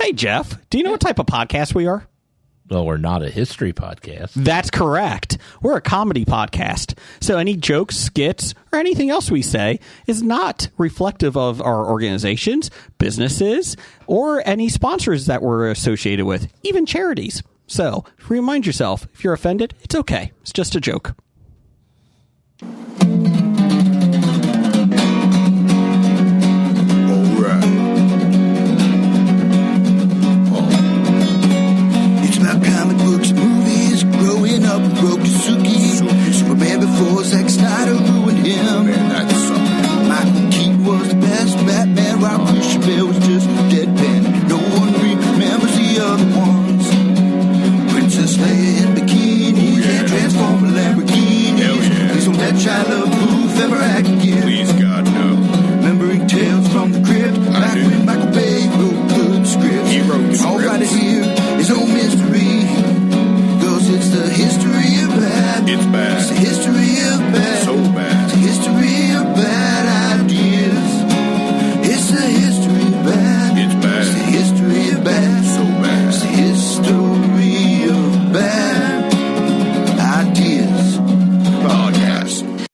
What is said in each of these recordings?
Hey, Jeff, do you know what type of podcast we are? Well, we're not a history podcast. That's correct. We're a comedy podcast. So any jokes, skits, or anything else we say is not reflective of our organizations, businesses, or any sponsors that we're associated with, even charities. So remind yourself, if you're offended, it's okay. It's just a joke. Comic books, movies, growing up with Rokusuki. Superman before Zack Snyder ruined him. Michael Keaton was the best Batman, while Christian Bale was just deadpan. No one remembers the other ones. Princess Leia in bikinis and Transformer Lamborghinis. Please don't let Shia LaBeouf ever act again. Please, God, no. Remembering tales from the crypt, back when Michael Bay wrote good scripts. He wrote the All scripts. right here is no mystery. It's the history of bad. It's bad. It's the history of bad. So bad. It's the history of bad ideas. It's the history of bad. It's bad. It's the history of bad. So bad. It's the history of bad ideas. Podcast.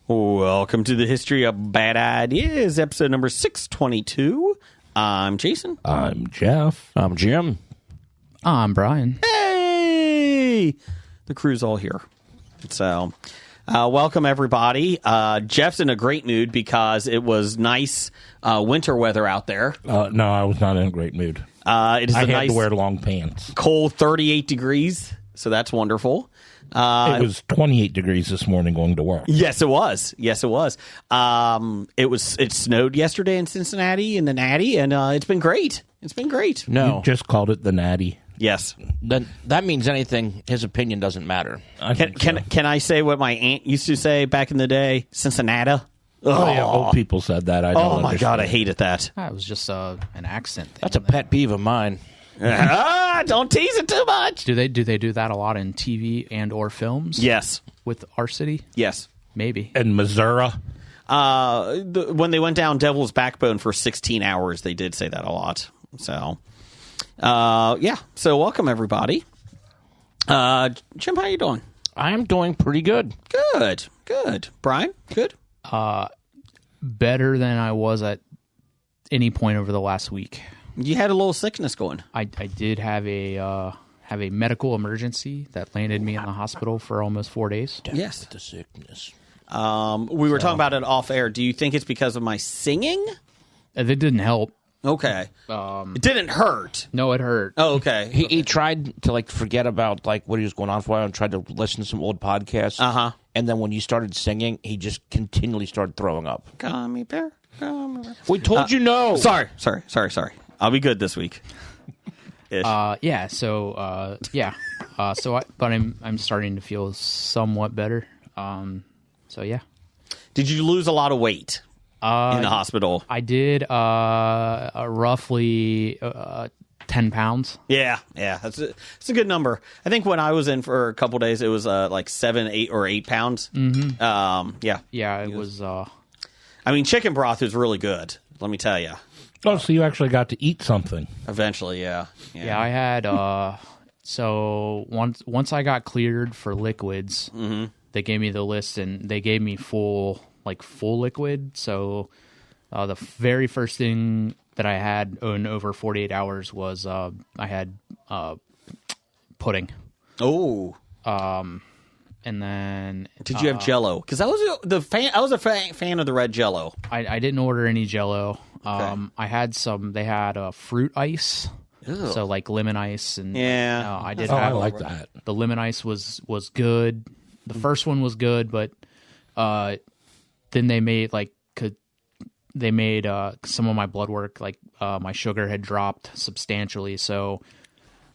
Welcome to the History of Bad Ideas, episode number 622. I'm Jason. I'm Jeff. I'm Jim. I'm Brian. Hey! The crew's all here. So, welcome everybody. Jeff's in a great mood because it was nice winter weather out there. No, I was not in a great mood. It is I a had nice, to wear long pants. cold 38 degrees, so that's wonderful. It was 28 degrees this morning going to work. Yes, it was. Yes, it was. It snowed yesterday in Cincinnati in the Natty, and it's been great. It's been great. No, You just called it the Natty. Yes. that means anything. His opinion doesn't matter. I think so. Can I say what my aunt used to say back in the day? Cincinnati. Oh, yeah, old people said that. I don't Oh my God, understand. I hated that. That was just an accent thing. That's a pet peeve of mine. Don't tease it too much. Do they do that a lot in TV and or films? Yes. With our city? Yes. Maybe. In Missouri. When they went down Devil's Backbone for 16 hours, they did say that a lot. So, yeah. So, welcome everybody. Jim, how you doing? I'm doing pretty good. Good. Brian, good. Better than I was at any point over the last week. You had a little sickness going. I did have a medical emergency that landed me in the hospital for almost 4 days. Yes. The sickness. We were talking about it off air. Do you think it's because of my singing? That didn't help. Okay. It didn't hurt. No, it hurt. Oh, okay. He tried to forget about what he was going on for a while and tried to listen to some old podcasts. Uh-huh. And then when you started singing, he just continually started throwing up. Gummy bear. We told you no. Sorry. I'll be good this week. Ish. Yeah. So but I'm starting to feel somewhat better. So yeah. Did you lose a lot of weight in the hospital? I did roughly 10 pounds. Yeah. It's a good number. I think when I was in for a couple days, it was 7, 8, or 8 pounds. Mm-hmm. Yeah. Yeah, it was. I mean, chicken broth is really good. Let me tell you. Oh, so you actually got to eat something. Eventually, yeah. Yeah, I had. So once I got cleared for liquids, they gave me the list and they gave me full liquid. So the very first thing that I had in over 48 hours was I had pudding. Oh. And then Did you have Jell-O? Because I was a fan of the red Jell-O. I didn't order any Jell-O. I had some. They had fruit ice, so lemon ice, and Yeah. I did. Oh, have I like that. The lemon ice was good. The first one was good, but then they made some of my blood work, my sugar had dropped substantially. So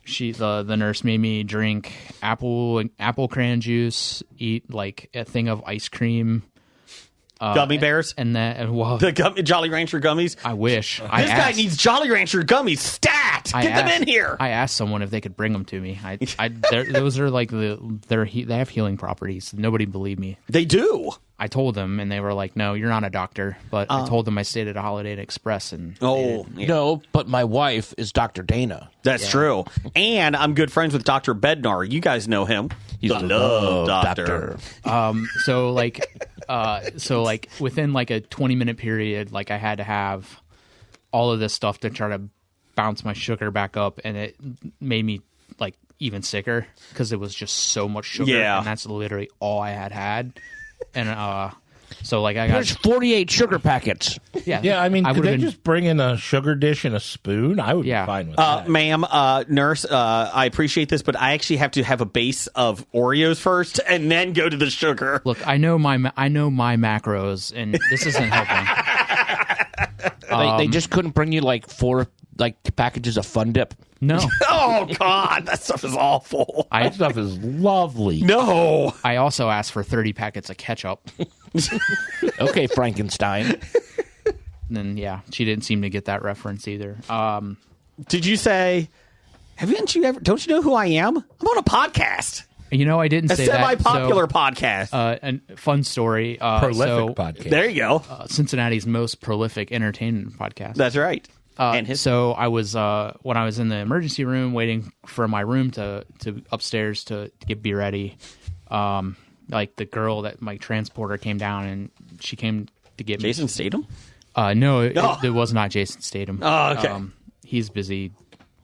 the nurse made me drink apple cran juice, eat a thing of ice cream, Gummy bears? And then, well, The Jolly Rancher gummies? I wish. This guy needs Jolly Rancher gummies. Stat! Get them in here! I asked someone if they could bring them to me. Those are like they have healing properties. Nobody believed me. They do. I told them, and they were like, "No, you're not a doctor." But I told them I stayed at a Holiday Inn Express, and No, but my wife is Dr. Dana. That's true. And I'm good friends with Dr. Bednar. You guys know him. He's the love doctor. so like within like a 20-minute period, like I had to have all of this stuff to try to bounce my sugar back up, and it made me like even sicker because it was just so much sugar, and that's literally all I had. And so like I got There's 48 sugar packets. Yeah, I mean, could they just bring in a sugar dish and a spoon? I would be fine with that. Ma'am, nurse, I appreciate this, but I actually have to have a base of Oreos first and then go to the sugar. Look, I know my macros, and this isn't helping. They just couldn't bring you like 4 like packages of Fun Dip. No. Oh, God, that stuff is awful. That stuff is lovely. No. I also asked for 30 packets of ketchup. Okay, Frankenstein. And then, she didn't seem to get that reference either. Did you say, don't you know who I am? I'm on a podcast. You know, I didn't say that. A semi-popular podcast. A fun story. Prolific podcast. There you go. Cincinnati's most prolific entertainment podcast. That's right. So I was when I was in the emergency room waiting for my room to upstairs to be ready. Like the girl that my transporter came down and she came to get me. Jason Statham? No, it was not Jason Statham. Oh, okay. He's busy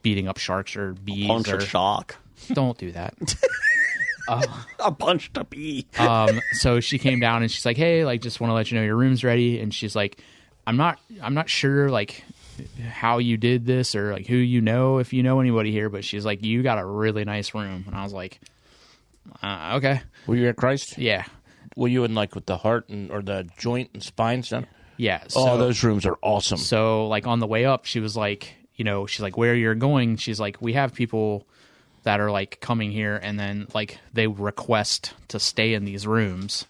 beating up sharks or bees. Punch or shock. Don't do that. A punch to bee. So she came down and she's like, "Hey, like, just want to let you know your room's ready." And she's like, I'm not sure like how you did this or like who you know, if you know anybody here, but she's like, you got a really nice room. And I was like, okay. Were you at Christ? Yeah. Were you in like with the heart or the joint and spine stuff? Yeah. So, those rooms are awesome. So like on the way up, she was like, she's like, where you're going? She's like, we have people that are like coming here and then like they request to stay in these rooms.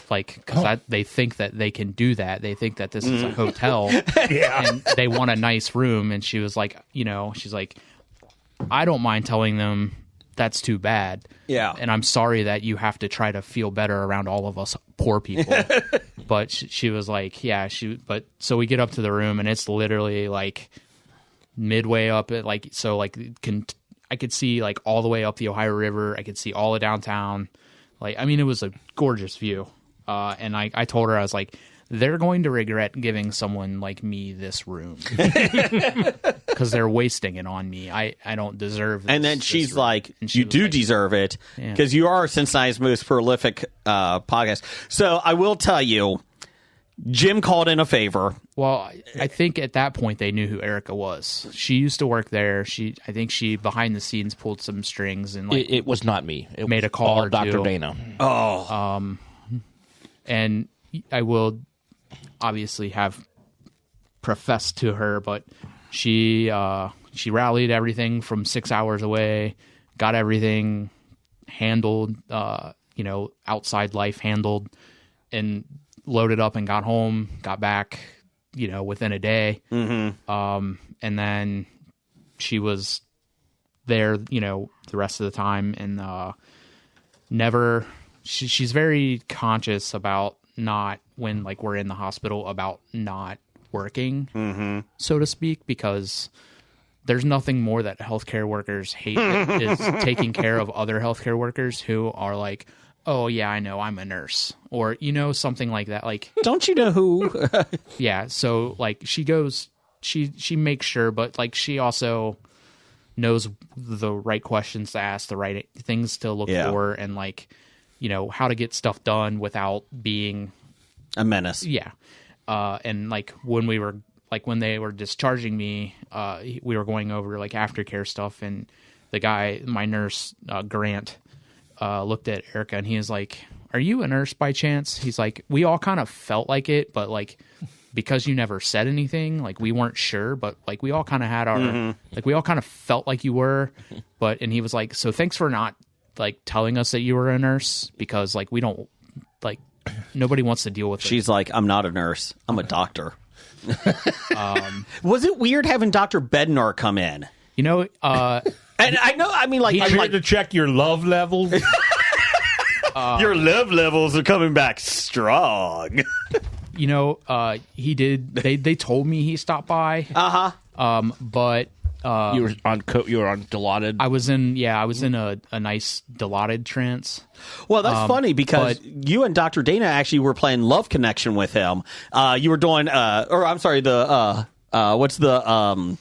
Like, because they think that they can do that. They think that this is a hotel, and they want a nice room. And she was like, she's like, I don't mind telling them that's too bad. Yeah. And I'm sorry that you have to try to feel better around all of us poor people. But she was like, but so we get up to the room, and it's literally like midway up it, like, so like I could see like all the way up the Ohio River. I could see all of downtown. Like, I mean, it was a gorgeous view. And I told her, I was like, they're going to regret giving someone like me this room because they're wasting it on me. I don't deserve this. And then she's like, and she you was do like, deserve it because you are Cincinnati's most prolific podcast. So I will tell you, Jim called in a favor. Well, I think at that point they knew who Erica was. She used to work there. I think she behind the scenes pulled some strings and like it was not me. It made was a call all or Dr. two. Dana. And I will obviously have professed to her, but she rallied everything from 6 hours away, got everything handled, outside life handled, and loaded up and got home, got back, within a day. Mm-hmm. And then she was there, the rest of the time, and she's very conscious about not, when like we're in the hospital, about not working, so to speak, because there's nothing more that healthcare workers hate is taking care of other healthcare workers who are like, oh yeah, I know, I'm a nurse, or something like that. Like, don't you know who? Yeah. So like she makes sure, but like she also knows the right questions to ask, the right things to look for, and like, how to get stuff done without being a menace. Yeah. And like when they were discharging me, we were going over like aftercare stuff, and the guy, my nurse, Grant, looked at Erica and he was like, are you a nurse by chance? He's like, we all kind of felt like it, but like, because you never said anything, like we weren't sure, but like we all kind of had our, like we all kind of felt like you were, and he was like, so thanks for not like telling us that you were a nurse, because like we don't like nobody wants to deal with it. She's like, I'm not a nurse. I'm a doctor. Was it weird having Dr. Bednar come in? You know, and I know, I mean, like, He's here to check your love levels. Your love levels are coming back strong. You know, he did. They told me he stopped by. But you were on Dilaudid. I was in a nice Dilaudid trance. Well, that's funny because you and Dr. Dana actually were playing Love Connection with him. You were doing, what's the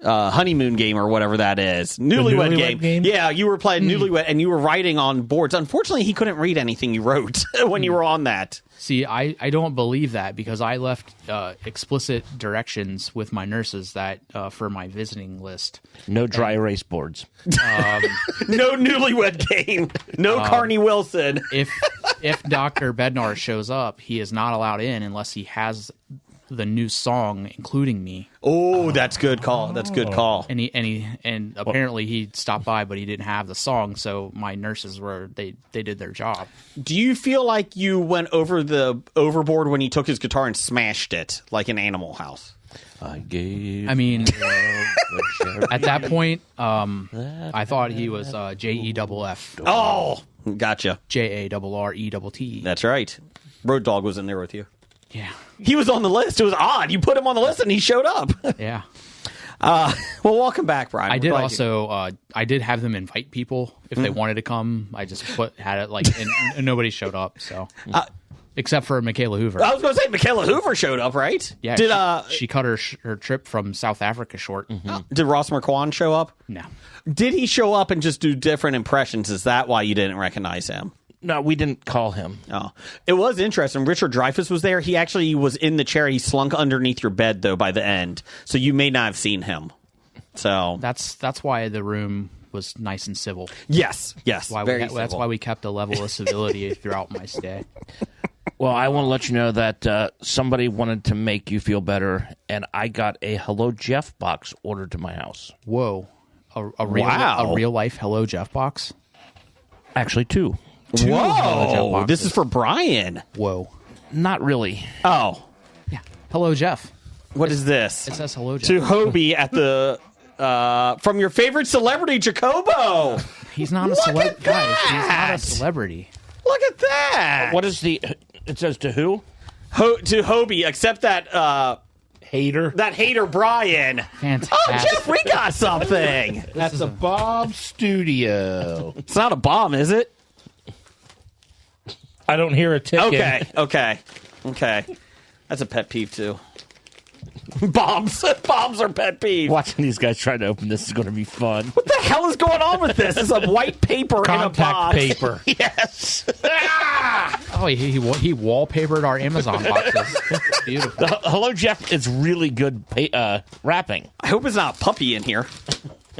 honeymoon game or whatever that is. Newlywed game. Yeah, you were playing Newlywed and you were writing on boards. Unfortunately, he couldn't read anything you wrote when you were on that. See, I don't believe that because I left explicit directions with my nurses that for my visiting list. No dry erase boards. No Newlywed game. No Carney Wilson. If Dr. Bednar shows up, he is not allowed in unless he has the new song, including me. Oh, that's good call. That's good call. And apparently he stopped by, but he didn't have the song. So my nurses they did their job. Do you feel like you went overboard when he took his guitar and smashed it like an Animal House? At that point, I thought he was JEFF. Oh, gotcha. JARRETT. That's right. Road Dogg was in there with you. Yeah. He was on the list. It was odd. You put him on the list and he showed up. Yeah. Well, welcome back, Brian. I did also, I did have them invite people if they wanted to come. I just had it like, and nobody showed up. So, except for Michaela Hoover. I was going to say Michaela Hoover showed up, right? Yeah. She cut her trip from South Africa short. Mm-hmm. Did Ross Marquand show up? No. Did he show up and just do different impressions? Is that why you didn't recognize him? No, we didn't call him. Oh, it was interesting. Richard Dreyfuss was there. He actually was in the chair. He slunk underneath your bed, though, by the end. So you may not have seen him. So that's why the room was nice and civil. Yes. That's why we kept a level of civility throughout my stay. Well, I want to let you know that somebody wanted to make you feel better, and I got a Hello Jeff box ordered to my house. Whoa. A real life Hello Jeff box? Actually, two. Whoa, this is for Brian. Whoa. Not really. Oh. Yeah. Hello, Jeff. What is this? It says hello, Jeff. To Hobie at the, from your favorite celebrity, Jacobo. He's not a celebrity. Guys, he's not a celebrity. Look at that. What is it says to who? To Hobie, except that, hater. That hater, Brian. Fantastic. Oh, Jeff, we got something. That's a Bob Studio. It's not a bomb, is it? I don't hear a ticket. Okay. That's a pet peeve, too. Bombs are pet peeve. Watching these guys try to open this is going to be fun. What the hell is going on with this? It's a white paper Contact in a box. paper. Yes. Oh, he wallpapered our Amazon boxes. Beautiful. Hello, Jeff. It's really good wrapping. I hope it's not a puppy in here.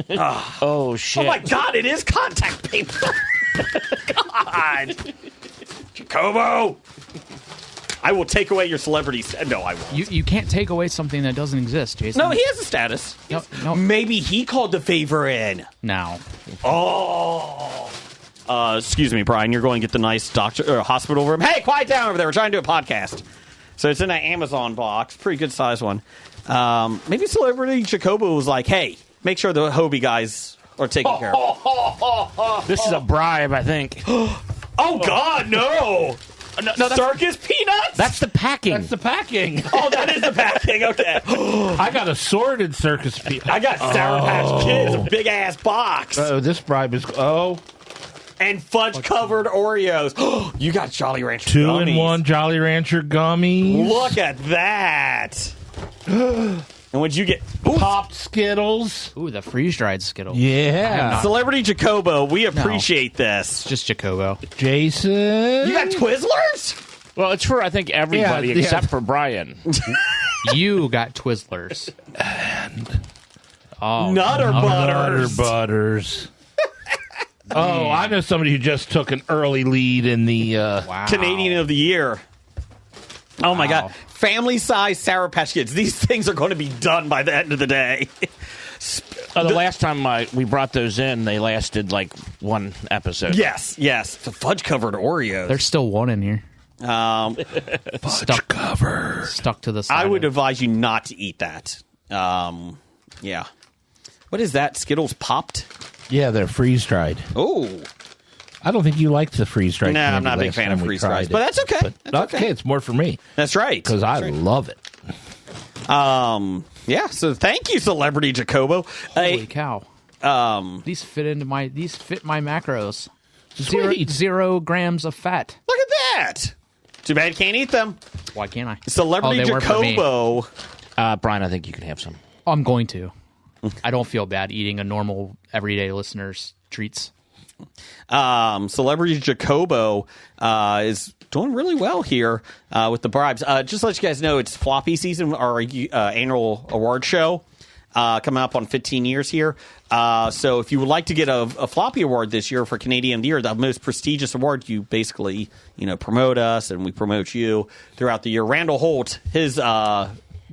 Oh, shit. Oh, my God, it is contact paper. God. Jacobo, I will take away your celebrity. No, I won't. You can't take away something that doesn't exist, Jason. No, he has a status. No. Maybe he called the favor in. No. Oh. Excuse me, Brian. You're going to get the nice doctor or hospital room. Hey, quiet down over there. We're trying to do a podcast. So it's in an Amazon box. Pretty good size one. Maybe celebrity Jacobo was like, hey, make sure the Hobie guys are taken care of. This is a bribe, I think. Oh, God, no. No, circus peanuts? That's the packing. That's the packing. Oh, that is the packing. Okay. I got assorted circus peanuts. I got Sour Patch Kids, a big-ass box. This bribe is... And fudge-covered Oreos. You got Jolly Rancher gummies. 2-in-1 Jolly Rancher gummies. Look at that. And what'd you get? Popped Skittles. Ooh, the freeze-dried Skittles. Yeah. Celebrity Jacobo, we appreciate this. It's just Jacobo. Jason. You got Twizzlers? Well, it's for, I think, everybody except for Brian. You got Twizzlers. Nutter Butters. Nutter Butters. Oh, I know somebody who just took an early lead in the Canadian of the Year. Oh, my God. Family-size Sour Patch Kids. These things are going to be done by the end of the day. The last time we brought those in, they lasted like one episode. Yes. The fudge-covered Oreos. There's still one in here. Stuck to the side. I would advise you not to eat that. Yeah. What is that? Skittles popped? Yeah, they're freeze-dried. Oh. I don't think you liked the freeze-dried. No, I'm candy not a big last fan time of we freeze-dried. tried it. But that's okay. But That's okay, it's more for me. That's right. Because I love it. Yeah, so thank you, Celebrity Jacobo. Holy cow! These fit my macros. Sweet. 0 grams of fat. Look at that. Too bad you can't eat them. Why can't I? Celebrity they weren't for me. Jacobo. Brian, I think you can have some. I'm going to. I don't feel bad eating a normal everyday listener's treats. Celebrity Jacobo is doing really well here with the bribes. Just to let you guys know, it's floppy season, our annual award show coming up on 15 years here. So if you would like to get a floppy award this year for Canadian of the Year, the most prestigious award, you basically promote us and we promote you throughout the year. Randall Holt, his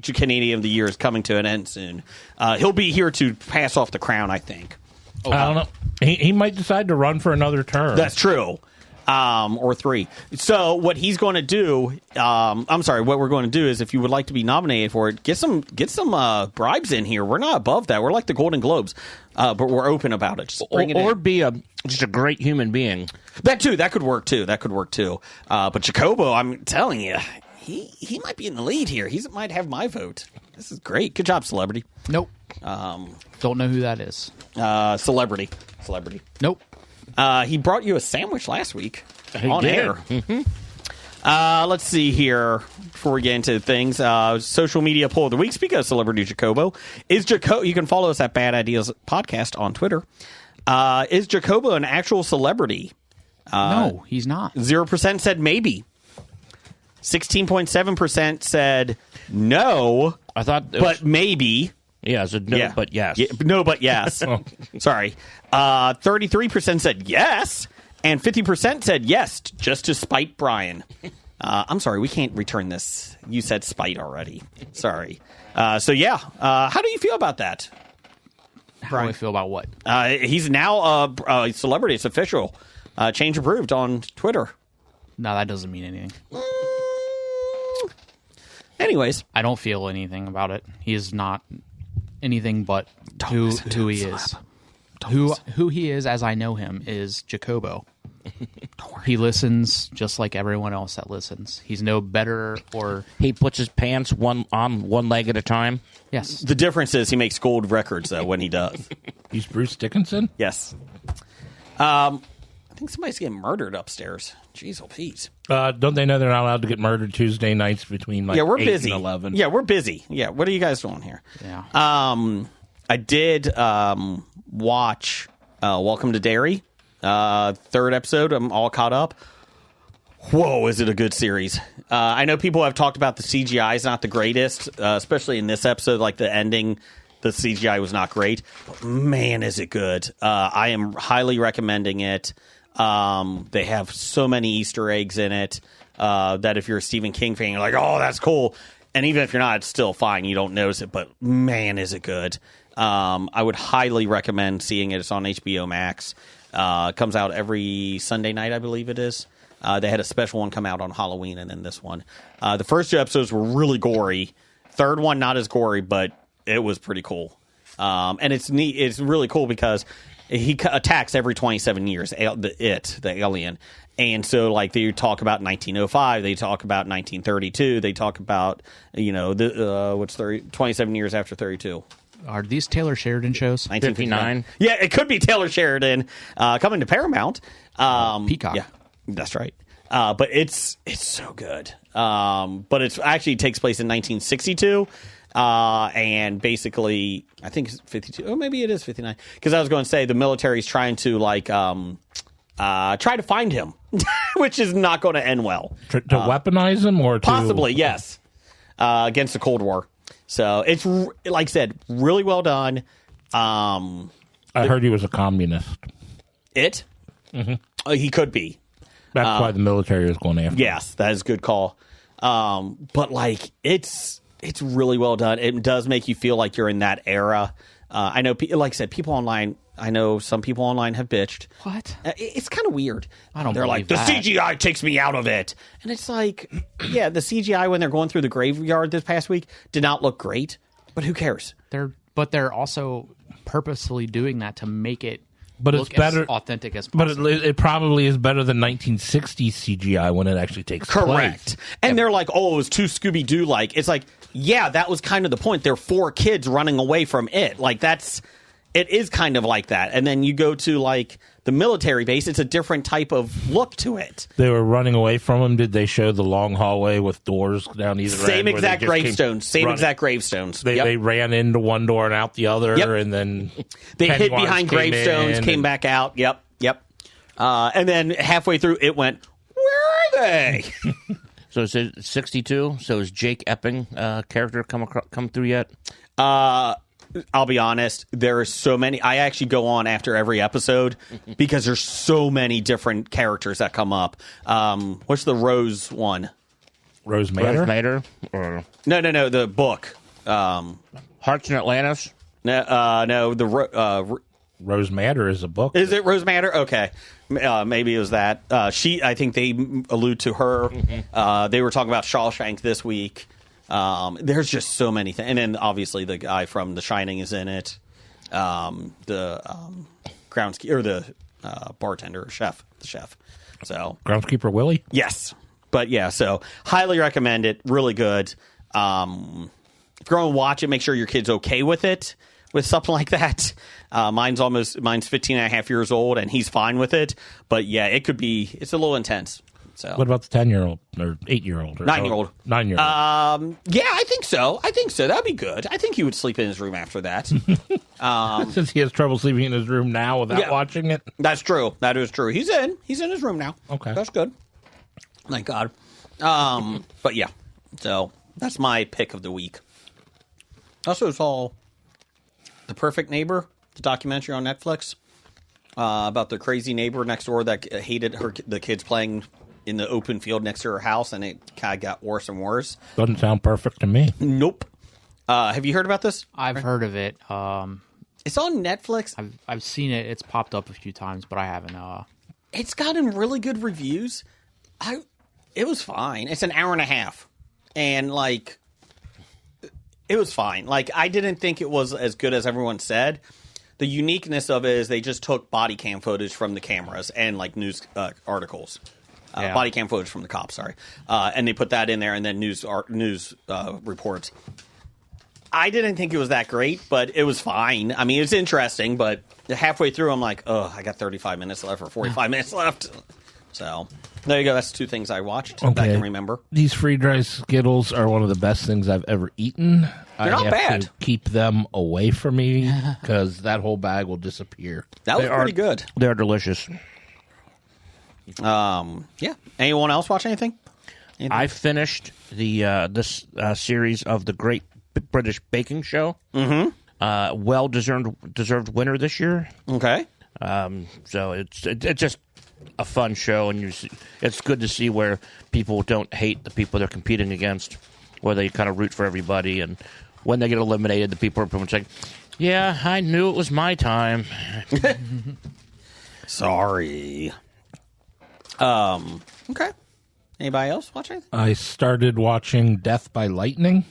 Canadian of the Year is coming to an end soon. He'll be here to pass off the crown, I think. I don't know. He might decide to run for another term. That's true. Or 3. So what he's going to do, what we're going to do is, if you would like to be nominated for it, get some bribes in here. We're not above that. We're like the Golden Globes, but we're open about it. Just bring it in. Or be just a great human being. That too. That could work too. But Jacobo, I'm telling you, he might be in the lead here. He might have my vote. This is great. Good job, Celebrity. Nope. Don't know who that is. Celebrity. Nope. He brought you a sandwich last week on did. air. Mm-hmm. Let's see here before we get into things. Social media poll of the week. Speaking of Celebrity Jacobo, you can follow us at Bad Ideas Podcast on Twitter. Is Jacobo an actual celebrity? No, he's not. 0% said maybe. 16.7% said no, I thought, but maybe. Yeah, so no, but yes. Yeah, no, but yes. Sorry. 33% said yes, and 50% said yes, just to spite Brian. I'm sorry, we can't return this. You said spite already. Sorry. How do you feel about that? How do I feel about what? He's now a celebrity. It's official. Change approved on Twitter. No, that doesn't mean anything. Anyways. I don't feel anything about it. He is not anything but who he is. Who he is, as I know him, is Jacobo. He listens just like everyone else that listens. He's no better or... He puts his pants on one leg at a time? Yes. The difference is he makes gold records, though, when he does. He's Bruce Dickinson? Yes. I think somebody's getting murdered upstairs. Jeez, oh, Pete. Don't they know they're not allowed to get murdered Tuesday nights between we're 8 busy. and 11? Yeah, we're busy. Yeah, what are you guys doing here? Yeah. I did watch Welcome to Derry, 3rd episode. I'm all caught up. Whoa, is it a good series? I know people have talked about the CGI is not the greatest, especially in this episode, like the ending. The CGI was not great, but man, is it good. I am highly recommending it. They have so many Easter eggs in it that if you're a Stephen King fan, you're like, oh, that's cool. And even if you're not, it's still fine. You don't notice it, but man, is it good. I would highly recommend seeing it. It's on HBO Max. It comes out every Sunday night, I believe it is. They had a special one come out on Halloween, and then this one. The first 2 episodes were really gory. Third one, not as gory, but it was pretty cool. And it's neat. It's really cool because he attacks every 27 years, the alien. And so, like, they talk about 1905, they talk about 1932, they talk about, 27 years after 32. Are these Taylor Sheridan shows? 59. Yeah, it could be Taylor Sheridan coming to Paramount. Peacock. Yeah, that's right. But it's so good. But it actually takes place in 1962. And basically, I think it's 52. Oh, maybe it is 59. Because I was going to say the military's trying to try to find him, which is not going to end well. To weaponize him or to... Possibly, yes. Against the Cold War. So it's, like I said, really well done. I heard he was a communist. It? Mm-hmm. He could be. That's why the military was going after him. Yes, that is a good call. But like it's really well done. It does make you feel like you're in that era. I know, like I said, people online I know some people online have bitched. What? It's kind of weird. I don't They're like, believe the that. CGI takes me out of it. And it's like, yeah, the CGI when they're going through the graveyard this past week did not look great. But who cares? They're also purposefully doing that to make it But look it's better, as authentic as but possible. it probably is better than 1960s CGI when it actually takes place. Correct. And they're like, oh, it was too Scooby-Doo-like. It's like, yeah, that was kind of the point. They're 4 kids running away from it. Like, it is kind of like that. And then you go to, like, the military base. It's a different type of look to it. They were running away from him. Did they show the long hallway with doors down either end? Same where exact they just came gravestones. Same running? exact gravestones. They, Yep. they ran into one door and out the other, Yep. and then They hid Pennywise behind came gravestones, in came and- back out. Yep. And then halfway through, it went, where are they? So is it 62? So is Jake Epping character come through yet? I'll be honest, there are so many. I actually go on after every episode because there's so many different characters that come up. What's the Rose one? Rose Manor. Mater? Or No, the book. Hearts in Atlantis? No, Rose Manor is a book. is it Rose Matter? Okay, maybe it was that. I think they allude to her. They were talking about Shawshank this week. There's just so many things, and then obviously the guy from The Shining is in it. The groundskeeper or the bartender, the chef. So Groundskeeper Willie. yes, but yeah, so highly recommend it. Really good. If you're going to watch it, make sure your kid's okay with it, with something like that. Mine's 15 and a half years old, and he's fine with it. But yeah, it's a little intense. So What about the 10-year-old or 8-year-old or 9-year-old? 9-year-old. yeah, I think so. That'd be good. I think he would sleep in his room after that. Since he has trouble sleeping in his room now without Yeah. watching it. That's true. That is true. He's in his room now. Okay. That's good. Thank God. But yeah, so that's my pick of the week. Also saw The Perfect Neighbor, the documentary on Netflix about the crazy neighbor next door that hated the kids playing in the open field next to her house, and it kind of got worse and worse. Doesn't sound perfect to me. Nope. Have you heard about this? I've heard of it. It's on Netflix. I've seen it. It's popped up a few times, but I haven't. It's gotten really good reviews. It was fine. It's an hour and a half, and like, it was fine. Like, I didn't think it was as good as everyone said. The uniqueness of it is they just took body cam footage from the cameras and like news articles. Yeah. Body cam footage from the cops, sorry. And they put that in there, and then news reports. I didn't think it was that great, but it was fine. I mean, it's interesting, but halfway through, I'm like, I got 35 minutes left or 45 minutes left. So there you go. That's 2 things I watched that I can remember. These freeze-dried Skittles are one of the best things I've ever eaten. They're not I have bad. to keep them away from me because that whole bag will disappear. That was pretty good. They're delicious. Yeah. Anyone else watch anything? I finished this series of the Great British Baking Show. Mm-hmm. Well-deserved winner this year. Okay. So it's just a fun show, and it's good to see where people don't hate the people they're competing against, where they kind of root for everybody, and when they get eliminated, the people are pretty much like, yeah, I knew it was my time. Sorry. Okay. Anybody else watch anything? I started watching Death by Lightning.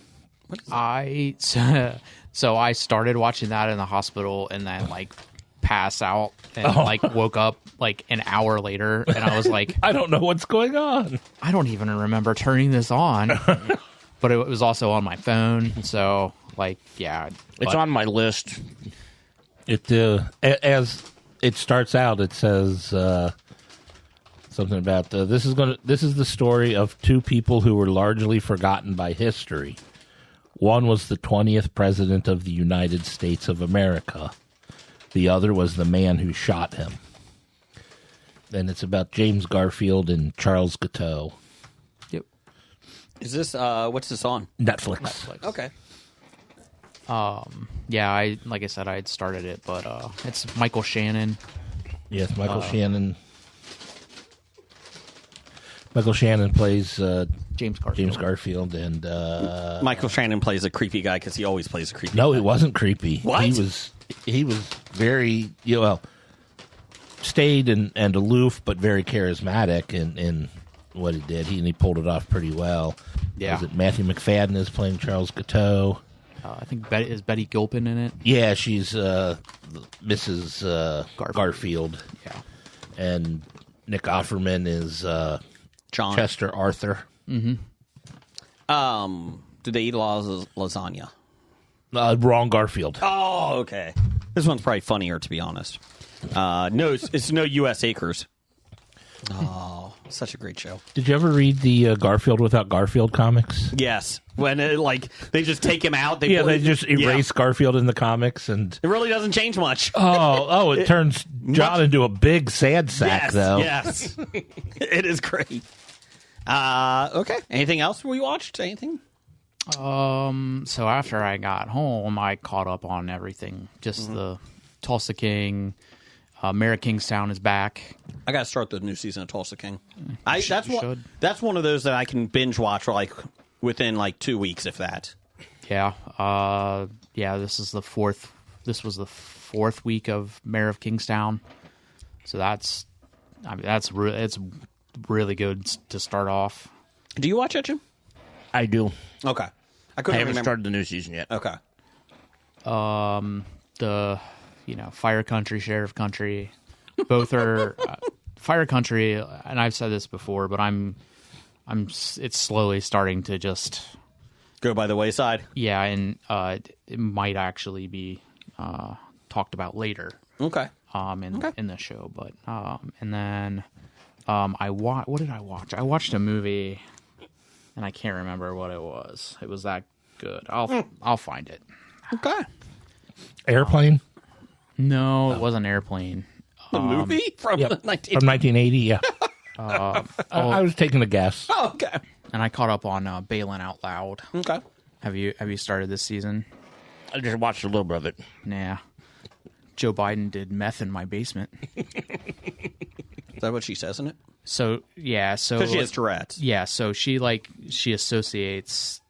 So I started watching that in the hospital and then like pass out and like woke up like an hour later and I was like, I don't know what's going on. I don't even remember turning this on. But it was also on my phone, so like yeah, It's on my list. It as it starts out, it says something about this is the story of 2 people who were largely forgotten by history. One was the 20th president of the United States of America. The other was the man who shot him. And it's about James Garfield and Charles Guiteau. Yep. Is this, what's this on? Netflix. Okay. Yeah, like I said, I had started it, but it's Michael Shannon. Yes, Michael Shannon. Michael Shannon plays James Garfield. James Garfield, and Michael Shannon plays a creepy guy because he always plays a creepy no, guy. it wasn't creepy. What? He was very, stayed and aloof, but very charismatic in what he did. He pulled it off pretty well. Yeah. Was it Matthew McFadden is playing Charles Gateau? I think is Betty Gilpin in it? Yeah, she's Mrs. Garfield. Yeah. And Nick Offerman is John. Chester Arthur. Do they eat a lot of lasagna? Wrong Garfield. Oh, okay. This one's probably funnier, to be honest. No, it's no U.S. Acres. Oh, such a great show. Did you ever read the Garfield Without Garfield comics? Yes. When they just take him out. They just erase Garfield in the comics, and it really doesn't change much. it turns John into a big sad sack, though. Yes. It is great. Okay. Anything else we watched? Anything? So after I got home, I caught up on everything. Just the Tulsa King. Mayor of Kingstown is back. I got to start the new season of Tulsa King. That's one of those that I can binge watch within 2 weeks, if that. Yeah. This is the fourth. This was the fourth week of Mayor of Kingstown. So it's really good to start off. Do you watch it, Jim? I do. Okay. I haven't started the new season yet. Okay. The Fire Country, Sheriff Country, both are Fire Country, and I've said this before, but it's slowly starting to just go by the wayside. Yeah, and it might actually be talked about later. Okay. In the show, but and then what did I watch? I watched a movie, and I can't remember what it was. It was that good. I'll find it. Okay. Airplane? No, it wasn't Airplane. The movie from 1980. Yeah. I was taking a guess. Oh, okay. And I caught up on Bailin' Out Loud. Okay. Have you started this season? I just watched a little bit of it. Nah. Joe Biden did meth in my basement. Is that what she says in it? So yeah, because she has Tourette's. Yeah, so she associates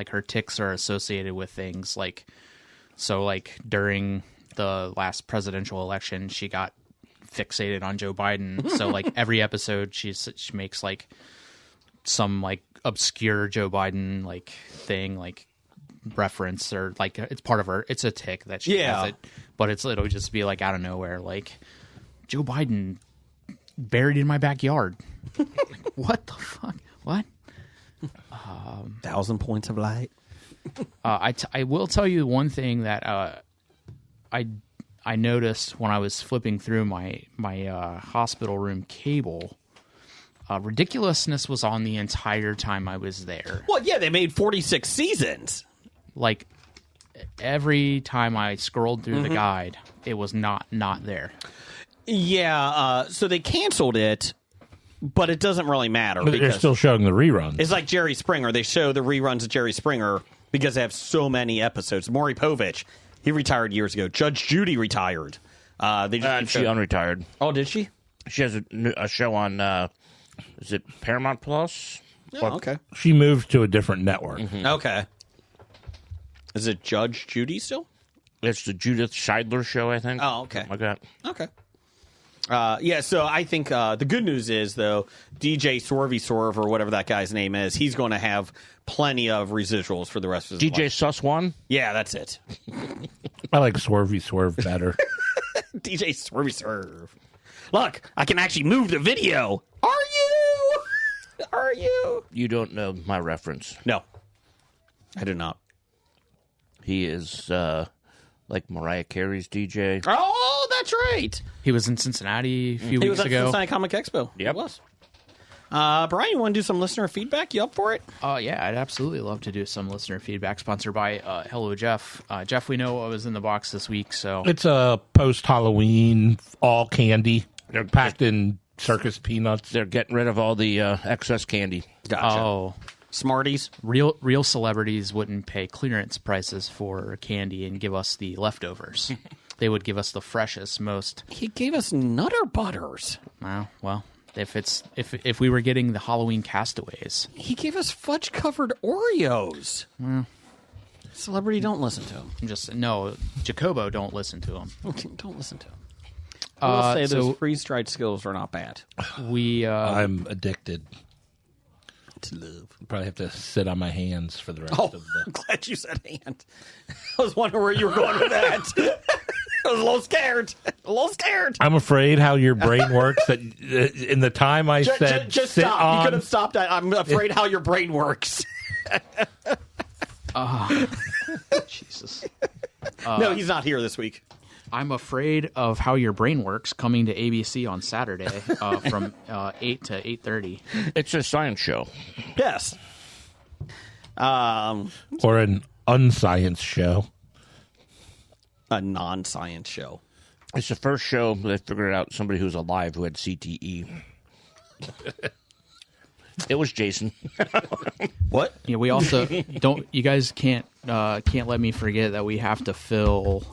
her tics are associated with things during the last presidential election, she got fixated on Joe Biden. So every episode, she makes some obscure Joe Biden thing reference or it's part of her. It's a tic that she has it, but it'll just be out of nowhere Joe Biden buried in my backyard. What the fuck? What? 1,000 points of light. I will tell you one thing that I noticed when I was flipping through my hospital room cable. Ridiculousness was on the entire time I was there. Well, yeah, they made 46 seasons. Every time I scrolled through the guide, it was not there. Yeah, so they canceled it, but it doesn't really matter. But they're still showing the reruns. It's like Jerry Springer. They show the reruns of Jerry Springer because they have so many episodes. Maury Povich, he retired years ago. Judge Judy retired. She unretired. Oh, did she? She has a show on, is it Paramount Plus? Oh, okay. She moved to a different network. Mm-hmm. Okay. Is it Judge Judy still? It's the Judith Scheidler show, I think. Oh, okay. Like that. Okay. Yeah, so I think the good news is, though, DJ Sorvy or whatever that guy's name is, he's going to have plenty of residuals for the rest of his life. DJ Sus1? Yeah, that's it. I like Swerve better. DJ Swerve. Look, I can actually move the video. Are you? Are you? You don't know my reference. No, I do not. He is like Mariah Carey's DJ. Oh, that's right. He was in Cincinnati a few He weeks was at ago. Cincinnati Comic Expo. Yep. He was. Brian, you want to do some listener feedback? You up for it? Yeah, I'd absolutely love to do some listener feedback. Sponsored by Hello Jeff. Jeff, we know what was in the box this week, so It's a post-Halloween all candy. They're packed in circus peanuts. They're getting rid of all the excess candy. Gotcha. oh, Smarties. real celebrities wouldn't pay clearance prices for candy and give us the leftovers. They would give us the freshest, most. He gave us Nutter Butters. Well, if we were getting the Halloween Castaways, He gave us fudge-covered Oreos. Celebrity, don't listen to him. No, Jacobo, don't listen to him. Don't listen to him. I will say so those freeze-dried skills are not bad. I'm addicted. To love. Probably have to sit on my hands for the rest Oh, of I'm the. glad you said hand. I was wondering where you were going with that. I was a little scared. I'm afraid how your brain works. That in the time I said Just sit stop. on, You could have stopped that. I'm afraid how your brain works. Jesus. No, he's not here this week. I'm afraid of how your brain works coming to ABC on Saturday from 8 to 8:30. It's a science show. Yes. or an unscience show. A non-science show. It's the first show they figured out somebody who's alive who had CTE. It was Jason. What? Yeah, we also don't. You guys can't let me forget that we have to fill.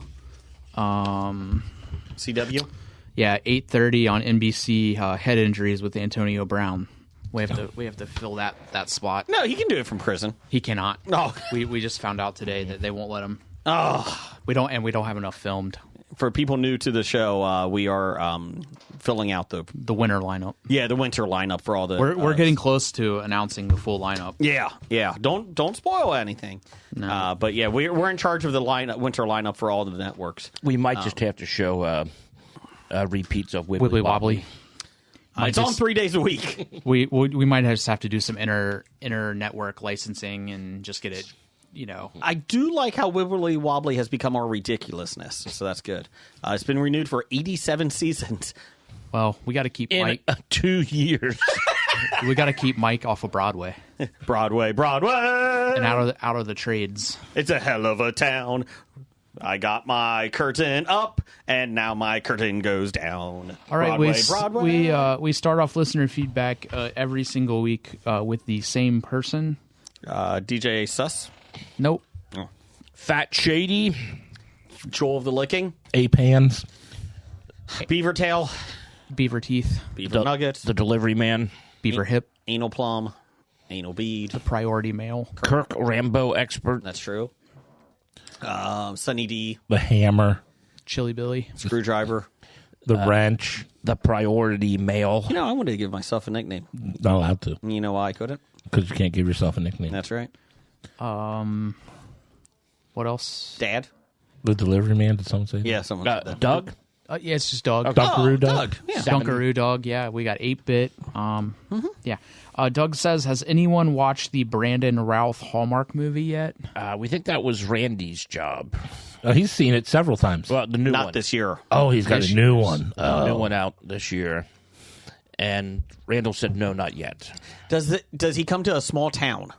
CW? Yeah, 8:30 on NBC. Head injuries with Antonio Brown. We have to fill that spot. No, he can do it from prison. He cannot. Oh. We just found out today that they won't let him. Oh. We don't have enough filmed. For people new to the show, we are filling out the winter lineup. the winter lineup for all the. We're getting close to announcing the full lineup. Yeah. Don't spoil anything. No. But yeah, we're in charge of the winter lineup for all the networks. We might just have to show repeats of Wibbly Wibbly Wobbly. Wobbly. It's on 3 days a week. We might just have to do some inter network licensing and just get it. I do like how Wibbly Wobbly has become our ridiculousness, so that's good. It's been renewed for 87 seasons. Well, we got to keep In Mike. 2 years. We got to keep Mike off of Broadway Broadway. and out of the trades. It's a hell of a town. I got my curtain up, and now my curtain goes down. All right, Broadway. we start off listener feedback every single week with the same person. DJ Sus, Nope. Fat Shady. Joel of the Licking, Ape hands. Beaver Tail, Beaver teeth. Beaver Nuggets, The Delivery Man. Beaver hip. Anal Plum, Anal Bead. Priority mail. Kirk Rambo Expert. That's true. Sunny D, The hammer. Chili Billy. Screwdriver. The wrench. The Priority Mail. You know, I wanted to give myself a nickname. Not allowed to, You know why I couldn't? because you can't give yourself a nickname. That's right. What else? Dad. The delivery man. Did someone say that? Yeah, someone said that. Doug. Yeah, it's just Doug. Dunkaroo Doug. Doug. Yeah. Dunkaroo Dog. Yeah, we got 8-bit. Yeah. Doug says, has anyone watched the Brandon Routh Hallmark movie yet? We think that was Randy's job. Oh, he's seen it several times. Well, the new Not one. this year. Oh, he's got a new one. The new one out this year. And Randall said, no, not yet. Does he come to a small town?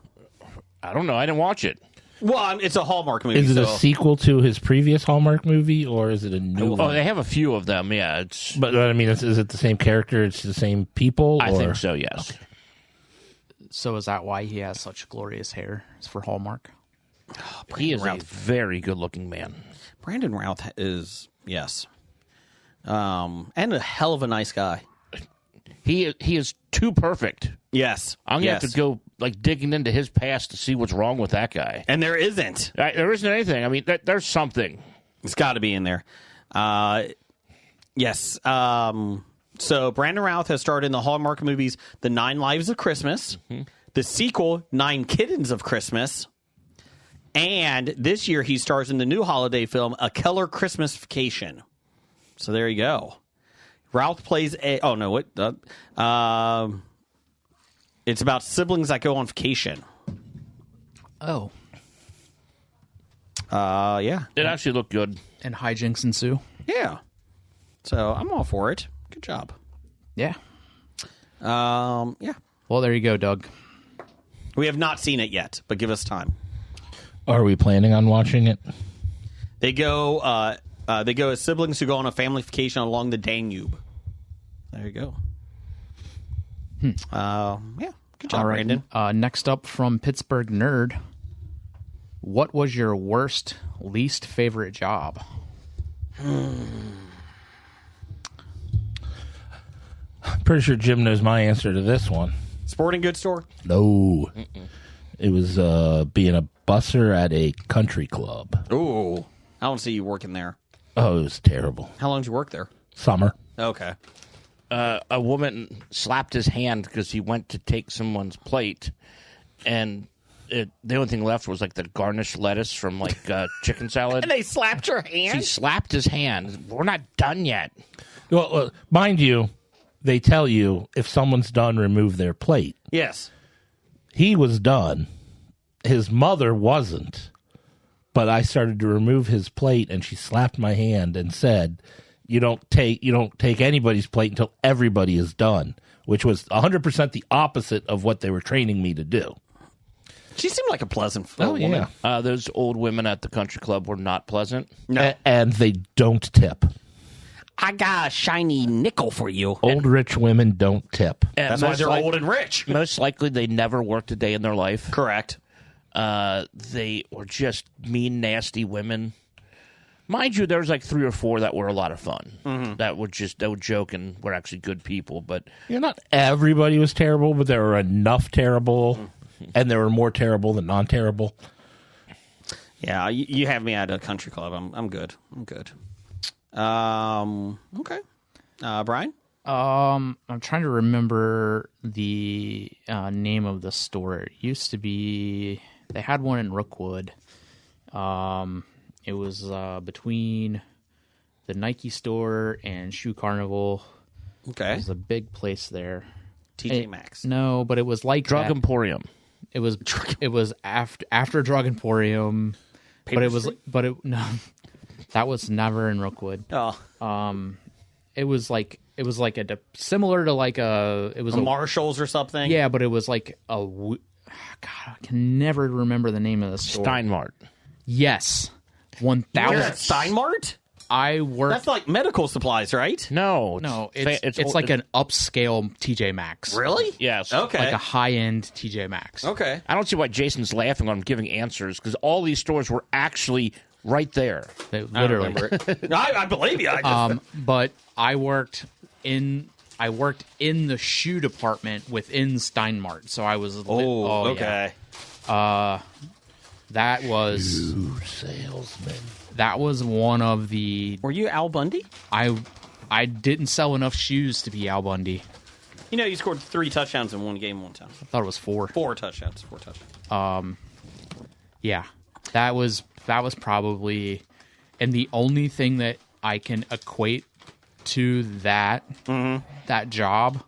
I don't know. I didn't watch it. Well, it's a Hallmark movie. Is it a so- sequel to his previous Hallmark movie, or is it a new Oh, one? they have a few of them. Yeah, it's. But I mean, is it the same character? It's the same people? I or? think so. Yes. So is that why he has such glorious hair? It's for Hallmark. He is a Routh. very good-looking man. Brandon Routh is, yes. And a hell of a nice guy. He is too perfect. Yes. I'm gonna have to go digging into his past to see what's wrong with that guy. And there isn't. There isn't anything. I mean, there's something. It's got to be in there. Yes. So Brandon Routh has starred in the Hallmark movies The 9 Lives of Christmas, the sequel 9 Kittens of Christmas, and this year he stars in the new holiday film A Keller Christmas Vacation. So there you go. Routh plays a... Oh, no, what? It's about siblings that go on vacation. Oh. Yeah. It actually looked good. And hijinks ensue. Yeah. So I'm all for it. Good job. Yeah. Yeah. Well, there you go, Doug. We have not seen it yet, but give us time. Are we planning on watching it? They go as siblings who go on a family vacation along the Danube. There you go. Yeah. Good job, All right. Brandon. Next up from Pittsburgh Nerd. What was your worst, least favorite job? Pretty sure Jim knows my answer to this one. Sporting goods store? No. It was being a busser at a country club. Ooh. I don't see you working there. Oh, it was terrible. How long did you work there? Summer. Okay. A woman slapped his hand because he went to take someone's plate, and the only thing left was like the garnished lettuce from like chicken salad. And they slapped your hand? She slapped his hand. We're not done yet. Well, mind you, they tell you if someone's done, remove their plate. Yes. He was done. His mother wasn't. But I started to remove his plate, and she slapped my hand and said, "You don't take anybody's plate until everybody is done," which was 100% the opposite of what they were training me to do. She seemed like a pleasant Yeah. woman. Those old women at the country club were not pleasant. No. And they don't tip. I got a shiny nickel for you. Old rich women don't tip. And That's why most they're like- old and rich. Most likely, they never worked a day in their life. Correct. They were just mean, nasty women. Mind you, there was like 3 or 4 that were a lot of fun. That would joke and were actually good people. But Not everybody was terrible, but there were enough terrible, and there were more terrible than non-terrible. Yeah, you have me at a country club. I'm good. I'm good. Okay. Brian? I'm trying to remember the name of the store. It used to be, they had one in Rookwood. It was between the Nike store and Shoe Carnival. Okay. It was a big place there. TJ Maxx. No, but it was like Drug that. Emporium. It was after Drug Emporium, Paper Street? No, that was never in Rookwood. Oh. It was like similar to like it was a Marshalls or something? yeah, but it was like God, I can never remember the name of the store. Steinmart. Yes, You're at 1000. Steinmart? I worked. That's like medical supplies, right? No. It's like an upscale TJ Maxx. Really? Yes. Okay. Like a high-end TJ Maxx. Okay. I don't see why Jason's laughing when I'm giving answers because all these stores were actually right there. Literally. I believe you. But I worked in the shoe department within Steinmart, so I was. okay. Yeah. That was Salesman. that was one of the. Were you Al Bundy? I didn't sell enough shoes to be Al Bundy. You know, you scored 3 touchdowns in one game one time. I thought it was 4. 4 touchdowns. Yeah, that was probably, and the only thing that I can equate to that job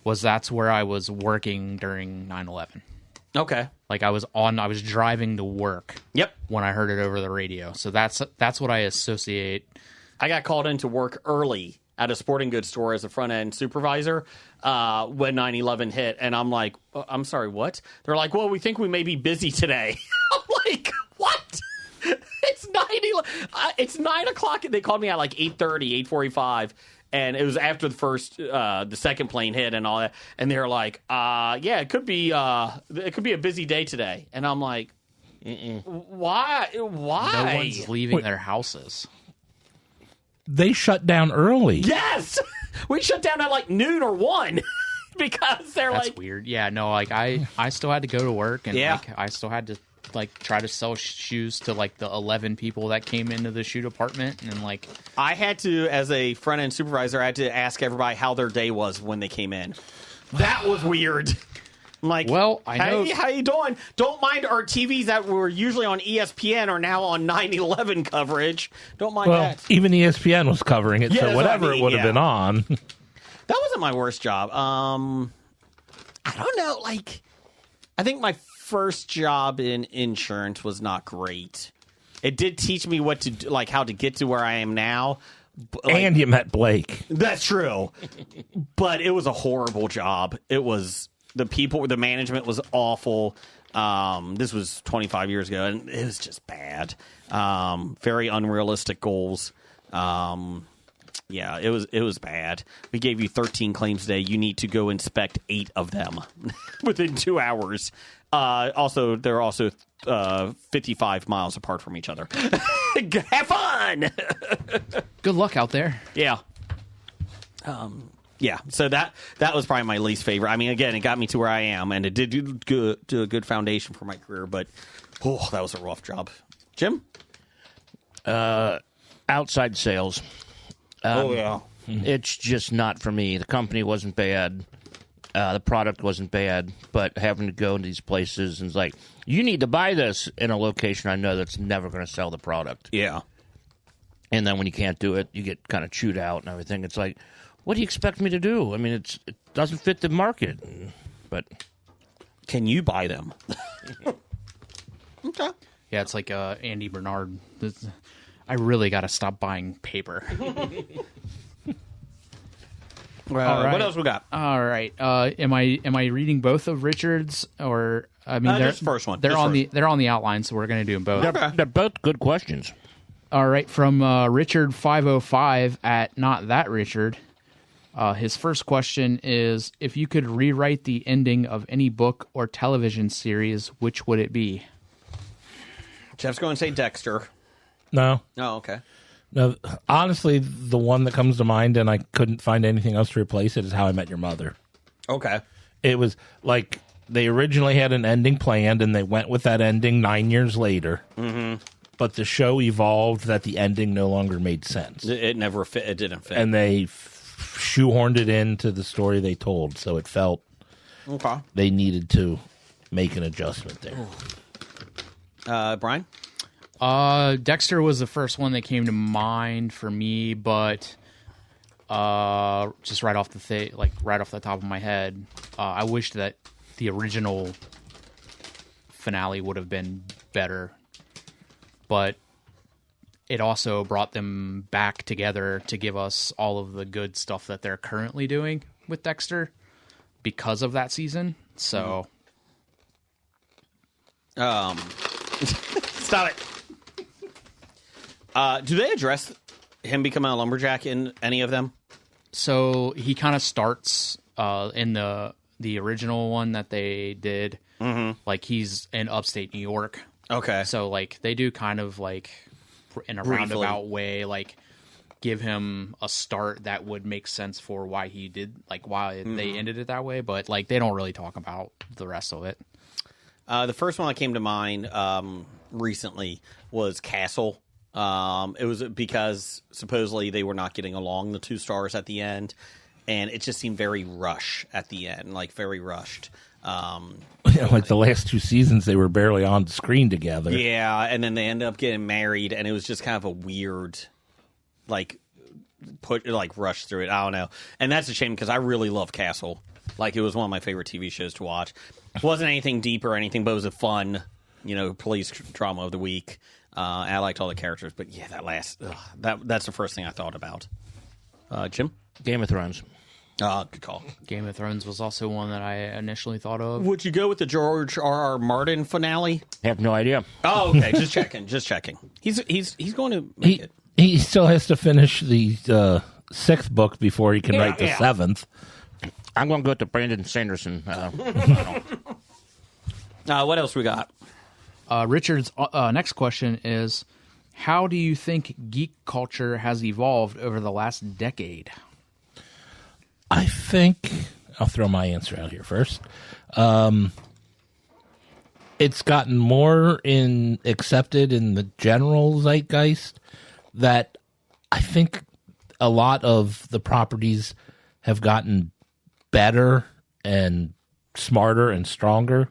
was that's where I was working during 9/11. Okay. Like I was driving to work. Yep. When I heard it over the radio. So that's what I associate. I got called into work early at a sporting goods store as a front end supervisor when 9/11 hit, and I'm like, I'm sorry, what? They're like, well, we think we may be busy today. I'm like, what? It's 9/11. It's 9 o'clock. They called me at like 8:30, 8:45. And it was after the second plane hit and all that. And they're like, yeah, it could be a busy day today. And I'm like, why? No one's leaving their houses. They shut down early. Yes! We shut down at like noon or 1 because they're That's like, weird. Yeah, no, like I still had to go to work and Yeah. like I still had to like try to sell shoes to like the 11 people that came into the shoe department and like I had to, as a front end supervisor, I had to ask everybody how their day was when they came in. That was weird. I'm like, well, I know. Hey, how you doing? Don't mind our TVs that were usually on ESPN are now on 9/11 coverage. Don't mind Well, that. even ESPN was covering it, Yeah, so that's what I whatever mean, it would have yeah. been on. That wasn't my worst job. I don't know. Like, I think my first job in insurance was not great. It did teach me what to do, like how to get to where I am now. Like, And you met Blake. that's true, but it was a horrible job. It was the management was awful. This was 25 years ago, and it was just bad. Very unrealistic goals. Yeah, it was bad. We gave you 13 claims a day. You need to go inspect 8 of them within 2 hours. Also, they're also 55 miles apart from each other. Have fun. Good luck out there. Yeah. Yeah, so that was probably my least favorite. I mean, again, it got me to where I am, and it did do a good foundation for my career. But Oh, that was a rough job. Jim? Outside sales. Yeah. It's just not for me. The company wasn't bad. The product wasn't bad, but having to go into these places and it's like, you need to buy this in a location I know that's never going to sell the product. Yeah. And then when you can't do it, you get kind of chewed out and everything. It's like, what do you expect me to do? I mean, it doesn't fit the market. But Can you buy them? Okay. Yeah, it's like Andy Bernard. I really got to stop buying paper. Well, All right. What else we got? All right. Am I reading both of Richard's, or I mean, Just the first one. They're Just on first. they're on the outline, so we're going to do them both. they're both good questions. All right, from Richard 505 at Not That Richard. His first question is: if you could rewrite the ending of any book or television series, which would it be? Jeff's going to say Dexter. No. Oh, okay. No, honestly, the one that comes to mind, and I couldn't find anything else to replace it, is How I Met Your Mother. Okay. It was like they originally had an ending planned, and they went with that ending 9 years later. Mm-hmm. But the show evolved that the ending no longer made sense. It never fit. It didn't fit. And they shoehorned it into the story they told, so it felt okay. they needed to make an adjustment there. Brian? Dexter was the first one that came to mind for me, but just right off the top of my head, I wish that the original finale would have been better, but it also brought them back together to give us all of the good stuff that they're currently doing with Dexter because of that season. So, Stop it. Do they address him becoming a lumberjack in any of them? So he kind of starts in the original one that they did, like he's in upstate New York. Okay. So like they do kind of like in a Briefly. roundabout way, like give him a start that would make sense for why he did, like why they ended it that way. But like they don't really talk about the rest of it. The first one that came to mind recently was Castle. It was because supposedly they were not getting along, the two stars at the end, and it just seemed very rush at the end, like very rushed. Like the last two seasons, they were barely on the screen together. Yeah, and then they ended up getting married, and it was just kind of a weird, rush through it. I don't know, and that's a shame because I really love Castle. Like it was one of my favorite TV shows to watch. It wasn't anything deep or anything, but it was a fun, police drama of the week. I liked all the characters, but yeah, that's the first thing I thought about. Jim? Game of Thrones. Good call. Game of Thrones was also one that I initially thought of. Would you go with the George R.R. Martin finale? Have no idea. Oh, okay. Just checking. He's going to make it. He still has to finish the sixth book before he can write the seventh. I'm going to go with the Brandon Sanderson. What else we got? Richard's next question is, how do you think geek culture has evolved over the last decade? I think I'll throw my answer out here first. It's gotten more accepted in the general zeitgeist that I think a lot of the properties have gotten better and smarter and stronger.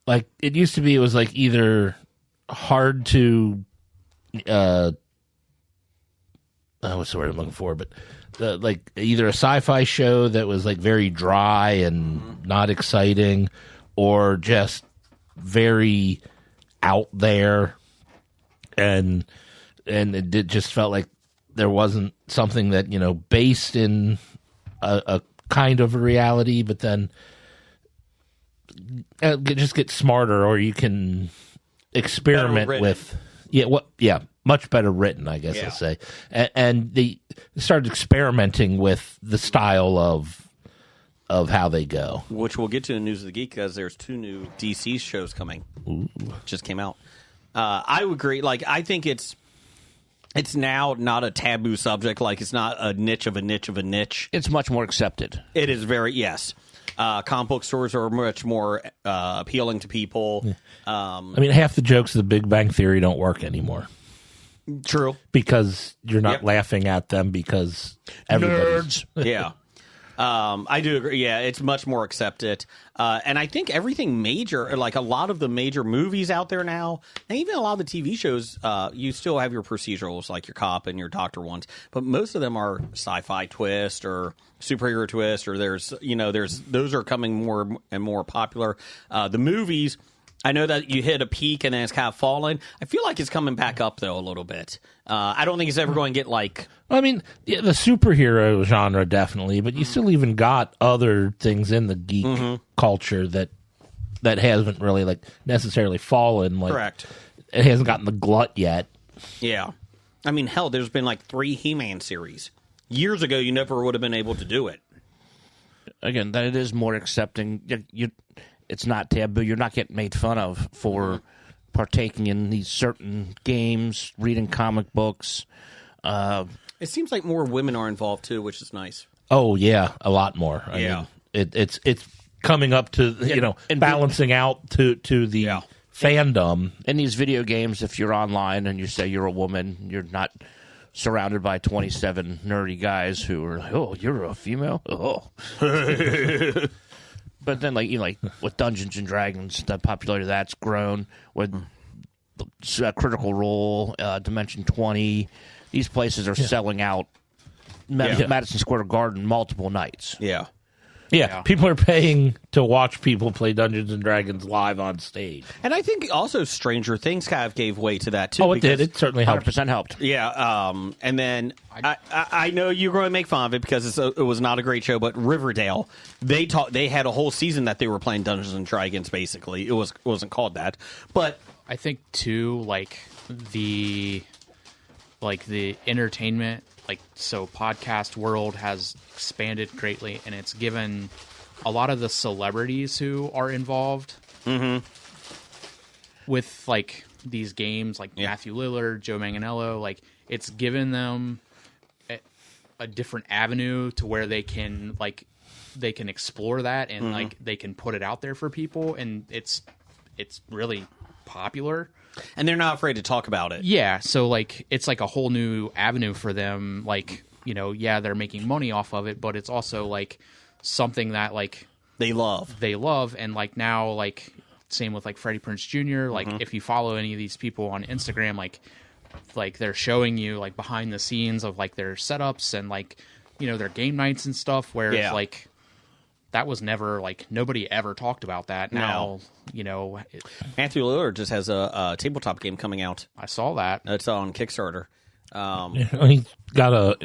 Like it used to be, it was like either hard to, what's the word I'm looking for? But like either a sci-fi show that was like very dry and not exciting, or just very out there, and it just felt like there wasn't something that based in a kind of a reality, but then just get smarter, or you can experiment with much better written, I guess I'll say. And they started experimenting with the style of how they go, which we'll get to in News of the Geek because there's 2 new DC shows coming. Ooh. Just came out. I would agree. Like I think it's now not a taboo subject. Like it's not a niche of a niche of a niche. It's much more accepted. It is very, yes. Comic book stores are much more appealing to people. I mean, half the jokes of The Big Bang Theory don't work anymore True. because you're not Yep. laughing at them because everybody's... Nerds. Yeah. I do agree. Yeah, it's much more accepted. And I think everything major, like a lot of the major movies out there now, and even a lot of the TV shows, you still have your procedurals like your cop and your doctor ones, but most of them are sci-fi twist or superhero twist, or there's those are coming more and more popular. The movies, I know that you hit a peak and then it's kind of fallen. I feel like it's coming back up though a little bit. I don't think it's ever going to get like. I mean, yeah, the superhero genre definitely, but you still even got other things in the geek culture that hasn't really like necessarily fallen. Like, Correct. It hasn't gotten the glut yet. Yeah. I mean, hell, there's been like 3 He-Man series. Years ago, you never would have been able to do it. Again, that it is more accepting. It's not taboo. You're not getting made fun of for partaking in these certain games, reading comic books. It seems like more women are involved too, which is nice. Oh yeah, a lot more. I Yeah. mean, it's coming up to and balancing out to the Yeah. fandom. In these video games, if you're online and you say you're a woman, you're not surrounded by 27 nerdy guys who are like, "Oh, you're a female." Oh. But then, like with Dungeons and Dragons, the popularity of that's grown. With Critical Role, Dimension 20, these places are selling out. Madison Square Garden multiple nights. Yeah. Yeah, people are paying to watch people play Dungeons and Dragons live on stage. And I think also Stranger Things kind of gave way to that too. Oh, it did. It certainly helped. 100% helped. Yeah, and then I know you're going to make fun of it because it was not a great show, but Riverdale, they had a whole season that they were playing Dungeons and Dragons. Basically, it wasn't called that, but I think too, like the entertainment, so podcast world has expanded greatly, and it's given a lot of the celebrities who are involved with these games, Matthew Lillard, Joe Manganiello, it's given them a different avenue to where they can explore that and they can put it out there for people, and it's really popular. and they're not afraid to talk about it. Yeah, so it's a whole new avenue for them. They're making money off of it, but it's also something that They love. they love, and now same with Freddie Prinze Jr. If you follow any of these people on Instagram, they're showing you behind the scenes of their setups and their game nights and stuff. Whereas Yeah. that was never nobody ever talked about that. Now Matthew Lillard just has a tabletop game coming out. I saw that. It's on Kickstarter. He's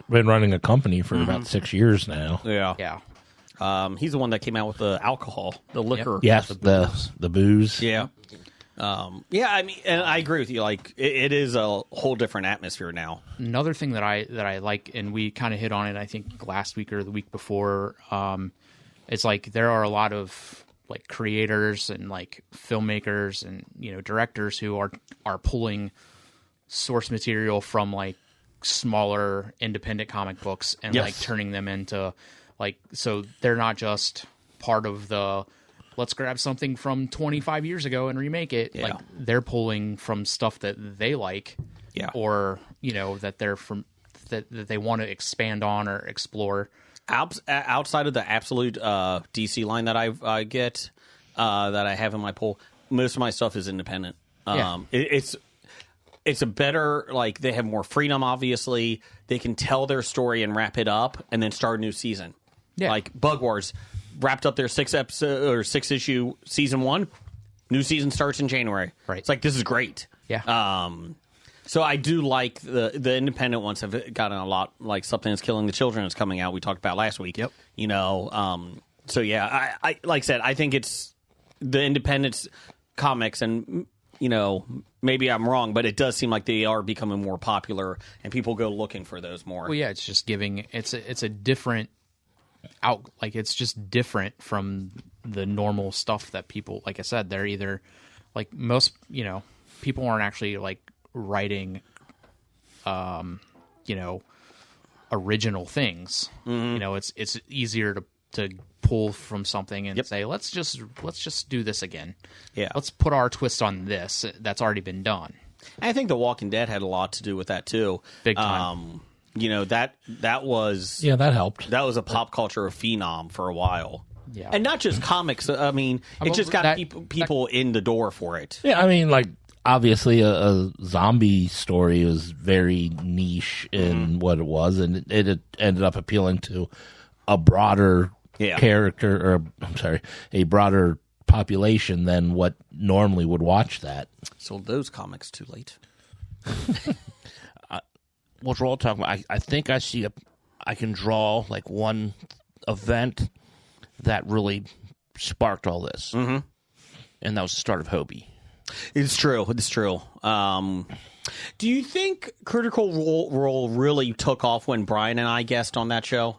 been running a company for about 6 years now. Yeah. Yeah. He's the one that came out with the alcohol, the liquor. Yes, the booze. Yeah. I mean, and I agree with you. It is a whole different atmosphere now. Another thing that I like, and we kind of hit on it, I think last week or the week before, it's there are a lot of creators and filmmakers and directors who are pulling source material from smaller independent comic books and Yes. turning them into so they're not just part of the let's grab something from 25 years ago and remake it. Yeah. They're pulling from stuff that they like, Yeah. or that they're from that they want to expand on or explore. Outside of the absolute DC line that I get, that I have in my pool, most of my stuff is independent. Yeah. It's a better, they have more freedom, obviously. They can tell their story and wrap it up and then start a new season. Yeah. Bug Wars wrapped up their 6-issue season 1. New season starts in January. Right. It's this is great. Yeah. So I do like the independent ones have gotten a lot, Something That's Killing the Children is coming out. We talked about last week. Yep. So yeah, I like I said, I think it's the independent comics, and maybe I'm wrong, but it does seem like they are becoming more popular, and people go looking for those more. Well, yeah, it's just giving it's a different it's just different from the normal stuff that people, like I said, they're either most people aren't actually writing original things. It's easier to pull from something and say, let's just do this again. Yeah. Let's put our twist on this that's already been done. I think The Walking Dead had a lot to do with that too. Big time. That was that helped. that was a pop culture phenom for a while. Yeah. And not just comics. I mean, it just got people in the door for it. Yeah, I mean, like, obviously a zombie story was very niche in what it was, and it ended up appealing to a broader character, or a broader population than what normally would watch that. Sold those comics too late. What we're all talking about, I think I can draw like one event that really sparked all this, and that was the start of Hobie. It's true. Do you think Critical Role really took off when Brian and I guessed on that show?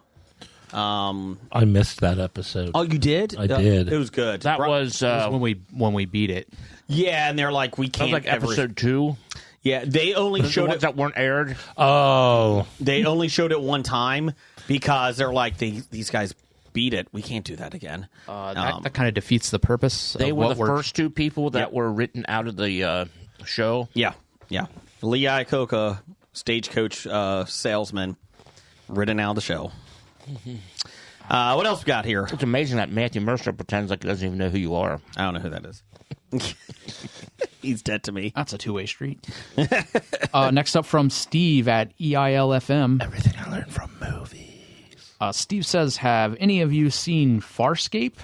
I missed that episode. Oh, you did? I did. It was good. That was when we beat it. Yeah, and they're like, we that can't was like episode 2. Yeah, they only The showed ones it. that weren't aired. Oh, They only showed it one time because they're like, these guys beat it. We can't do that again. That kind of defeats the purpose. They of were what the first 2 people that were written out of the show. Yeah. Lee Iacocca, stagecoach salesman, written out of the show. What else we got here? It's amazing that Matthew Mercer pretends like he doesn't even know who you are. I don't know who that is. He's dead to me. That's a two-way street. Next up from Steve at EILFM. everything I learned from movies. Steve says, have any of you seen Farscape?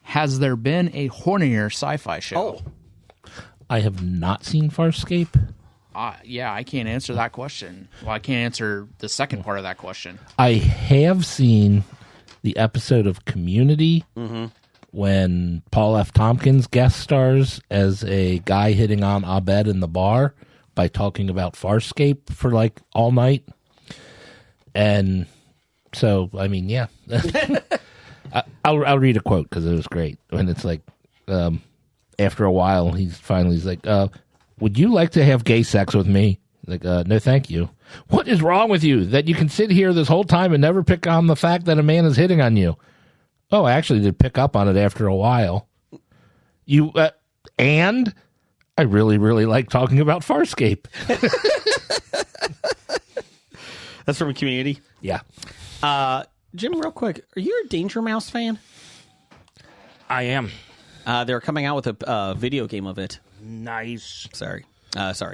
Has there been a hornier sci-fi show? I have not seen Farscape. Yeah, I can't answer that question. Well, I can't answer the second part of that question. I have seen the episode of Community when Paul F. Tompkins guest stars as a guy hitting on Abed in the bar by talking about Farscape for like all night. And so, I mean, yeah. I'll read a quote because it was great. And it's like, after a while, he's like, would you like to have gay sex with me? Like, no, thank you. What is wrong with you that you can sit here this whole time and never pick on the fact that a man is hitting on you? Oh, I actually did pick up on it after a while. And I really, really like talking about Farscape. That's from Community. Yeah. Jim, real quick, are you a Danger Mouse fan? I am. They're coming out with a video game of it. Nice. Sorry,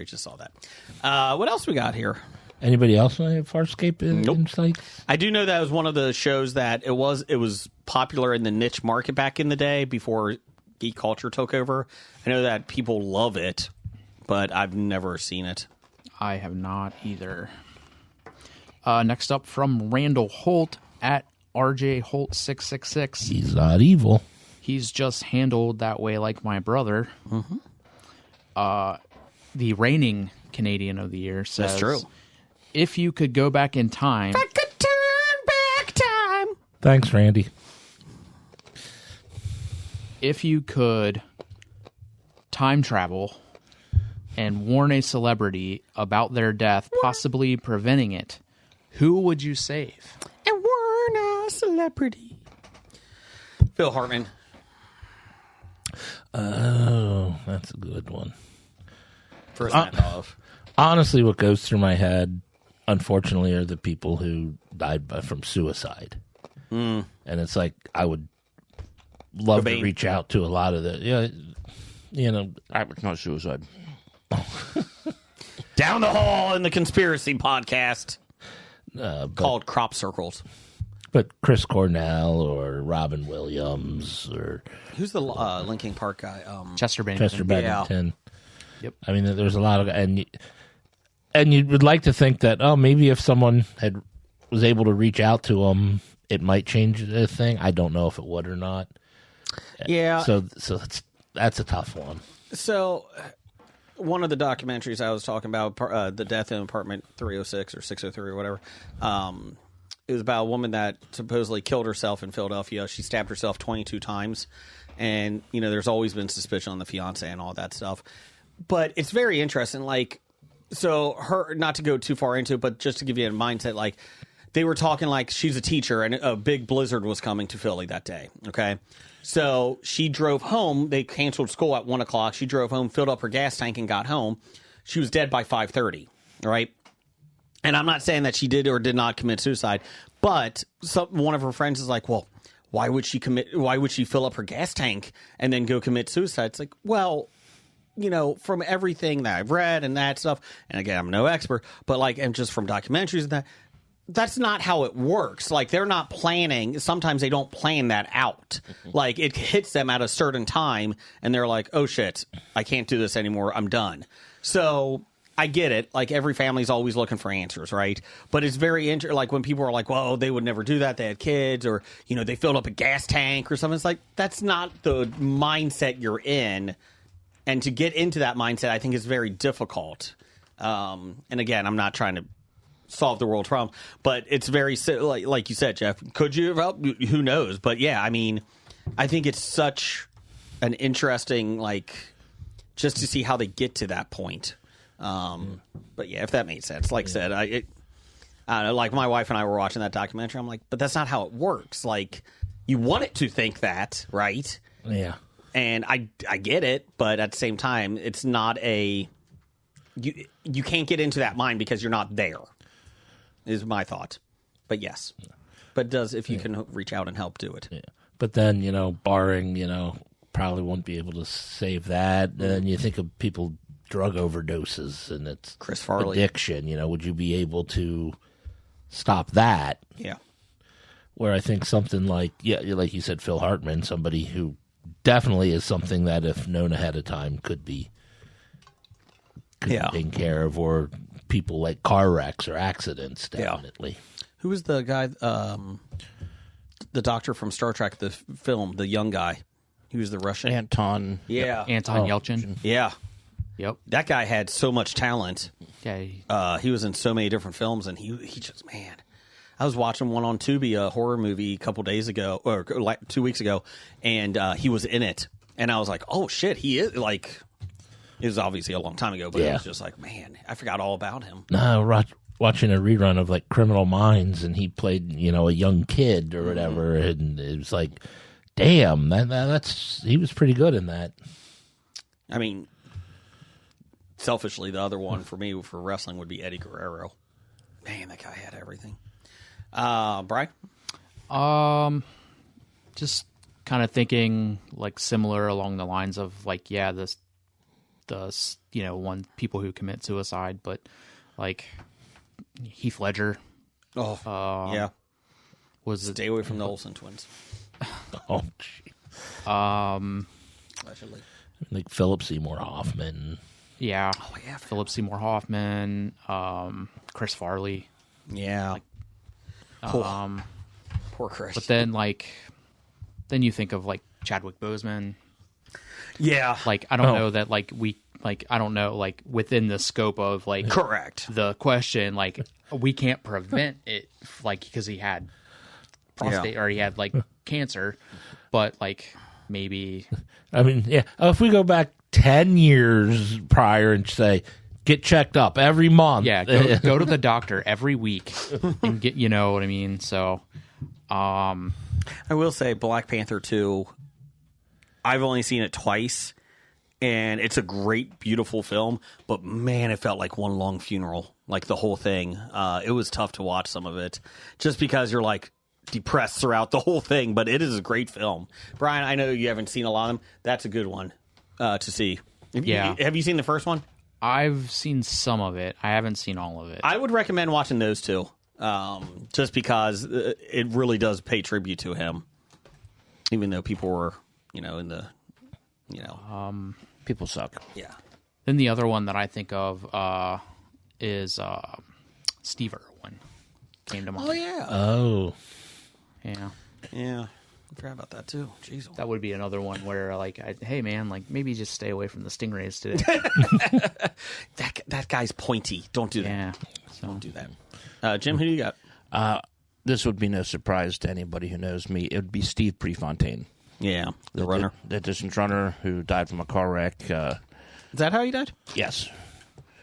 just saw that. What else we got here? Anybody else have Farscape in sight? I do know that was one of the shows that it was popular in the niche market back in the day before geek culture took over. I know that people love it, but I've never seen it. I have not either. Next up from Randall Holt at RJ Holt 666. He's not evil. He's just handled that way like my brother. The reigning Canadian of the year says, That's true. If you could go back in time, I could turn back time. Thanks, Randy. if you could time travel and warn a celebrity about their death, possibly preventing it, who would you save? And warn a celebrity. Phil Hartman. Oh, that's a good one. First night off. Honestly, what goes through my head, unfortunately, are the people who died from suicide. And it's like, I would love Cobain. to reach out to a lot of the, It's not suicide. Down the hall in the conspiracy podcast called Crop Circles. but Chris Cornell or Robin Williams or Who's the Linkin Park guy? Chester Bennington. Chester Bennington. Yep. I mean, there's a lot of, and you would like to think that, oh, maybe if someone was able to reach out to them, it might change the thing. I don't know if it would or not. Yeah. So that's a tough one. So, one of the documentaries I was talking about, the death in apartment 306 or 603 or whatever, it was about a woman that supposedly killed herself in Philadelphia. She stabbed herself 22 times. And, there's always been suspicion on the fiance and all that stuff. But it's very interesting. Like, so her, not to go too far into it, but just to give you a mindset, like, they were talking like she's a teacher and a big blizzard was coming to Philly that day. Okay. So she drove home. They canceled school at 1 o'clock. She drove home, filled up her gas tank, and got home. She was dead by 5:30. Right. And I'm not saying that she did or did not commit suicide, but one of her friends is like, well, why would she fill up her gas tank and then go commit suicide? It's like, well, you know, from everything that I've read and that stuff, and again, I'm no expert, but like, and just from documentaries and that's not how it works. Like, they're not planning. Sometimes they don't plan that out. Like, it hits them at a certain time, and they're like, oh, shit, I can't do this anymore. I'm done. So I get it. Like, every family's always looking for answers, right? But it's very like, when people are like, well, they would never do that. They had kids, or, you know, they filled up a gas tank or something. It's like, that's not the mindset you're in. And to get into that mindset, I think is very difficult. And again, I'm not trying to solve the world's problem, but it's very like you said, Jeff. Could you have helped? Who knows? But yeah, I mean, I think it's such an interesting, like, just to see how they get to that point. But yeah, if that made sense. Like I said, I don't know, like my wife and I were watching that documentary. I'm like, but that's not how it works. Like, you want it to think that, right? Yeah. And I get it, but at the same time, it's not a you can't get into that mind because you're not there. Is my thought. But yes. But does, if you can reach out and help, do it. Yeah. But then, you know, barring, you know, probably won't be able to save that. And then you think of people, drug overdoses, and it's Chris Farley. Addiction, you know, would you be able to stop that? Yeah. Where I think something like, like you said, Phil Hartman, somebody who definitely is something that if known ahead of time could be taken care of, or people like car wrecks or accidents, definitely. Yeah. Who was the guy, the doctor from Star Trek, the film, the young guy? He was the Russian. Anton. Yeah. Anton Yelchin. Yeah. Yep. That guy had so much talent. Yeah. He was in so many different films, and he just, man. I was watching one on Tubi, a horror movie, a couple days ago, or like 2 weeks ago, and he was in it. And I was like, oh, shit, he is, like... It was obviously a long time ago, but it was just like, man, I forgot all about him. No, watching a rerun of like Criminal Minds, and he played, you know, a young kid or whatever, and it was like, damn, he was pretty good in that. I mean, selfishly, the other one for me for wrestling would be Eddie Guerrero. Man, that guy had everything. Brian? Just kind of thinking like similar along the lines of like, yeah, the you know, people who commit suicide, but like Heath Ledger. Oh, yeah. Stay away from the Mm-hmm. Olsen twins. Oh, gee. Allegedly. Like Philip Seymour Hoffman. Yeah. Oh, yeah. Philip Seymour Hoffman, Chris Farley. Yeah. Poor Chris. But then then you think of like Chadwick Boseman. Yeah. Like, I don't know that I don't know, like within the scope of like Correct. the question, like we can't prevent it, like because he had prostate or he had like cancer, but like maybe. I mean, yeah. If we go back 10 years prior and say, get checked up every month. Yeah, go to the doctor every week and get, you know what I mean? So, I will say Black Panther 2, I've only seen it twice, and it's a great, beautiful film, but man, it felt like one long funeral, like the whole thing. It was tough to watch some of it, just because you're like depressed throughout the whole thing, but it is a great film. Brian, I know you haven't seen a lot of them. That's a good one to see. Have you seen the first one? I've seen some of it. I haven't seen all of it. I would recommend watching those two, just because it really does pay tribute to him, even though people were, People suck. Yeah. Then the other one that I think of is Steve Irwin. Came to mind. Oh, yeah. Oh. Yeah. Yeah. I forgot about that, too. Jeez. That would be another one where, like, hey, man, like, maybe just stay away from the stingrays today. That guy's pointy. Don't do that. Yeah. So. Don't do that. Jim, who do you got? This would be no surprise to anybody who knows me. It would be Steve Prefontaine. Yeah, the runner. The distance runner who died from a car wreck. Is that how he died? Yes.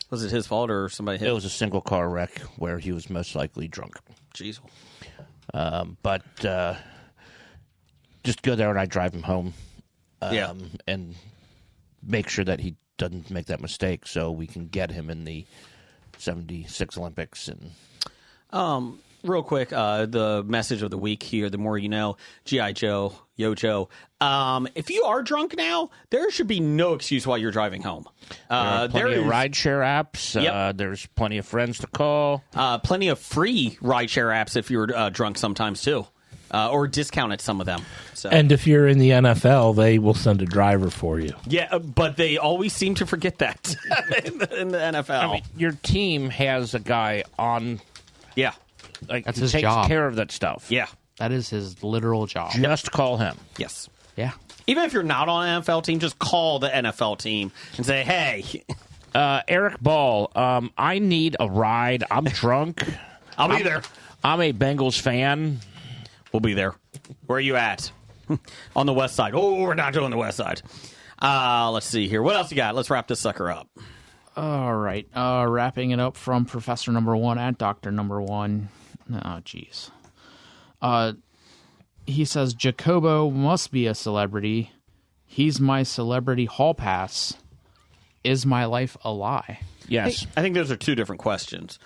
Was it his fault or somebody hit It him? was a single car wreck where he was most likely drunk. jeez. But just go there and I drive him home. Yeah. And make sure that he doesn't make that mistake so we can get him in the 76 Olympics. And Real quick, the message of the week here, the more you know, G.I. Joe, Yo Joe. If you are drunk now, there should be no excuse why you're driving home. there are plenty of rideshare apps. Yep. There's plenty of friends to call. Plenty of free rideshare apps if you're drunk sometimes, too. Or discounted some of them. So. And if you're in the NFL, they will send a driver for you. Yeah, but they always seem to forget that in the NFL. I mean, your team has a guy on. Yeah. Like, That's he his takes job. care of that stuff. Yeah. That is his literal job. Just call him. Yes. Yeah. Even if you're not on an NFL team, just call the NFL team and say, hey. Eric Ball, I need a ride. I'm drunk. I'll be there. I'm a Bengals fan. We'll be there. Where are you at? On the west side. Oh, we're not doing the west side. Let's see here. What else you got? Let's wrap this sucker up. All right. Wrapping it up from Professor Number One at Doctor Number One. Oh, jeez. He says, Jacobo must be a celebrity. He's my celebrity hall pass. Is my life a lie? Yes. I think those are two different questions.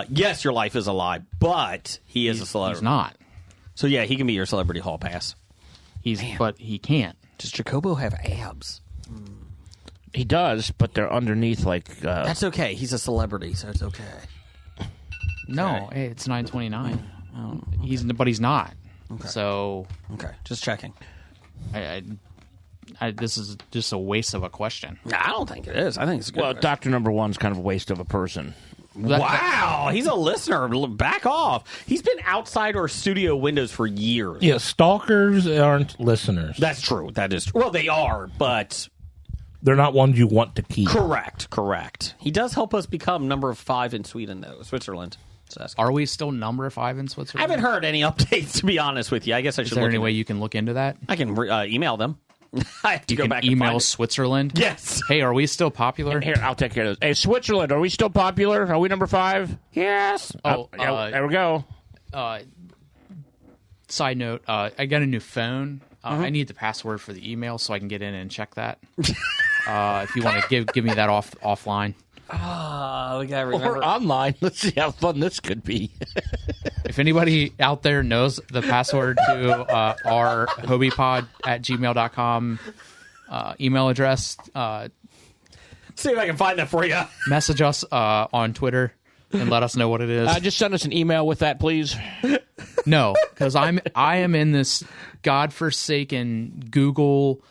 Yes, your life is a lie, but he is a celebrity. He's not. So, yeah, he can be your celebrity hall pass. But he can't. Does Jacobo have abs? He does, but they're underneath, like... That's okay. He's a celebrity, so it's okay. No, hey, it's 929. But he's not. Okay. So Okay, just checking. this is just a waste of a question. Nah, I don't think it is. I think it's a good. Well, question. Doctor Number One's kind of a waste of a person. Wow, he's a listener. Back off. He's been outside our studio windows for years. Yeah, stalkers aren't listeners. That's true. That is true. Well, they are, but They're not ones you want to keep. correct. He does help us become number 5 in Sweden, though, Switzerland. So that's Are we still number 5 in I Switzerland? haven't heard any updates, to be honest with you. I guess I Is should there look any into way it. you can look into that? I can email them. I have to You go can back and email find it. Switzerland? Yes. Hey, are we still popular? Here, I'll take care of this. Hey, Switzerland, are we still popular? Are we number 5? Yes. Oh, yeah, there we go. Side note, I got a new phone. Mm-hmm. I need the password for the email so I can get in and check that. If you want to give me that offline. We gotta remember. Or online. Let's see how fun this could be. If anybody out there knows the password to our hobiepod@gmail.com email address, See if I can find that for you. message us on Twitter and let us know what it is. Just send us an email with that, please. No, because I am in this godforsaken Google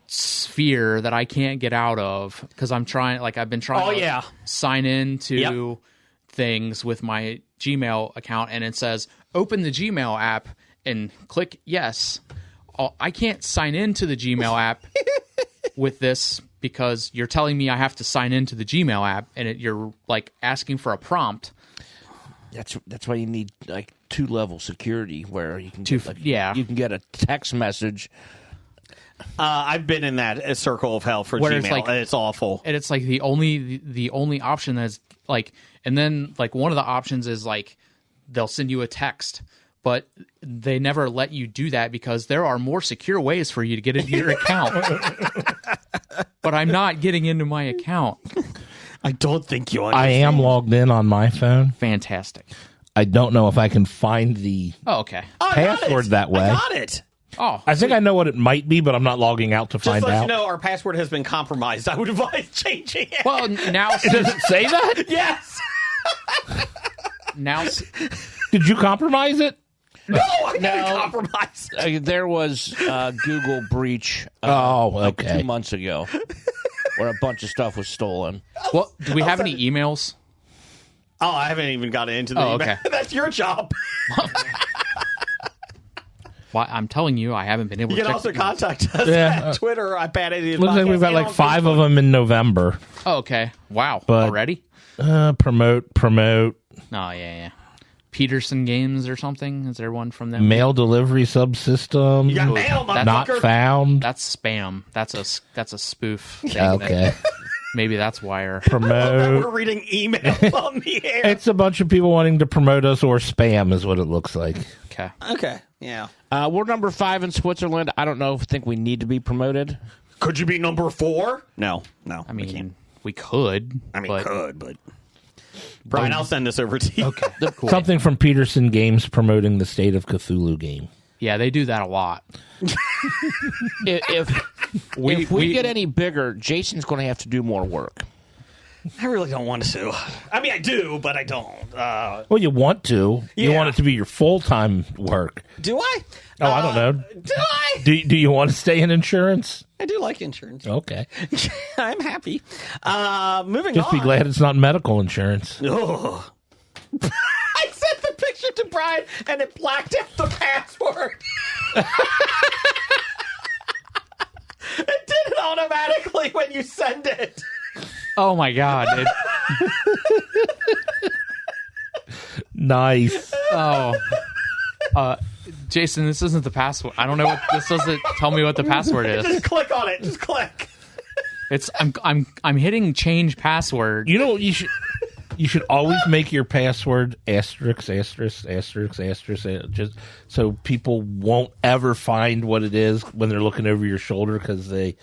sphere that I can't get out of because I've been trying to sign in to things with my Gmail account, and it says open the Gmail app and click yes. I can't sign into the Gmail app with this because you're telling me I have to sign into the Gmail app, and you're like asking for a prompt. That's why you need like 2-level security where you can you can get a text message. I've been in that circle of hell for Where Gmail, it's like- and it's awful. And it's like the only option that's like, and then like one of the options is like they'll send you a text, but they never let you do that because there are more secure ways for you to get into your account. But I'm not getting into my account. I don't think you I understand. am logged in on my phone. Fantastic. I don't know if I can find the Oh, okay. I got password it. that way. I got it. Oh, I think I know what it might be, but I'm not logging out to Just find to let out. you know, our password has been compromised. I would advise changing it. well, now Does it say that? yes. now Did you compromise it? No, I didn't compromise. There was a Google breach Oh, 2 okay. months ago where a bunch of stuff was stolen. well, do we have any emails? Oh, I haven't even gotten into the Oh, email. okay. That's your job. Well, I'm telling you, I haven't been able You to can check also the- contact us Yeah, at Twitter. I Bad Idiots Looks like Podcast, we've got and like on 5 Facebook. of them in November. Oh, okay. Wow. But- Already? Promote, Oh, yeah. Peterson Games or something? Is there one from them? mail delivery subsystem. You got mail, That's not motherfucker. found. That's spam. That's a spoof. thing Okay. Maybe that's why. Or Promote. We're reading emails on the air. It's a bunch of people wanting to promote us or spam is what it looks like. okay. Okay, yeah. We're number 5 in Switzerland. I don't know if I think we need to be promoted. Could you be number 4? No. I mean, we could. but could, but... Brian, I'll send this over to you. Okay. Cool. Something from Peterson Games promoting the State of Cthulhu game. Yeah, they do that a lot. If we get any bigger, Jason's going to have to do more work. I really don't want to. I mean, I do, but I don't. Well, you want to. You Yeah. want it to be your full-time work. Do I? Oh, I don't know. Do I? Do you want to stay in insurance? I do like insurance. Okay. I'm happy. Moving Just on. be glad it's not medical insurance. Ugh. I sent the picture to Brian, and it blacked out the password. It did it automatically when you send it. Oh my god. Nice. Jason, this isn't the password. I don't know what this doesn't tell me what the password is. Just click on it. Just click. It's I'm hitting change password. You know what you should always make your password asterisk, just so people won't ever find what it is when they're looking over your shoulder because they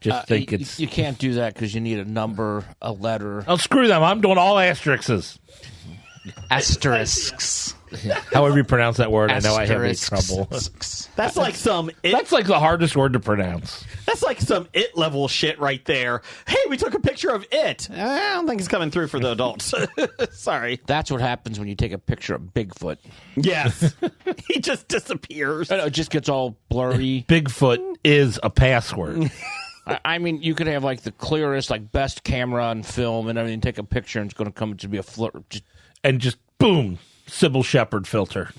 just think it's... You can't do that because you need a number, a letter. Oh, screw them. I'm doing all asterisks. Asterisks. However you pronounce that word, I know I have any trouble. That's like some That's like the hardest word to pronounce. That's like some it level shit right there. Hey, we took a picture of it. I don't think it's coming through for the adults. Sorry. That's what happens when you take a picture of Bigfoot. Yes. He just disappears. It just gets all blurry. Bigfoot is a password. I mean, you could have like the clearest, like best camera on film and everything. Take a picture, and it's going to come to be a flirt. And just boom, Sybil Shepherd filter.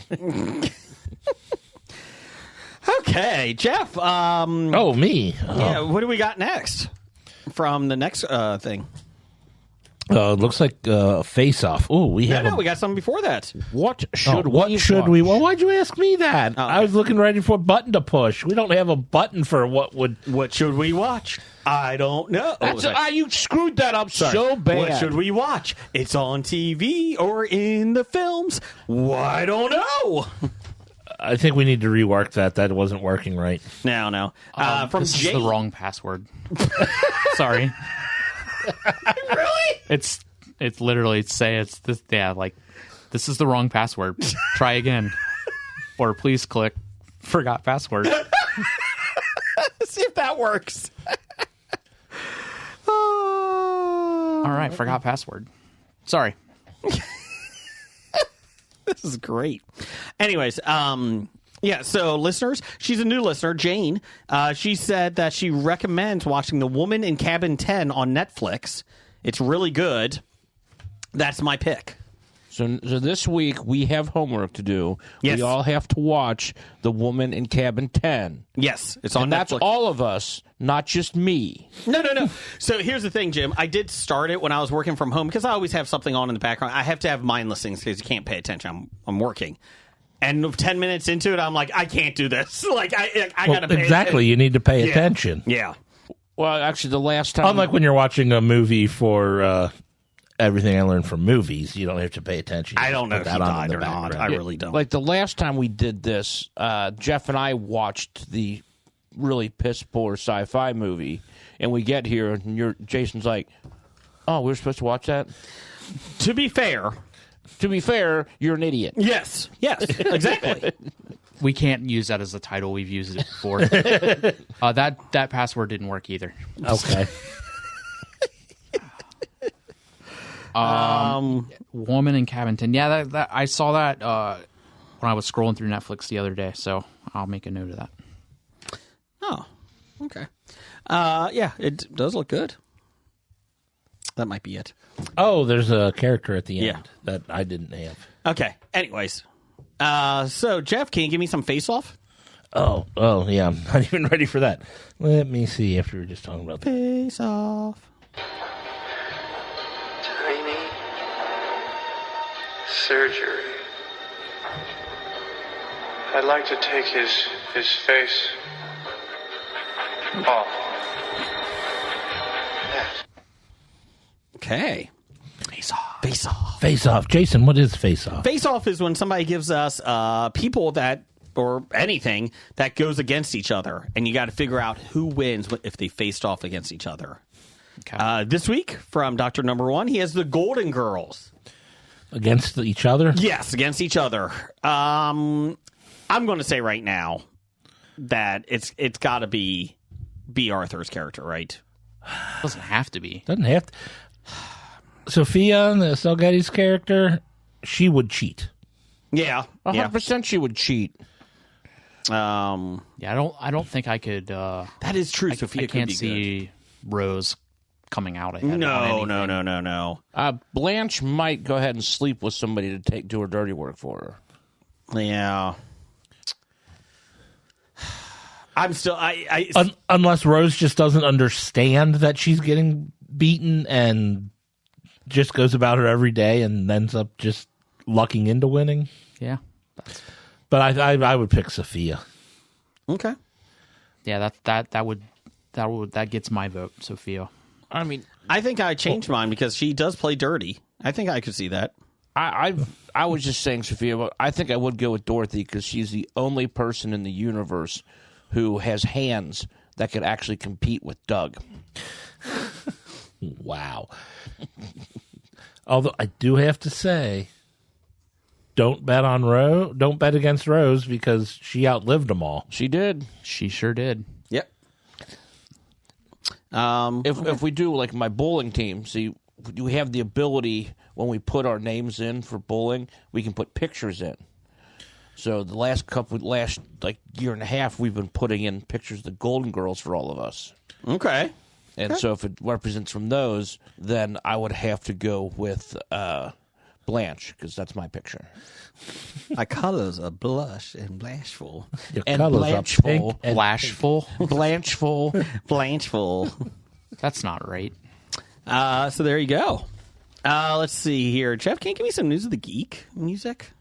Okay, Jeff. Oh, me. Yeah, what do we got next from the next thing? It looks like Face Off. Oh, we have. No, we got something before that. What should what we should watch? we? Well, why'd you ask me that? Oh, I was looking ready for a button to push. We don't have a button for what would. What should we watch? I don't know. You screwed that up so bad. What should we watch? It's on TV or in the films. Well, I don't know. I think we need to rework that. That wasn't working right. No. From This Jay. is the wrong password. Sorry. Really? It's literally say it's this. Yeah, like this is the wrong password. Try again, or please click forgot password. Let's see if that works. All right, forgot password. Sorry. This is great. Anyways, yeah, so listeners, she's a new listener, Jane. She said that she recommends watching The Woman in Cabin 10 on Netflix. It's really good. That's my pick. So this week we have homework to do. Yes. We all have to watch The Woman in Cabin 10. Yes, it's on And that's Netflix. all of us, not just me. No. So here's the thing, Jim. I did start it when I was working from home because I always have something on in the background. I have to have mindless things because you can't pay attention. I'm working. And 10 minutes into it, I'm like, I can't do this. Like, I got to pay exactly. You need to pay attention. Yeah. Well, actually, the last time... Unlike when you're watching a movie for everything I learned from movies, you don't have to pay attention. You I just don't know put if he that on in died the or not. background. I really don't. Like the last time we did this, Jeff and I watched the really piss-poor sci-fi movie, and we get here, and Jason's like, oh, we're supposed to watch that? To be fair, you're an idiot. yes, exactly. We can't use that as a title. We've used it before. That password didn't work either. Okay. Woman in Cabin 10. Yeah, that I saw that when I was scrolling through Netflix the other day, so I'll make a note of that. Oh, okay. Yeah, it does look good. That might be it. Oh, there's a character at the end Yeah. that I didn't have. Okay. Anyways, so Jeff, can you give me some face off? Oh, yeah. I'm not even ready for that. Let me see after we were just talking about that. Face off. Tiny surgery. I'd like to take his face off. Yes. Okay. Face Off. Face Off. Face Off. Jason, what is Face Off? Face Off is when somebody gives us people that, or anything, that goes against each other. And you got to figure out who wins if they faced off against each other. Okay. This week, from Dr. Number One, he has the Golden Girls. Against each other? Yes, against each other. I'm going to say right now that it's got to be Arthur's character, right? Doesn't have to be. Doesn't have to. Sophia, the Salgetti's character, she would cheat. Yeah. 100% she would cheat. Yeah, I don't think I could. That is true. Sophia I can't could be see Rose coming out ahead. good. on No. Blanche might go ahead and sleep with somebody to do her dirty work for her. Yeah. I'm still. Unless Rose just doesn't understand that she's getting beaten and just goes about her every day and ends up just lucking into winning. Yeah. But I would pick Sophia. Okay. Yeah, that gets my vote, Sophia. I mean, I think I changed mine because she does play dirty. I think I could see that. I was just saying Sophia, but I think I would go with Dorothy because she's the only person in the universe who has hands that could actually compete with Doug. Wow. Although I do have to say, don't bet against Rose because she outlived them all. She did. She sure did. Yep. If we do like my bowling team, see, we have the ability when we put our names in for bowling, we can put pictures in. So the last year and a half, we've been putting in pictures of the Golden Girls for all of us. Okay. And so if it represents from those, then I would have to go with Blanche because that's my picture. My colors are blush and blushful. Your And colors are Blancheful. pink and Flashful. Blancheful. Blancheful. That's not right. So there you go. Let's see here. Jeff, can you give me some News of the Geek music?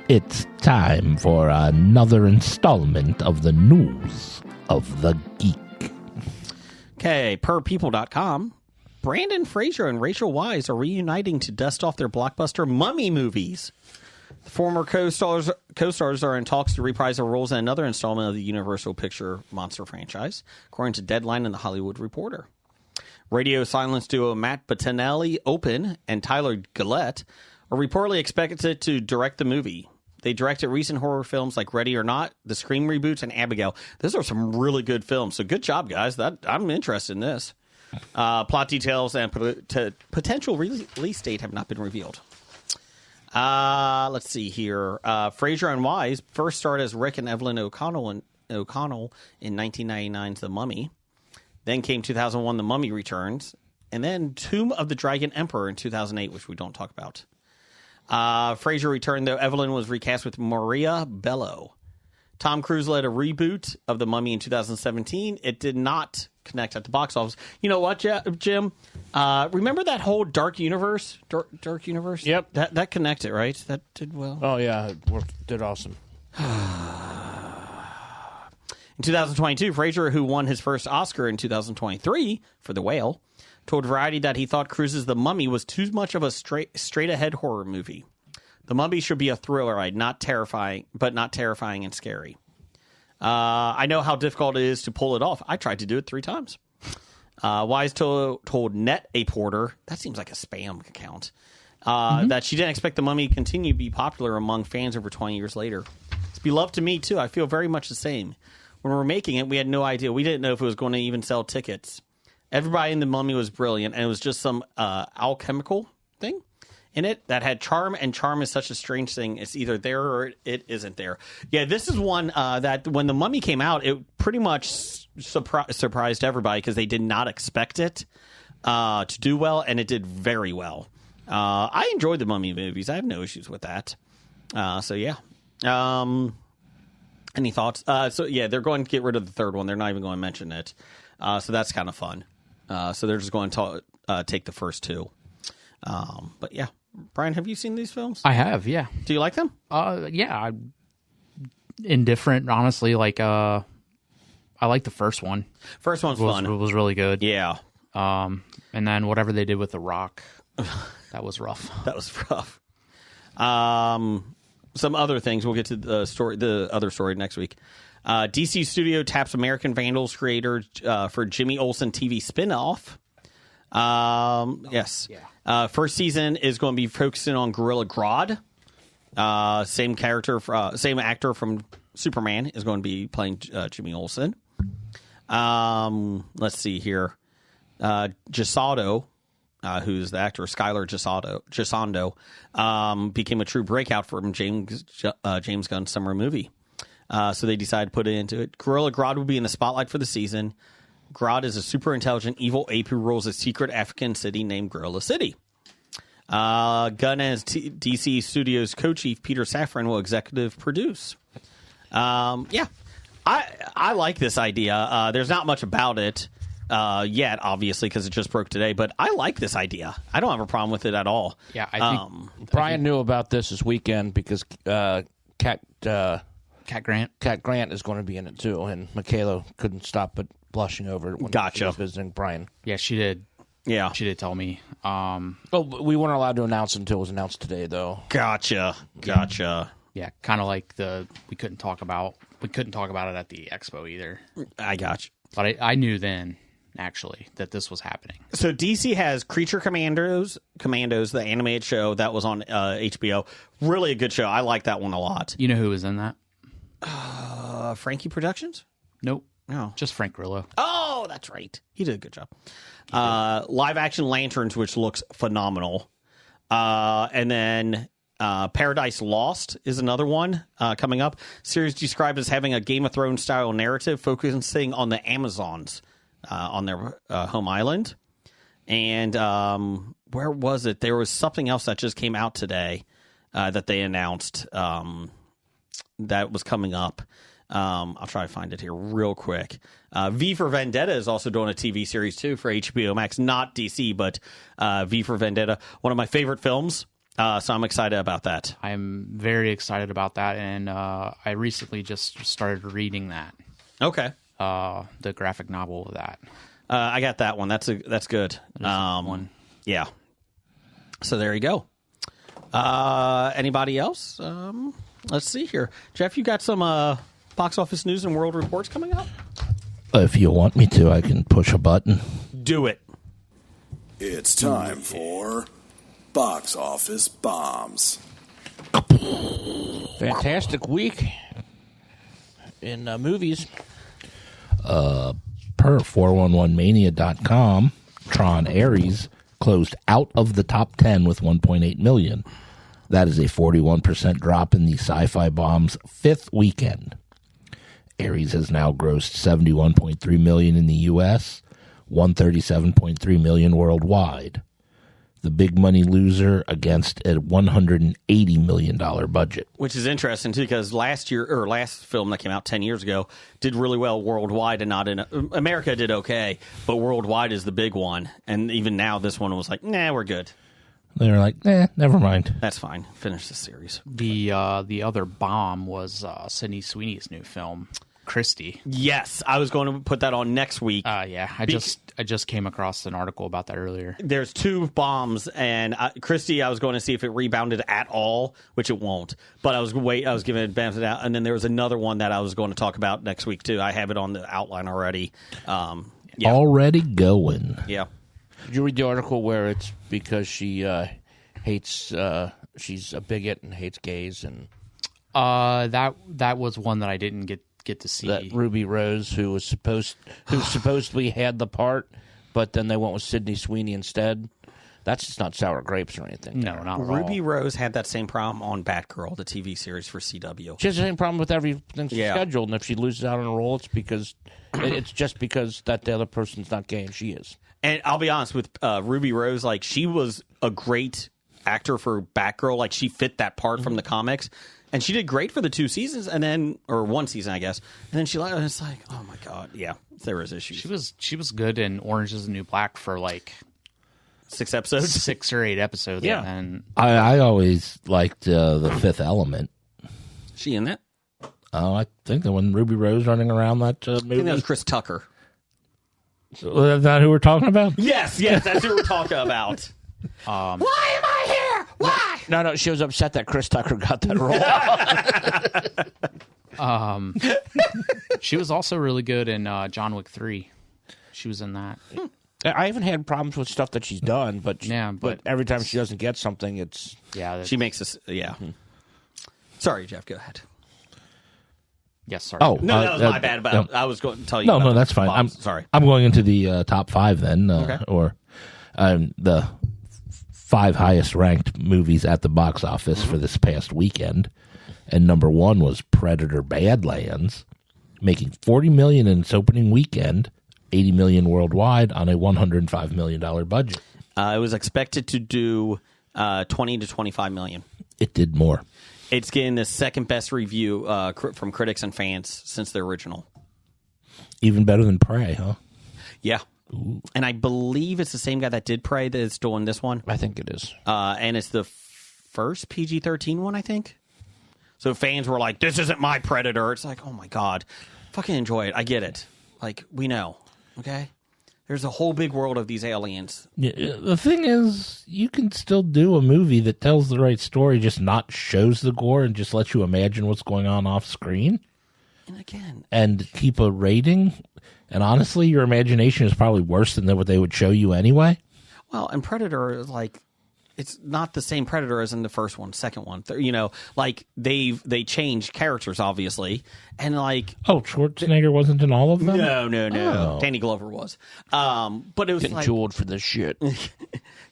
It's time for another installment of the News of the Geek. Okay, per people.com, Brandon Fraser and Rachel Weisz are reuniting to dust off their blockbuster Mummy movies. The former co-stars are in talks to reprise their roles in another installment of the Universal Picture monster franchise, according to Deadline and The Hollywood Reporter. Radio silence duo Matt Bettinelli Open and Tyler Gillette are reportedly expected to direct the movie. They directed recent horror films like Ready or Not, the Scream reboots, and Abigail. Those are some really good films. So good job, guys. I'm interested in this. Plot details and potential release date have not been revealed. Let's see here. Fraser and Weisz first starred as Rick and Evelyn O'Connell in 1999's The Mummy. Then came 2001, The Mummy Returns. And then Tomb of the Dragon Emperor in 2008, which we don't talk about. Fraser returned, though Evelyn was recast with Maria Bello. Tom Cruise led a reboot of The Mummy in 2017. It did not connect at the box office. You know what, Jim? Remember that whole Dark Universe? Dark Universe? Yep. That connected, right? That did well. Oh, yeah. It did awesome. In 2022, Fraser, who won his first Oscar in 2023 for The Whale, told Variety that he thought Cruise's The Mummy was too much of a straight-ahead horror movie. The Mummy should be a thriller ride, not terrifying and scary. I know how difficult it is to pull it off. I tried to do it 3 times. Weisz told Net a Porter, that seems like a spam account, that she didn't expect The Mummy to continue to be popular among fans over 20 years later. It's beloved to me, too. I feel very much the same. When we were making it, we had no idea. We didn't know if it was going to even sell tickets. Everybody in The Mummy was brilliant, and it was just some alchemical thing in it that had charm, and charm is such a strange thing. It's either there or it isn't there. Yeah, this is one that when The Mummy came out, it pretty much surprised everybody because they did not expect it to do well, and it did very well. I enjoyed the Mummy movies. I have no issues with that. So, yeah. Any thoughts? So, yeah, they're going to get rid of the third one. They're not even going to mention it. So that's kind of fun. So they're just going to take the first 2. But yeah, Brian, have you seen these films? I have, yeah. Do you like them? Yeah. Indifferent, honestly. Like, I like the first one. First one's fun. It was really good. Yeah. And then whatever they did with The Rock, that was rough. That was rough. Some other things. We'll get to the other story next week. DC Studio taps American Vandals creator for Jimmy Olsen TV spinoff. Yes. Yeah. First season is going to be focusing on Gorilla Grodd. Same actor from Superman is going to be playing Jimmy Olsen. Let's see here. Gisondo, who's the actor Skylar Gisondo, became a true breakout from James Gunn's summer movie. So they decided to put it into it. Gorilla Grodd will be in the spotlight for the season. Grodd is a super intelligent evil ape who rules a secret African city named Gorilla City. Gunn as DC Studios co-chief Peter Safran will executive produce. I like this idea. There's not much about it yet, obviously, because it just broke today. But I like this idea. I don't have a problem with it at all. Yeah, I think Brian knew about this weekend because Cat Grant is going to be in it too, and Michaela couldn't stop but blushing over it when she was visiting Brian. Yeah, she did. Yeah, she did tell me. But we weren't allowed to announce it until it was announced today, though. Gotcha. Yeah, kind of like we couldn't talk about it at the expo either. I got you. But I knew then, actually, that this was happening. So DC has Creature Commandos, the animated show that was on HBO. Really a good show. I like that one a lot. You know who was in that? Frankie Productions? Nope. No. Just Frank Grillo. Oh, that's right. He did a good job. Live action Lanterns, which looks phenomenal. And then Paradise Lost is another one coming up. Series described as having a Game of Thrones style narrative focusing on the Amazons on their home island. And where was it? There was something else that just came out today that they announced that was coming up. I'll try to find it here real quick. V for Vendetta is also doing a TV series too for HBO Max, not DC, but V for Vendetta, one of my favorite films. So I'm excited about that. I'm very excited about that, and I recently just started reading that. Okay. The graphic novel of that. I got that one. That's good. One. Yeah. So there you go. Anybody else? Let's see here. Jeff, you got some box office news and world reports coming up? If you want me to, I can push a button. Do it. It's time for Box Office Bombs. Fantastic week in movies. Per 411mania.com, Tron Ares closed out of the top 10 with 1.8 million. That is a 41% drop in the Sci-Fi Bomb's fifth weekend. Ares has now grossed $71.3 million in the U.S., $137.3 million worldwide. The big money loser against a $180 million budget. Which is interesting, too, because last film that came out 10 years ago did really well worldwide and not in... America did okay, but worldwide is the big one. And even now, this one was like, nah, we're good. They were like, never mind. That's fine. Finish the series. The other bomb was Sydney Sweeney's new film, Christie. Yes, I was going to put that on next week. Yeah, I just came across an article about that earlier. There's two bombs, and Christie, I was going to see if it rebounded at all, which it won't. But I was giving it benefit out, and then there was another one that I was going to talk about next week too. I have it on the outline already. Yeah. Already going. Yeah. Did you read the article where it's because she hates? She's a bigot and hates gays, and that was one that I didn't get to see. That Ruby Rose, who supposedly had the part, but then they went with Sydney Sweeney instead. That's just not sour grapes or anything. No, not at all. Ruby Rose had that same problem on Batgirl, the TV series for CW. She has the same problem with everything scheduled, and if she loses out on a role, it's just because that the other person's not gay and she is. And I'll be honest with Ruby Rose, like she was a great actor for Batgirl. Like she fit that part from the comics, and she did great for the 2 seasons, or 1 season, I guess. And then it's like, oh my god, yeah, there was issues. She was good in Orange Is the New Black for like 6 episodes, 6 or 8 episodes. Yeah, and I always liked The Fifth Element. She in that? Oh, I think the one Ruby Rose running around that movie. I think that was Chris Tucker. That's not who we're talking about? Yes, that's who we're talking about. Why am I here? Why? No, she was upset that Chris Tucker got that role. She was also really good in John Wick 3. She was in that. I haven't had problems with stuff that she's done, but but every time she doesn't get something, it's She makes us. Yeah. Sorry, Jeff. Go ahead. Yes, sorry. Oh, No, that was my bad. But I was going to tell you. No, that's fine. I'm sorry. I'm going into the top 5 then, or the 5 highest ranked movies at the box office for this past weekend. And number 1 was Predator: Badlands, making $40 million in its opening weekend, $80 million worldwide on a $105 million budget. It was expected to do 20 to 25 million. It did more. It's getting the second best review from critics and fans since the original. Even better than Prey, huh? Yeah. Ooh. And I believe it's the same guy that did Prey that's doing this one. I think it is. And it's the first PG-13 one, I think. So fans were like, this isn't my Predator. It's like, oh my God. Fucking enjoy it. I get it. Like, we know. Okay? There's a whole big world of these aliens. Yeah, the thing is, you can still do a movie that tells the right story, just not shows the gore and just lets you imagine what's going on off screen. And again. And keep a rating. And honestly, your imagination is probably worse than what they would show you anyway. Well, and Predator is like, it's not the same Predator as in the first one, second one. Like they changed characters, obviously. And like... Oh, Schwarzenegger wasn't in all of them? No. Oh. Danny Glover was. But it was Getting like... too old for this shit.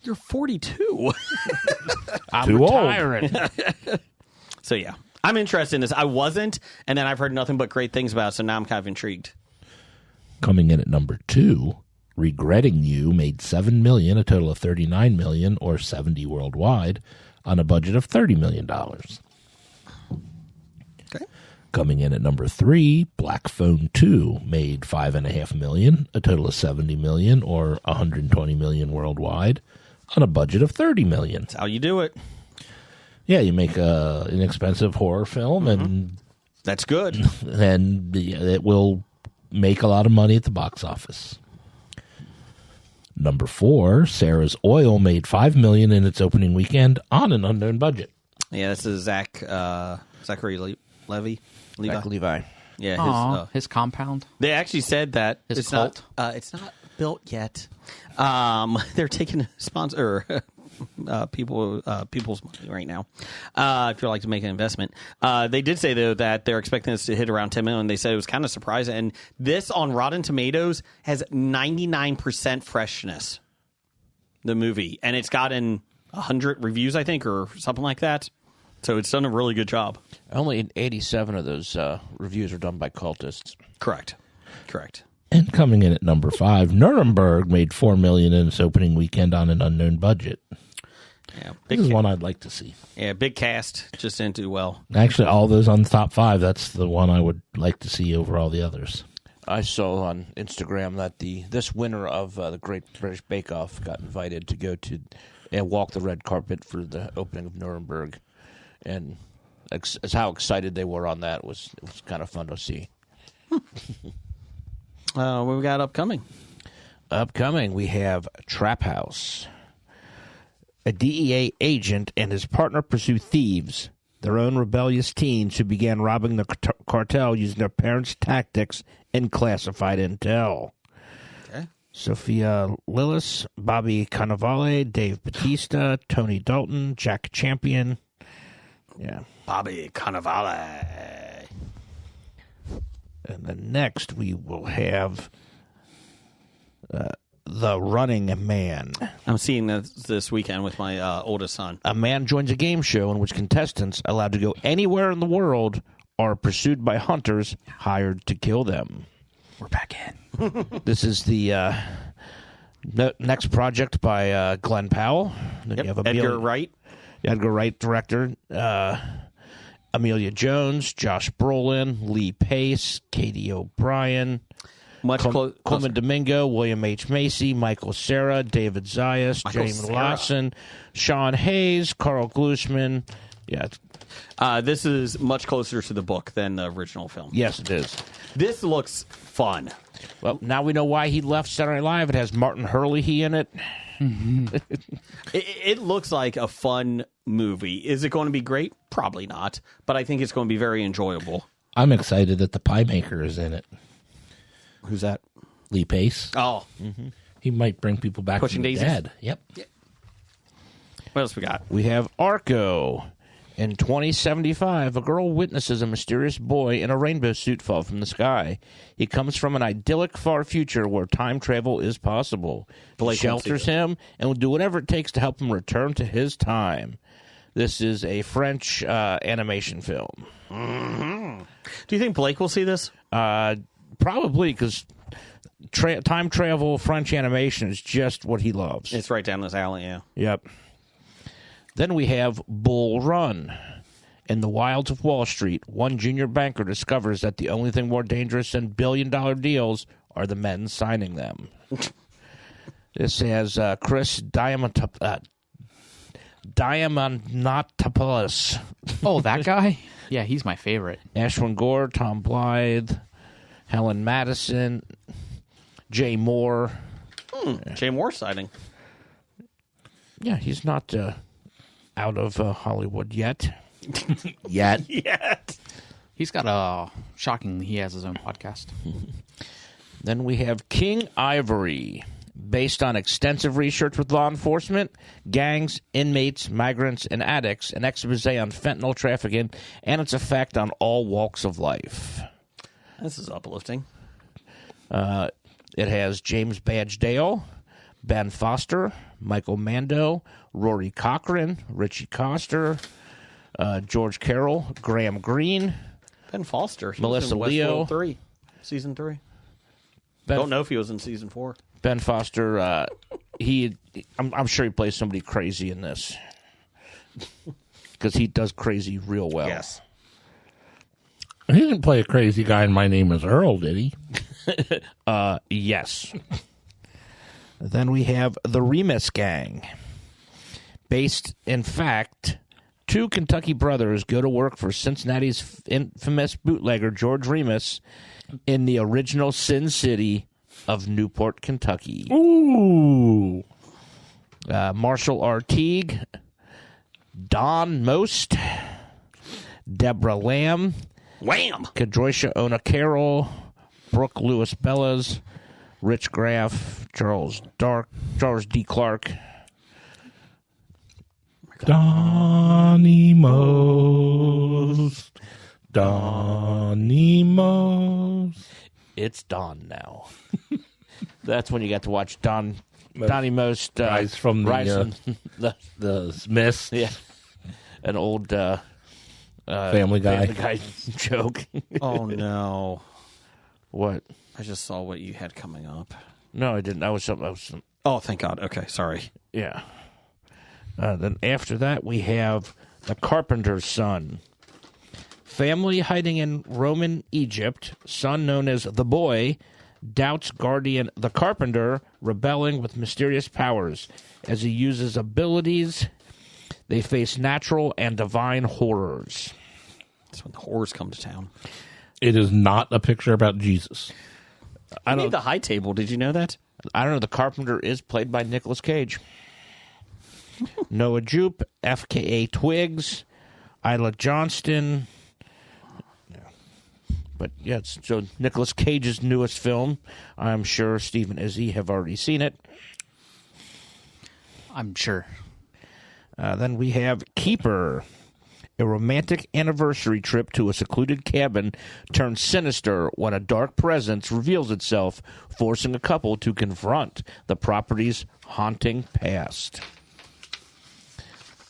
You're 42. I'm too retiring. So, yeah. I'm interested in this. I wasn't, and then I've heard nothing but great things about it, so now I'm kind of intrigued. Coming in at number 2, Regretting You made $7 million, a total of $39 million, or $70 worldwide, on a budget of $30 million. Okay. Coming in at number 3, Black Phone 2 made $5.5 million, a total of $70 million, or $120 million worldwide, on a budget of $30 million. That's how you do it. Yeah, you make an inexpensive horror film, and that's good. And it will make a lot of money at the box office. Number 4, Sarah's Oil made $5 million in its opening weekend on an unknown budget. Yeah, this is Zachary Levi. Zach Levi. Yeah, his compound. They actually said that his it's cult. It's not built yet. They're taking people's money right now. If you'd like to make an investment, they did say though that they're expecting this to hit around 10 million. They said it was kind of surprising, and this on Rotten Tomatoes has 99% freshness. The movie, and it's gotten 100 reviews, I think, or something like that. So it's done a really good job. Only 87 of those reviews are done by cultists. Correct. And coming in at number 5, Nuremberg made $4 million in its opening weekend on an unknown budget. Yeah, this is one I'd like to see. Yeah, big cast, just didn't do well. Actually, all those on the top 5, that's the one I would like to see over all the others. I saw on Instagram that this winner of the Great British Bake Off got invited to go to and walk the red carpet for the opening of Nuremberg, and as how excited they were on that it was kind of fun to see. What we got upcoming? Upcoming, we have Trap House. A DEA agent and his partner pursue thieves, their own rebellious teens who began robbing the cartel using their parents' tactics and classified intel. Okay. Sophia Lillis, Bobby Cannavale, Dave Bautista, Tony Dalton, Jack Champion. Yeah. Bobby Cannavale. And then next we will have The Running Man. I'm seeing this weekend with my oldest son. A man joins a game show in which contestants allowed to go anywhere in the world are pursued by hunters hired to kill them. We're back in. This is the next project by Glenn Powell. Then Yep. you have Edgar Wright. Edgar Wright, director. Amelia Jones, Josh Brolin, Lee Pace, Katie O'Brien, Coleman Domingo, William H. Macy, Michael Cera, David Zayas, James Lawson, Sean Hayes, Carl Glusman. Yeah. This is much closer to the book than the original film. Yes, it is. This looks fun. Well, now we know why he left Saturday Night Live. It has Martin Hurley in it. It looks like a fun movie. Is it going to be great? Probably not. But I think it's going to be very enjoyable. I'm excited that the pie maker is in it. Who's that? Lee Pace. Oh. He might bring people back Pushing from the Daisies? dead. Yep. What else we got? We have Arco. In 2075, a girl witnesses a mysterious boy in a rainbow suit fall from the sky. He comes from an idyllic far future where time travel is possible. Blake Shelters him and will do whatever it takes to help him return to his time. This is a French animation film. Do you think Blake will see this? Probably, because time travel French animation is just what he loves. It's right down this alley, yeah. Yep. Then we have Bull Run. In the wilds of Wall Street, one junior banker discovers that the only thing more dangerous than billion-dollar deals are the men signing them. This has Chris Diamantopoulos, Oh, that guy? Yeah, he's my favorite. Ashwin Gore, Tom Blythe, Helen Madison, Jay Moore. Jay Moore sighting. Yeah, he's not out of Hollywood yet. Yet. He's got shockingly, he has his own podcast. Then we have King Ivory. Based on extensive research with law enforcement, gangs, inmates, migrants, and addicts, an expose on fentanyl trafficking and its effect on all walks of life. This is uplifting. It has James Badge Dale, Ben Foster, Michael Mando, Rory Cochrane, Richie Coster, George Carroll, Graham Greene, Ben Foster. He Melissa was in Leo. Westworld 3, season 3. Ben, Don't know if he was in season 4. Ben Foster, I'm sure he plays somebody crazy in this. Because he does crazy real well. Yes. He didn't play a crazy guy in My Name is Earl, did he? Yes. Then we have the Remus Gang. Based, in fact, two Kentucky brothers go to work for Cincinnati's infamous bootlegger George Remus in the original Sin City of Newport, Kentucky. Ooh. Marshall R. Teague, Don Most, Deborah Lamb, Wham! Kadroisha Ona Carroll, Brooke Lewis Bellas, Rich Graff, Charles D. Clark. Donnie Most. Donnie Most. It's Don now. That's when you got to watch Donnie Most. Guys from the Smiths. Yeah. An old Family Guy. joke. Oh, no. What? I just saw what you had coming up. No, I didn't. That was something. Oh, thank God. Okay, sorry. Yeah. Then after that, we have The Carpenter's Son. Family hiding in Roman Egypt, son known as the Boy, doubts guardian the Carpenter, rebelling with mysterious powers. As he uses abilities, they face natural and divine horrors. That's when the horrors come to town. It is not a picture about Jesus. I need the high table. Did you know that? I don't know. The Carpenter is played by Nicolas Cage. Noah Jupe, FKA Twigs, Isla Johnston. But yeah, so Nicolas Cage's newest film. I'm sure Steve and Izzy have already seen it. I'm sure. Then we have Keeper. A romantic anniversary trip to a secluded cabin turns sinister when a dark presence reveals itself, forcing a couple to confront the property's haunting past.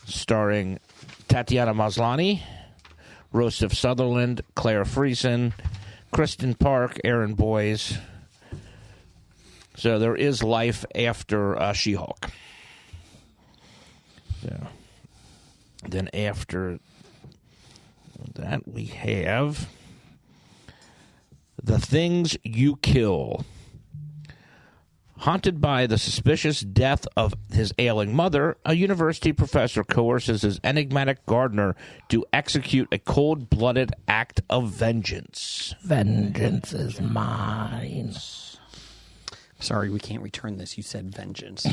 Starring Tatiana Maslany, Roastif Sutherland, Claire Friesen, Kristen Park, Aaron Boyes. So there is life after She-Hulk. So, then after that, we have The Things You Kill. Haunted by the suspicious death of his ailing mother, a university professor coerces his enigmatic gardener to execute a cold-blooded act of vengeance. Vengeance is mine. Sorry, we can't return this. You said vengeance.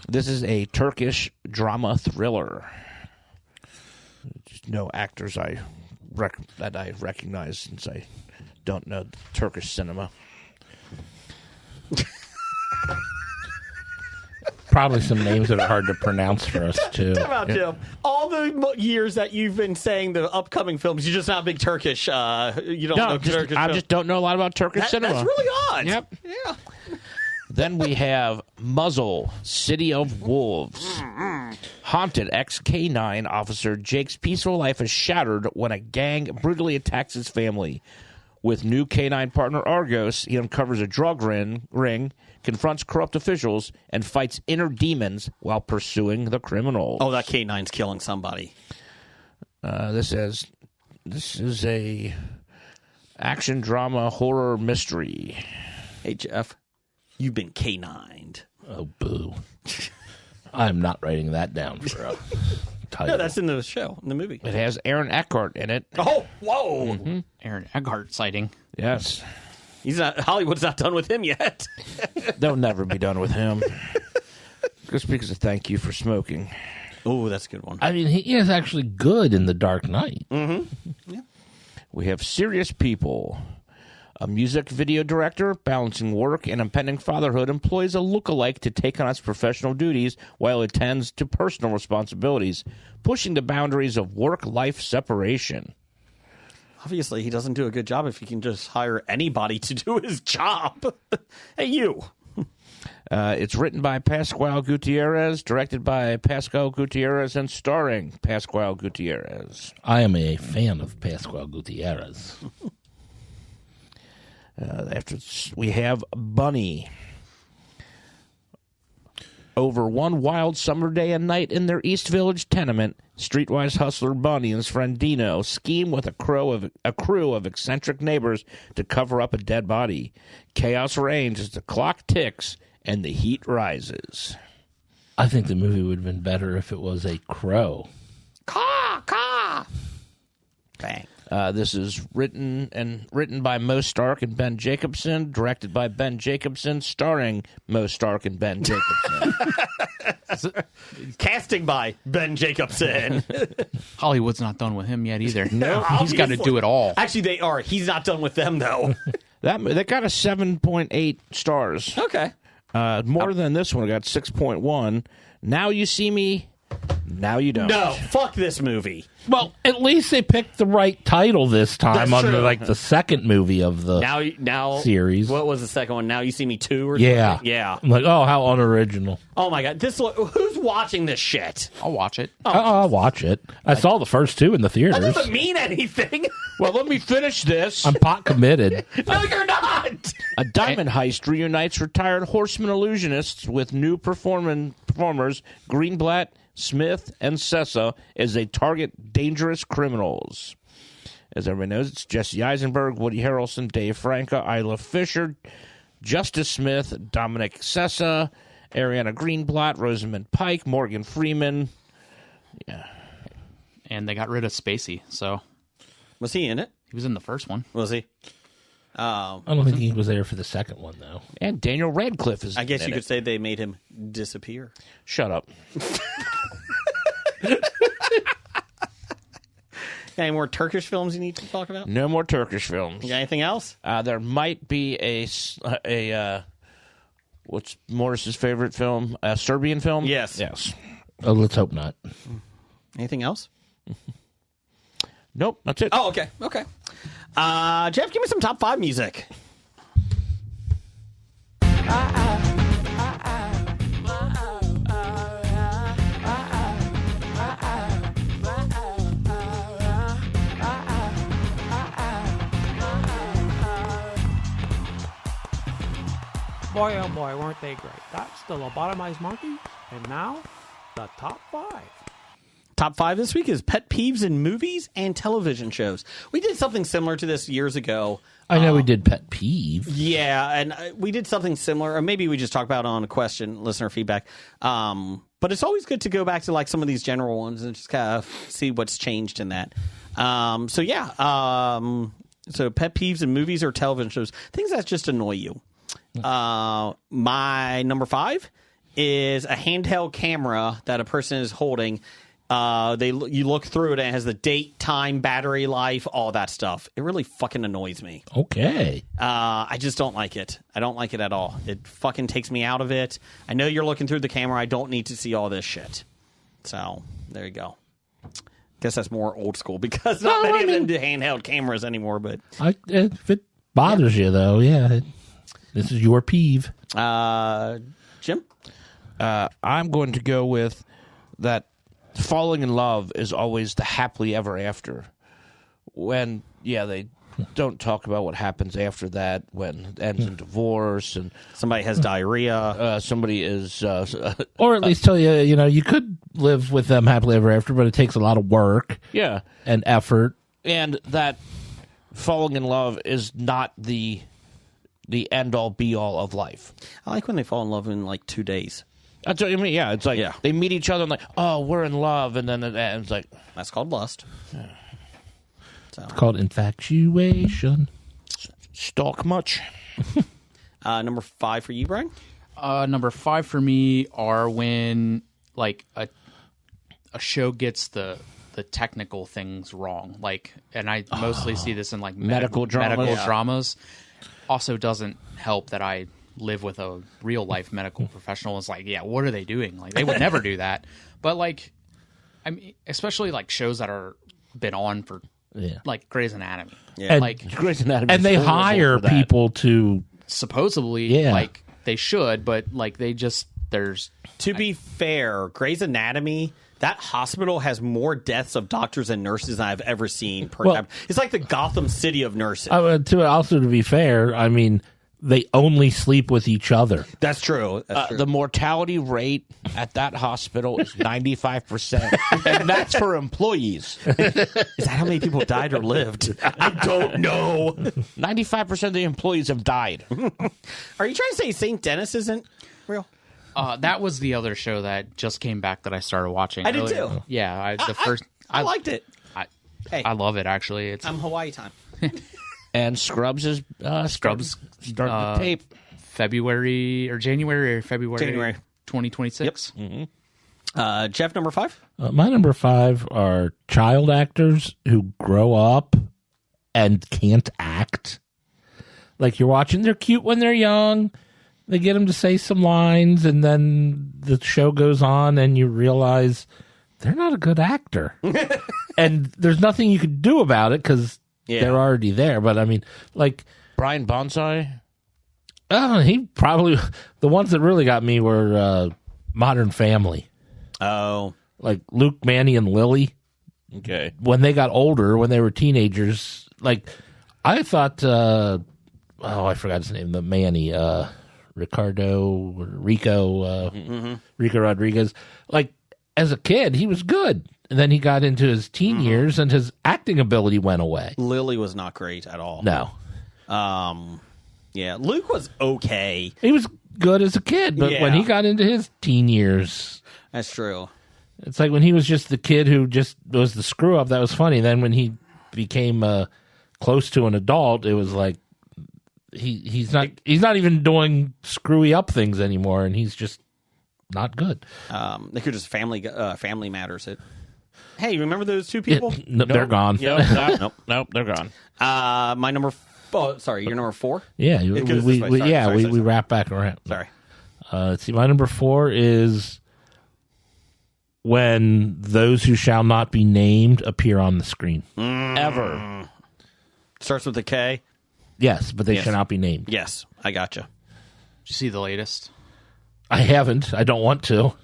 This is a Turkish drama thriller. Just no actors that I recognize since I don't know Turkish cinema. Probably some names that are hard to pronounce for us, too. Come out, Jim. All the years that you've been saying the upcoming films, you're just not a big Turkish. You don't know Turkish I films. just don't know a lot about Turkish cinema. That's really odd. Yep. Yeah. Then we have Muzzle, City of Wolves. Haunted ex-K9 officer Jake's peaceful life is shattered when a gang brutally attacks his family. With new K9 partner Argos, he uncovers a drug ring, confronts corrupt officials, and fights inner demons while pursuing the criminals. Oh, that K9's killing somebody. This is a action drama horror mystery. Hey, Jeff, you've been K9'd. Oh, boo. I'm not writing that down for a title. No, that's in the show, in the movie. It has Aaron Eckhart in it. Oh, whoa. Aaron Eckhart sighting. Yes. Hollywood's not done with him yet. They'll never be done with him. Just because of Thank You for Smoking. Oh, that's a good one. I mean, he is actually good in The Dark Knight. We have Serious People. A music video director, balancing work and impending fatherhood, employs a lookalike to take on its professional duties while it tends to personal responsibilities, pushing the boundaries of work-life separation. Obviously, he doesn't do a good job if he can just hire anybody to do his job. Hey, you. It's written by Pascual Gutierrez, directed by Pascual Gutierrez, and starring Pascual Gutierrez. I am a fan of Pascual Gutierrez. After we have Bunny. Over one wild summer day and night in their East Village tenement, streetwise hustler Bunny and his friend Dino scheme with a crew of eccentric neighbors to cover up a dead body. Chaos reigns as the clock ticks and the heat rises. I think the movie would have been better if it was a crow. Caw, caw. Bang. This is written by Mo Stark and Ben Jacobson, directed by Ben Jacobson, starring Mo Stark and Ben Jacobson. Casting by Ben Jacobson. Hollywood's not done with him yet either. No, he's got to do it all. Actually, they are. He's not done with them, though. They got a 7.8 stars. Okay. More than this one. I got 6.1. Now You See Me, Now You Don't. No, fuck this movie. Well, at least they picked the right title this time That's on true. the second movie of the Now series. What was the second one? Now You See Me 2 or Yeah. something? Yeah. I'm like, oh, how unoriginal. Oh, my God. Who's watching this shit? I'll watch it. I'll watch it. I saw the first two in the That theaters. doesn't mean anything. Well, let me finish this. I'm pot committed. No, you're not. A diamond heist reunites retired horseman illusionists with new performers Greenblatt, Smith, and Sessa as they target dangerous criminals. As everybody knows, it's Jesse Eisenberg, Woody Harrelson, Dave Franco, Isla Fisher, Justice Smith, Dominic Sessa, Ariana Greenblatt, Rosamund Pike, Morgan Freeman. Yeah. And they got rid of Spacey, so Was he in it? he was in the first one. Was he? I don't think he was there for the second one, though. And Daniel Radcliffe is I guess in you it. could say they made him disappear. Shut up. Any more Turkish films you need to talk about? No more Turkish films. You got anything else? There might be a what's Morris's favorite film? A Serbian film? Yes. Yes. Oh, let's hope not. Anything else? Nope, that's it. Oh, okay. Okay. Jeff, give me some top 5 music. Boy, oh boy, weren't they great. That's the Lobotomized Monkey, and now, the top 5. Top 5 this week is pet peeves in movies and television shows. We did something similar to this years ago. I know we did pet peeve. Yeah, and we did something similar, or maybe we just talked about it on a question, listener feedback. But it's always good to go back to like some of these general ones and just kind of see what's changed in that. So pet peeves in movies or television shows, things that just annoy you. My number 5 is a handheld camera that a person is holding. You look through it and it has the date, time, battery life, all that stuff. It really fucking annoys me. Okay. I just don't like it. I don't like it at all. It fucking takes me out of it. I know you're looking through the camera. I don't need to see all this shit. So there you go. Guess that's more old school because not many of them do handheld cameras anymore. But if it bothers you, though, this is your peeve. Jim? I'm going to go with that. Falling in love is always the happily ever after. When, they don't talk about what happens after that, when it ends in divorce and somebody has diarrhea. Somebody is... or at least tell you, you could live with them happily ever after, but it takes a lot of work and effort. And that falling in love is not the end-all, be-all of life. I like when they fall in love in like 2 days. That's what I mean. Yeah, it's like they meet each other and like, oh, we're in love, and then it's like that's called lust. Yeah. So. It's called infatuation. Stalk much? Number 5 for you, Brian. Number 5 for me are when like a show gets the technical things wrong. Like, and I mostly see this in like medical dramas. Also, doesn't help that I live with a real life medical professional. Is like, what are they doing? Like, they would never do that. But like, I mean, especially like shows that are been on for like Grey's Anatomy. Yeah, like Grey's Anatomy, and they hire people to supposedly like they should, but like they just to be fair, Grey's Anatomy. That hospital has more deaths of doctors and nurses than I've ever seen per time. It's like the Gotham City of nurses. To be fair, I mean, they only sleep with each other. That's true. That's true. The mortality rate at that hospital is 95%, and that's for employees. Is that how many people died or lived? I don't know. 95% of the employees have died. Are you trying to say St. Dennis isn't real? That was the other show that just came back that I started watching. I did too. Yeah, I liked it. I love it actually. I'm Hawaii time. And Scrubs is starting to tape January or February 2026. Yep. Mm-hmm. Jeff, number 5. My number 5 are child actors who grow up and can't act. Like, you're watching, they're cute when they're young. They get them to say some lines, and then the show goes on, and you realize they're not a good actor. And there's nothing you can do about it because they're already there. But I mean, like Brian Bonsai. He probably the ones that really got me were Modern Family. Oh, like Luke, Manny, and Lily. Okay, when they got older, when they were teenagers, like I thought. I forgot his name. The Manny, Rico Rodriguez. Like as a kid, he was good. And then he got into his teen years, and his acting ability went away. Lily was not great at all. No. Luke was okay. He was good as a kid, but when he got into his teen years... That's true. It's like when he was just the kid who just was the screw-up, that was funny. Then when he became close to an adult, it was like he's not even doing screwy-up things anymore, and he's just not good. They could just Family Matters it. Hey, remember those two people? They're gone. Nope, they're gone. My number. Sorry, your number 4. Yeah, we wrap back around. Sorry. Let's see. My number 4 is when those who shall not be named appear on the screen. Ever. Starts with a K. Yes, but they shall not be named. Yes, I gotcha. Did you see the latest? I haven't. I don't want to.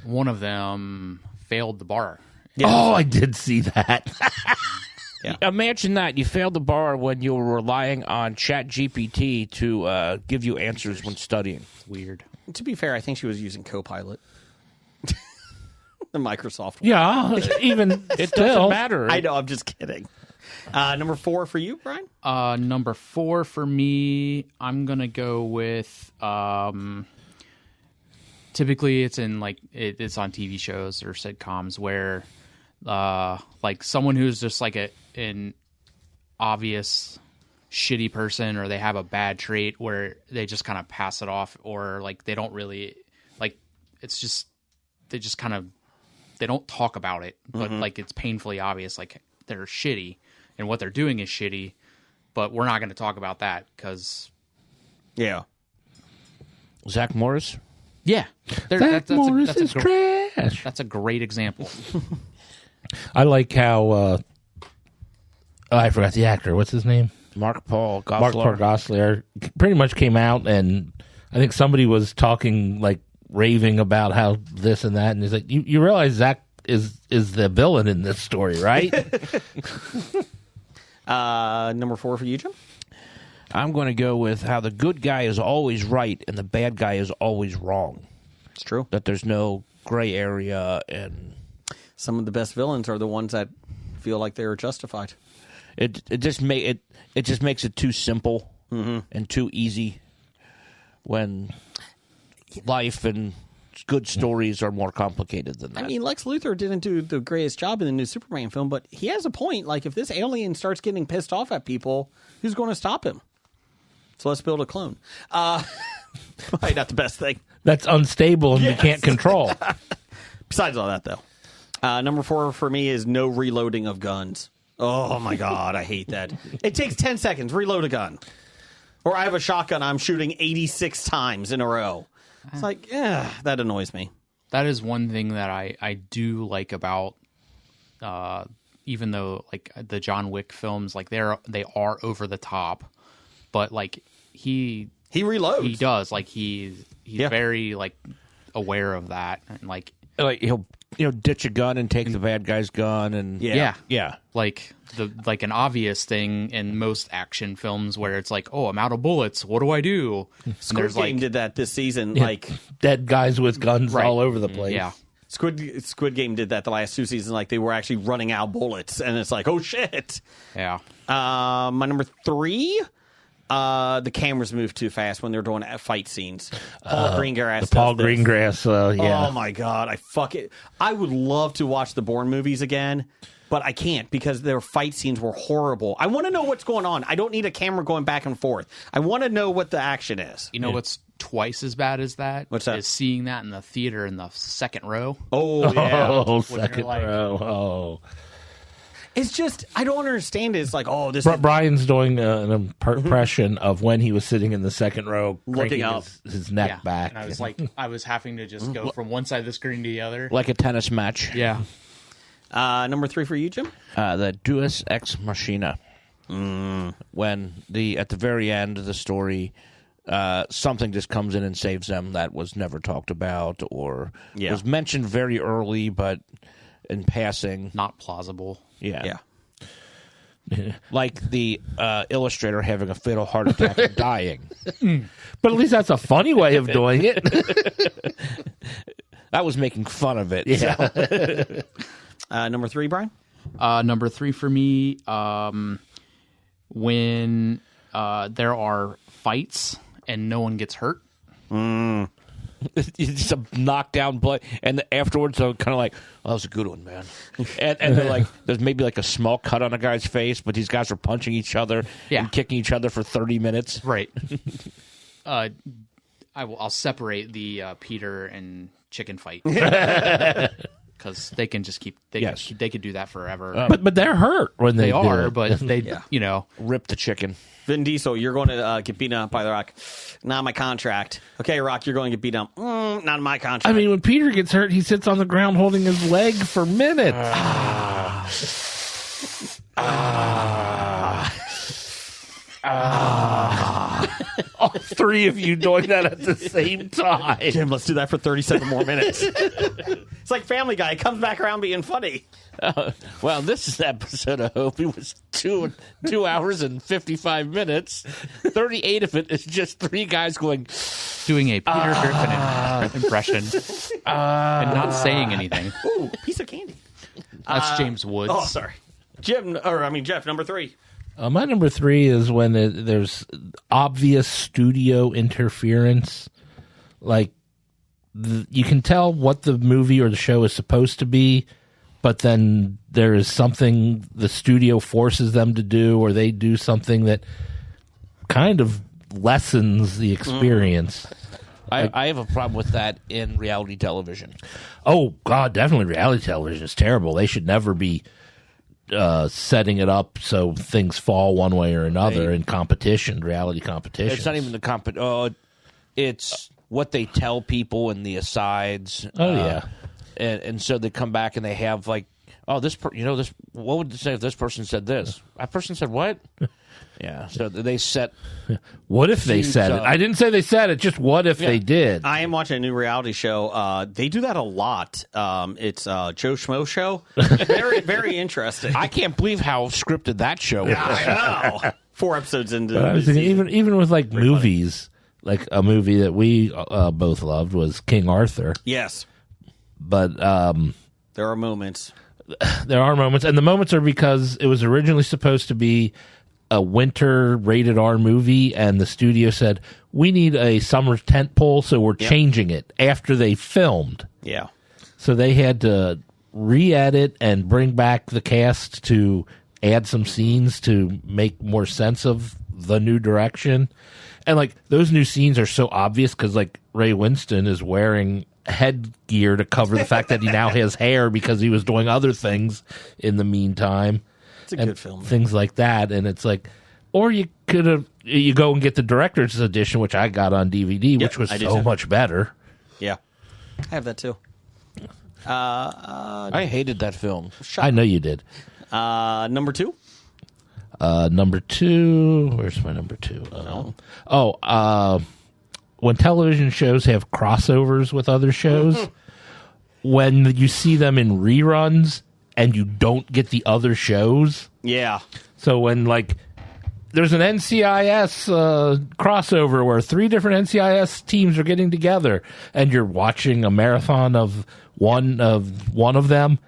One of them failed the bar. Yeah. Oh, I did see that. Imagine that. You failed the bar when you were relying on ChatGPT to give you answers when studying. Weird. To be fair, I think she was using Copilot. The Microsoft one. Yeah, even It still. doesn't matter. I know, I'm just kidding. Number 4 for you, Brian? Number 4 for me, I'm gonna go with. Typically, it's in it's on TV shows or sitcoms where, like someone who's just like an obvious shitty person, or they have a bad trait where they just kind of pass it off, or like they don't really like. It's just they just kind of they don't talk about it, but like it's painfully obvious, like they're shitty and what they're doing is shitty, but we're not going to talk about that because Zach Morris. Zach Morris is trash. That's a great example. I like how I forgot the actor. What's his name? Mark Paul Gosselaar. Mark Paul Gosselaar pretty much came out, and I think somebody was talking, like raving about how this and that, and he's like, "You realize Zach is the villain in this story, right?" Number 4 for you, Jim? I'm going to go with how the good guy is always right and the bad guy is always wrong. It's true. That there's no gray area, and Some of the best villains are the ones that feel like they're justified. it just makes it too simple and too easy when life and good stories are more complicated than that. I mean, Lex Luthor didn't do the greatest job in the new Superman film, but he has a point. Like, if this alien starts getting pissed off at people, who's going to stop him? So let's build a clone. Probably not the best thing. That's unstable and you can't control. Besides all that, though. Number 4 for me is no reloading of guns. Oh, my God. I hate that. It takes 10 seconds. Reload a gun. Or I have a shotgun. I'm shooting 86 times in a row. It's like, that annoys me. That is one thing that I do like about, even though like the John Wick films, like they are over the top, but like he reloads. He does, like he's very like aware of that, and like he'll ditch a gun and take the bad guy's gun, and yeah. Like an obvious thing in most action films where it's like, oh, I'm out of bullets. What do I do? Squid Game did that this season. Yeah. Like Dead guys with guns all over the place. Yeah. Squid Game did that the last 2 seasons. Like they were actually running out bullets, and it's like, oh shit. Yeah. My number 3. The cameras move too fast when they're doing fight scenes. Paul Greengrass. The Paul does this. Greengrass, yeah. Oh my God, I would love to watch the Bourne movies again, but I can't because their fight scenes were horrible. I want to know what's going on. I don't need a camera going back and forth. I want to know what the action is. You know what's twice as bad as that? What's that? Is seeing that in the theater in the second row. Oh yeah. Oh, second row. Oh. It's just, I don't understand it. It's like, oh, this Brian's doing an impression of when he was sitting in the second row, Looking cranking up. his neck back. And I was like, I was having to just go from one side of the screen to the other. like a tennis match. Yeah. Number 3 for you, Jim? The Deus Ex Machina. When at the very end of the story, something just comes in and saves them that was never talked about or was mentioned very early, but in passing. Not plausible. Yeah. Like the illustrator having a fatal heart attack and dying. But at least that's a funny way of doing it. I was making fun of it. Yeah. Number 3, Brian? Number 3 for me, when there are fights and no one gets hurt. It's just a knockdown play, and afterwards they're kind of like, "Oh, that was a good one, man." And they're like, there's maybe like a small cut on a guy's face, but these guys are punching each other and kicking each other for 30 minutes. Right. I'll separate the Peter and chicken fight because they can just keep. They could do that forever. But they're hurt when they are, do it. but they rip the chicken. Vin Diesel, you're going to get beaten up by The Rock. Not my contract. Okay, Rock, you're going to get beaten up. Not my contract. I mean, when Peter gets hurt, he sits on the ground holding his leg for minutes. All 3 of you doing that at the same time. Jim, let's do that for 37 more minutes. It's like Family Guy. It comes back around being funny. Well, this is an episode of Hope. It was 2 hours and 55 minutes. 38 of it is just 3 guys going, Doing a Peter Griffin impression and not saying anything. Ooh, piece of candy. That's James Woods. Oh, sorry. Jeff, number 3. My number 3 is when there's obvious studio interference. Like, you can tell what the movie or the show is supposed to be, but then there is something the studio forces them to do, or they do something that kind of lessens the experience. I have a problem with that in reality television. Oh, God, definitely reality television is terrible. They should never be setting it up so things fall one way or another in competition, reality competition. It's not even the it's what they tell people in the asides. Oh, yeah. And so they come back and they have like, oh, this what would they say if this person said this? That person said what? Yeah, so they set. What if they said it? I didn't say they said it. Just what if they did? I am watching a new reality show. They do that a lot. It's Joe Schmo Show. Very, very interesting. I can't believe how scripted that show is. I know. 4 episodes into But I was thinking, even with like movies, like a movie that we both loved was King Arthur. Yes, but there are moments. There are moments, and the moments are because it was originally supposed to be a winter rated R movie, and the studio said, we need a summer tentpole, so we're changing it after they filmed. Yeah. So they had to re-edit and bring back the cast to add some scenes to make more sense of the new direction. And like those new scenes are so obvious because like Ray Winston is wearing headgear to cover the fact that he now has hair because he was doing other things in the meantime. It's a good film. Things like that. And it's like, or you go and get the director's edition, which I got on DVD, which was so much better. Yeah. I have that too. I hated that film. I know you did. Number 2? Number 2. Where's my number 2? When television shows have crossovers with other shows, when you see them in reruns and you don't get the other shows. Yeah. So when like there's an NCIS crossover where 3 different NCIS teams are getting together, and you're watching a marathon of one of them,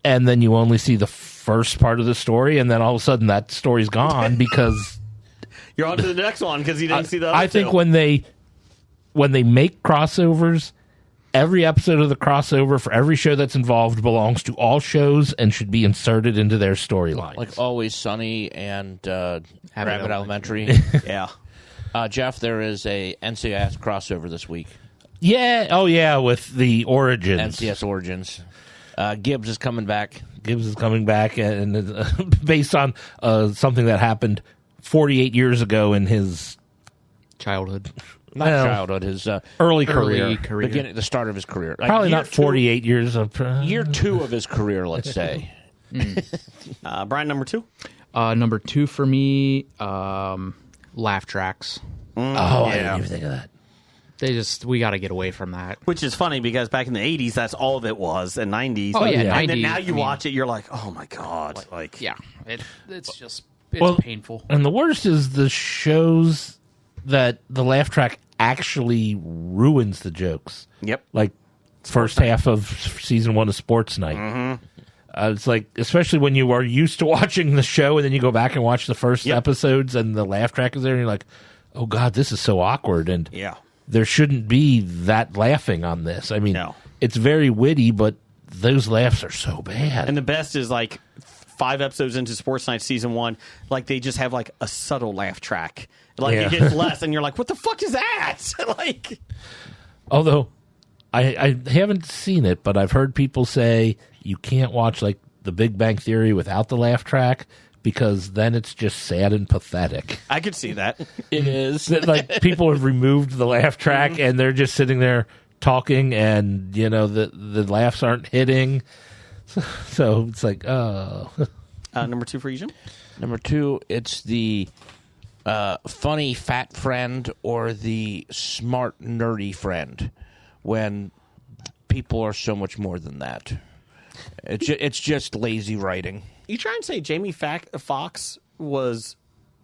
and then you only see the first part of the story, and then all of a sudden that story's gone because you're on to the next one because you didn't see the other I think two. when they make crossovers, every episode of the crossover for every show that's involved belongs to all shows and should be inserted into their storylines. Like Always Sunny and Rabbit Elementary. Yeah. Jeff, there is a NCIS crossover this week. Yeah. Oh, yeah, with the Origins. NCIS Origins. Gibbs is coming back. Gibbs is coming back, and based on something that happened 48 years ago in his childhood. Not childhood, his early career. Beginning, the start of his career. Like Probably not 48 years of... year 2 of his career, let's say. Brian, number 2? Number 2 for me, laugh tracks. I didn't even think of that. We got to get away from that. Which is funny because back in the 80s, that's all of it was, and 90s. Oh, yeah, And then 90s, now you watch it, you're like, oh my God. Like, Yeah, it's just painful. And the worst is the shows that the laugh track actually ruins the jokes. Yep. Like first half of season 1 of Sports Night. Mm-hmm. It's like, especially when you are used to watching the show and then you go back and watch the first episodes and the laugh track is there and you're like, oh God, this is so awkward. And there shouldn't be that laughing on this. I mean, it's very witty, but those laughs are so bad. And the best is like 5 episodes into Sports Night season 1, like they just have like a subtle laugh track. Like it gets less, and you're like, "What the fuck is that?" Like, although I haven't seen it, but I've heard people say you can't watch like The Big Bang Theory without the laugh track because then it's just sad and pathetic. I could see that. It is like people have removed the laugh track and they're just sitting there talking, and the laughs aren't hitting. So it's like, oh. Number 2 for you, Jim? Number 2, it's the funny fat friend or the smart nerdy friend when people are so much more than that. It's just lazy writing. You trying to say Jamie Foxx was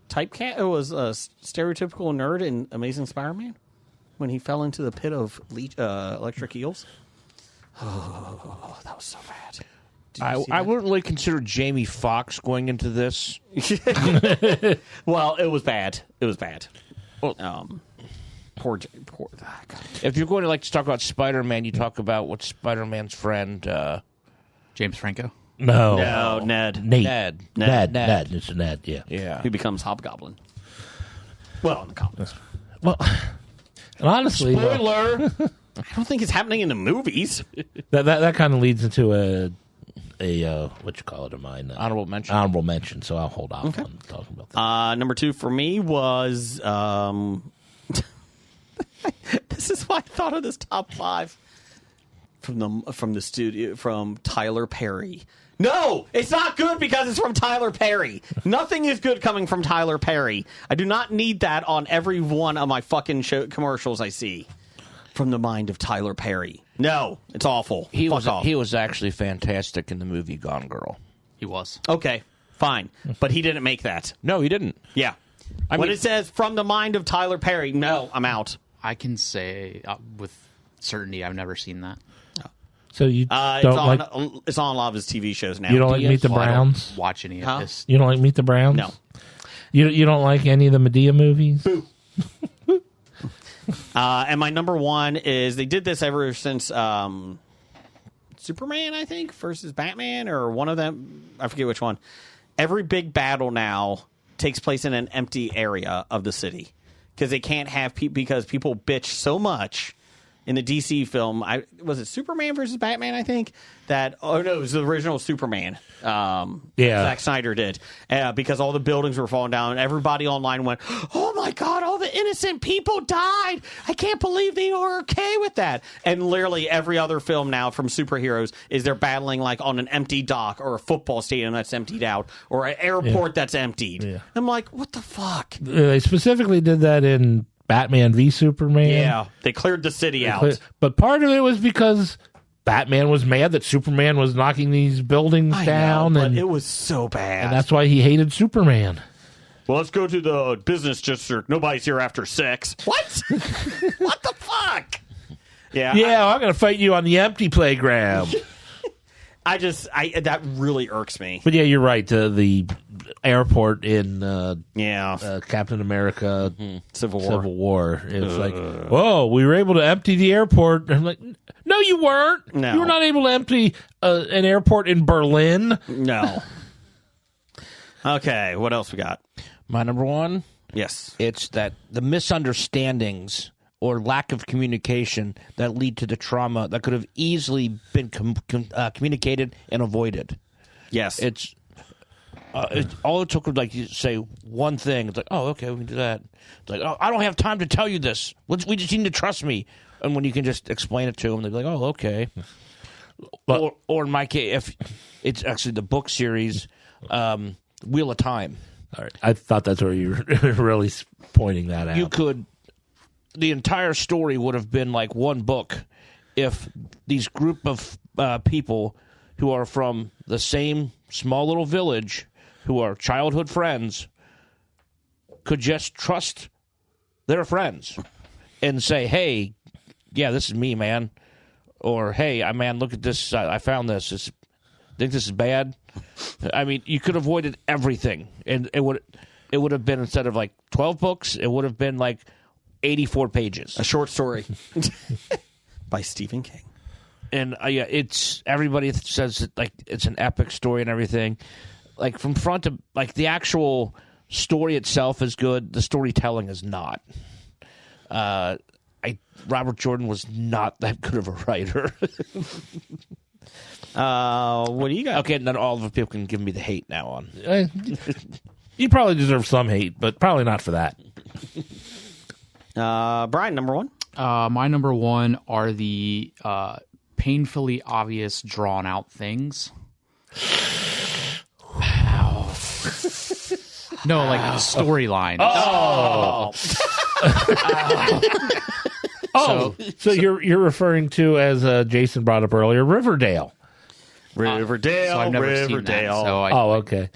typecast? It was a stereotypical nerd in Amazing Spider-Man when he fell into the pit of electric eels. Oh, that was so bad. I wouldn't really consider Jamie Foxx going into this. Well, it was bad. It was bad. Well, Poor. if you're going to like to talk about Spider-Man, you talk about what's Spider-Man's friend. James Franco. No, Ned. Ned. Ned. It's Ned, yeah. Yeah. He becomes Hobgoblin. Well, in the comics. Well, and honestly, Spoiler. I don't think it's happening in the movies. that kind of leads into a what you call it of mine? Honorable mention. Honorable mention, so I'll hold off on talking about that. Number 2 for me was this is why I thought of this top 5 from the studio from Tyler Perry. No, it's not good because it's from Tyler Perry. Nothing is good coming from Tyler Perry. I do not need that on every one of my fucking commercials I see. From the mind of Tyler Perry. No, it's awful. He Fuck off. was actually fantastic in the movie Gone Girl. He was. Okay, fine, but he didn't make that. No, he didn't. Yeah. When When it says from the mind of Tyler Perry, no, I'm out. I can say with certainty I've never seen that. So you It's on a lot of his TV shows now. you don't like Meet the Well, I don't Browns? watch any Huh? of this. You don't like Meet the Browns? No. You don't like any of the Medea movies? And my number 1 is they did this ever since Superman, I think, versus Batman, or one of them. I forget which one. Every big battle now takes place in an empty area of the city because they can't have people because people bitch so much. In the DC film, was it Superman versus Batman? I think it was the original Superman. Zack Snyder did because all the buildings were falling down, and everybody online went, "Oh my god, all the innocent people died! I can't believe they were okay with that." And literally every other film now from superheroes is they're battling like on an empty dock or a football stadium that's emptied out or an airport that's emptied. Yeah. I'm like, what the fuck? They specifically did that in Batman v Superman. Yeah, they cleared the city out. But part of it was because Batman was mad that Superman was knocking these buildings I down, know, but and it was so bad. and that's why he hated Superman. Well, let's go to the business district. Nobody's here after 6. What? What the fuck? Yeah. I'm going to fight you on the empty playground. That really irks me. But yeah, you're right. The airport in Captain America Civil War. It's like, whoa, we were able to empty the airport. And I'm like, no, you weren't. No. You were not able to empty an airport in Berlin. No. Okay, what else we got? My number 1, Yes. it's that the misunderstandings or lack of communication that lead to the trauma that could have easily been communicated and avoided. Yes. All it took was like you say one thing. It's like, oh, okay, we can do that. It's like, oh, I don't have time to tell you this. We just need to trust me. And when you can just explain it to them, they're like, oh, okay. Or in my case, if it's actually the book series, Wheel of Time. All right. I thought that's where you were really pointing that out. You could, the entire story would have been like one book if these group of people who are from the same small little village, who are childhood friends, could just trust their friends and say, hey, yeah, this is me, man. Or, hey, man, look at this. I found this. Think this is bad? I mean, you could have avoided everything. And it would have been, instead of like 12 books, it would have been like 84 pages. A short story by Stephen King. And it's everybody says like it's an epic story and everything. Like from front to like the actual story itself is good. The storytelling is not. Robert Jordan was not that good of a writer. What do you got? Okay, not all of the people can give me the hate now on. You probably deserve some hate, but probably not for that. Brian, number 1. My number 1 are the painfully obvious, drawn out things. Wow. No, like storyline. So you're referring to, as Jason brought up earlier, Riverdale. Riverdale, so I've never seen that. Riverdale. So Oh, okay.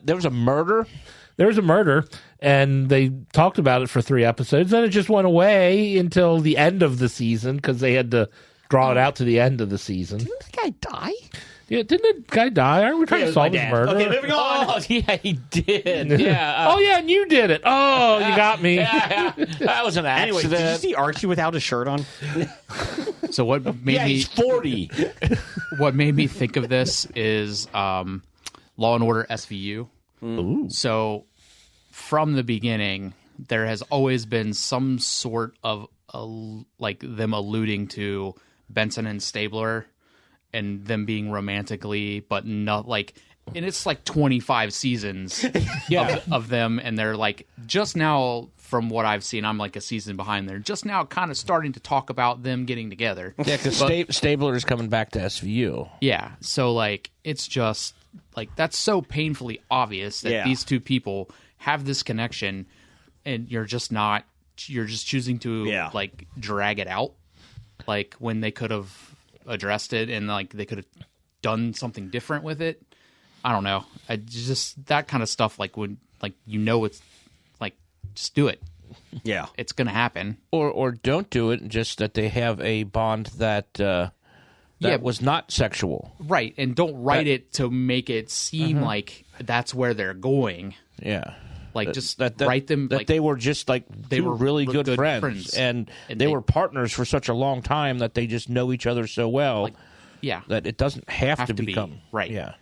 There was a murder. There was a murder, and they talked about it for 3 episodes. Then it just went away until the end of the season because they had to draw it out to the end of the season. Didn't the guy die? Yeah, didn't the guy die? Aren't we trying to solve his murder? Okay, moving on. Oh, yeah, he did. Yeah. Oh, yeah, and you did it. Oh, you got me. That was an accident. Anyway, did you see Archie without a shirt on? So what made Yeah, me he's 40. what made me think of this is Law and Order SVU. Ooh. So from the beginning, there has always been some sort of like them alluding to Benson and Stabler and them being romantically, but not like, and it's like 25 seasons of them, and they're like just now, from what I've seen, I'm like a season behind. They're just now kind of starting to talk about them getting together. Yeah, because Stabler is coming back to SVU. Yeah, so like it's just like that's so painfully obvious that these two people have this connection, and you're just choosing to like drag it out, like when they could have addressed it and like they could have done something different with it. I don't know. I just that kind of stuff, like when like it's like just do it. Yeah, it's gonna happen. Or don't do it. Just that they have a bond that was not sexual. Right, and don't write it to make it seem like that's where they're going. Yeah. Like just write them that like they were just like they were really good friends. And they were partners for such a long time that they just know each other so well. That it doesn't have to become right. Yeah,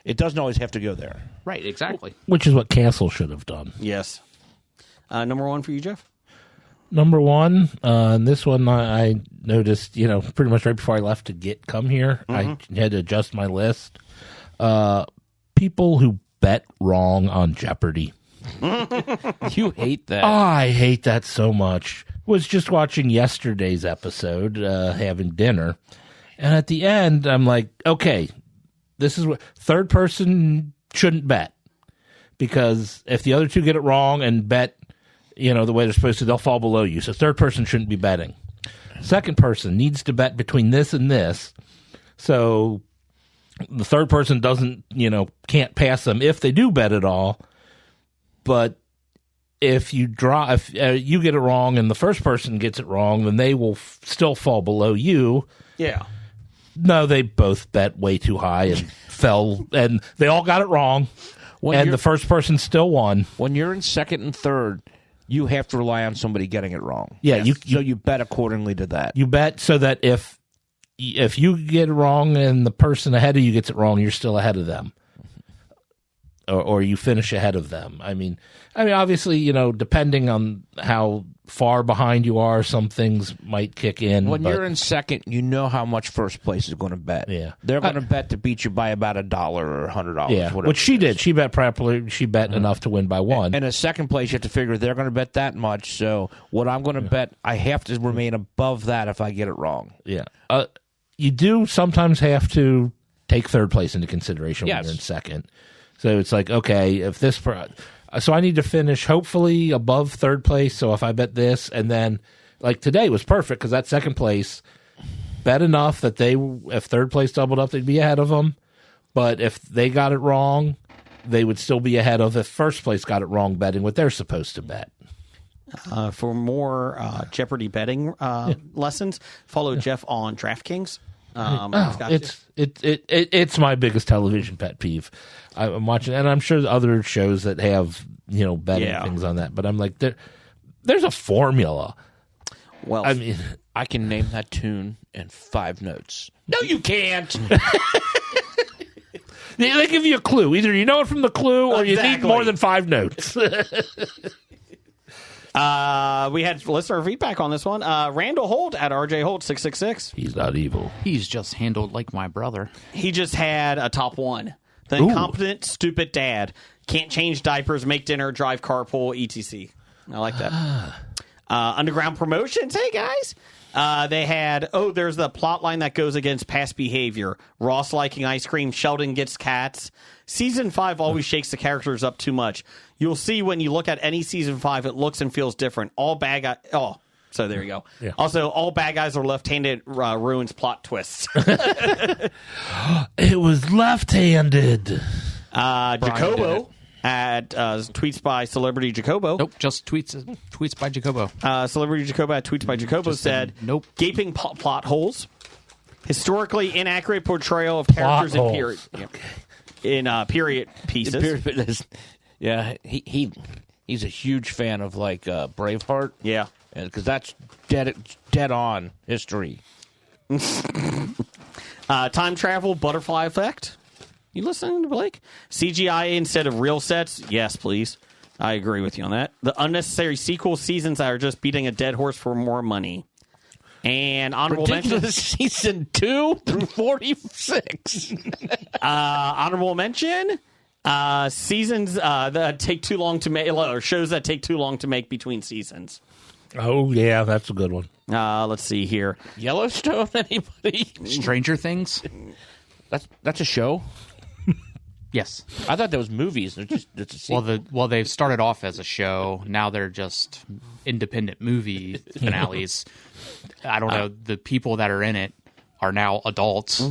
it doesn't always have to go there. Right, exactly. Which is what Castle should have done. Yes. Number 1 for you, Jeff? Number 1, and this one I noticed, pretty much right before I left to come here. I had to adjust my list. People who bet wrong on Jeopardy. You hate that. I hate that so much. Was just watching yesterday's episode, having dinner, and at the end, I'm like, okay, this is what third person shouldn't bet, because if the other two get it wrong and bet, the way they're supposed to, they'll fall below you. So third person shouldn't be betting. Second person needs to bet between this and this, so the third person doesn't, can't pass them if they do bet at all. But if you you get it wrong and the first person gets it wrong, then they will still fall below you. Yeah. No, they both bet way too high and fell, and they all got it wrong. And the first person still won. When you're in second and third, you have to rely on somebody getting it wrong. Yeah, so you bet accordingly to that. You bet so that if you get it wrong and the person ahead of you gets it wrong, you're still ahead of them. Or you finish ahead of them. I mean, obviously, depending on how far behind you are, some things might kick in. When you're in second, you know how much first place is going to bet. Yeah, they're going to bet to beat you by about $1 or $100. Yeah, which she did. She bet properly. She bet enough to win by 1. And in second place, you have to figure they're going to bet that much. So what I'm going to bet, I have to remain above that if I get it wrong. Yeah, you do sometimes have to take third place into consideration when you're in second. So it's like, okay, if this, so I need to finish hopefully above third place. So if I bet this, and then like today was perfect because that second place bet enough that if third place doubled up, they'd be ahead of them. But if they got it wrong, they would still be ahead of if first place got it wrong betting what they're supposed to bet. For more Jeopardy betting lessons, follow Jeff on DraftKings. It's my biggest television pet peeve. I'm watching, and I'm sure other shows that have betting things on that. But I'm like, there's a formula. Well, I mean, I can name that tune in 5 notes. No, you can't. They give you a clue. Either you know it from the clue, or you need more than 5 notes. We had listener feedback on this one. Randall Holt at RJ Holt 666. He's not evil. He's just handled like my brother. He just had a top 1. The incompetent, stupid dad. Can't change diapers, make dinner, drive carpool, etc. I like that. Underground Promotions. Hey, guys. They had, there's the plot line that goes against past behavior. Ross liking ice cream. Sheldon gets cats. Season 5 always shakes the characters up too much. You'll see when you look at any Season 5, it looks and feels different. All bad guys. So there you go. Yeah. Also, all bad guys are left-handed ruins plot twists. It was left-handed. Jacobo at tweets by Celebrity Jacobo. Nope, just tweets by Jacobo. Celebrity Jacobo at tweets by Jacobo Just said, nope. Gaping plot holes. Historically inaccurate portrayal of characters in period. In period pieces. Yeah, he's a huge fan of like Braveheart. Yeah. Because that's dead on history. Time travel, butterfly effect. You listening to Blake? CGI instead of real sets? Yes, please. I agree with you on that. The unnecessary sequel seasons that are just beating a dead horse for more money. And honorable mention. Season 2 through 46. Honorable mention. Seasons that take too long to make, or shows that take too long to make between seasons. Oh, yeah, that's a good one. Let's see here. Yellowstone, anybody? Stranger Things? That's a show? Yes. I thought that was movies. It's a sequel. Well, they've started off as a show. Now they're just independent movie finales. I don't know. The people that are in it are now adults.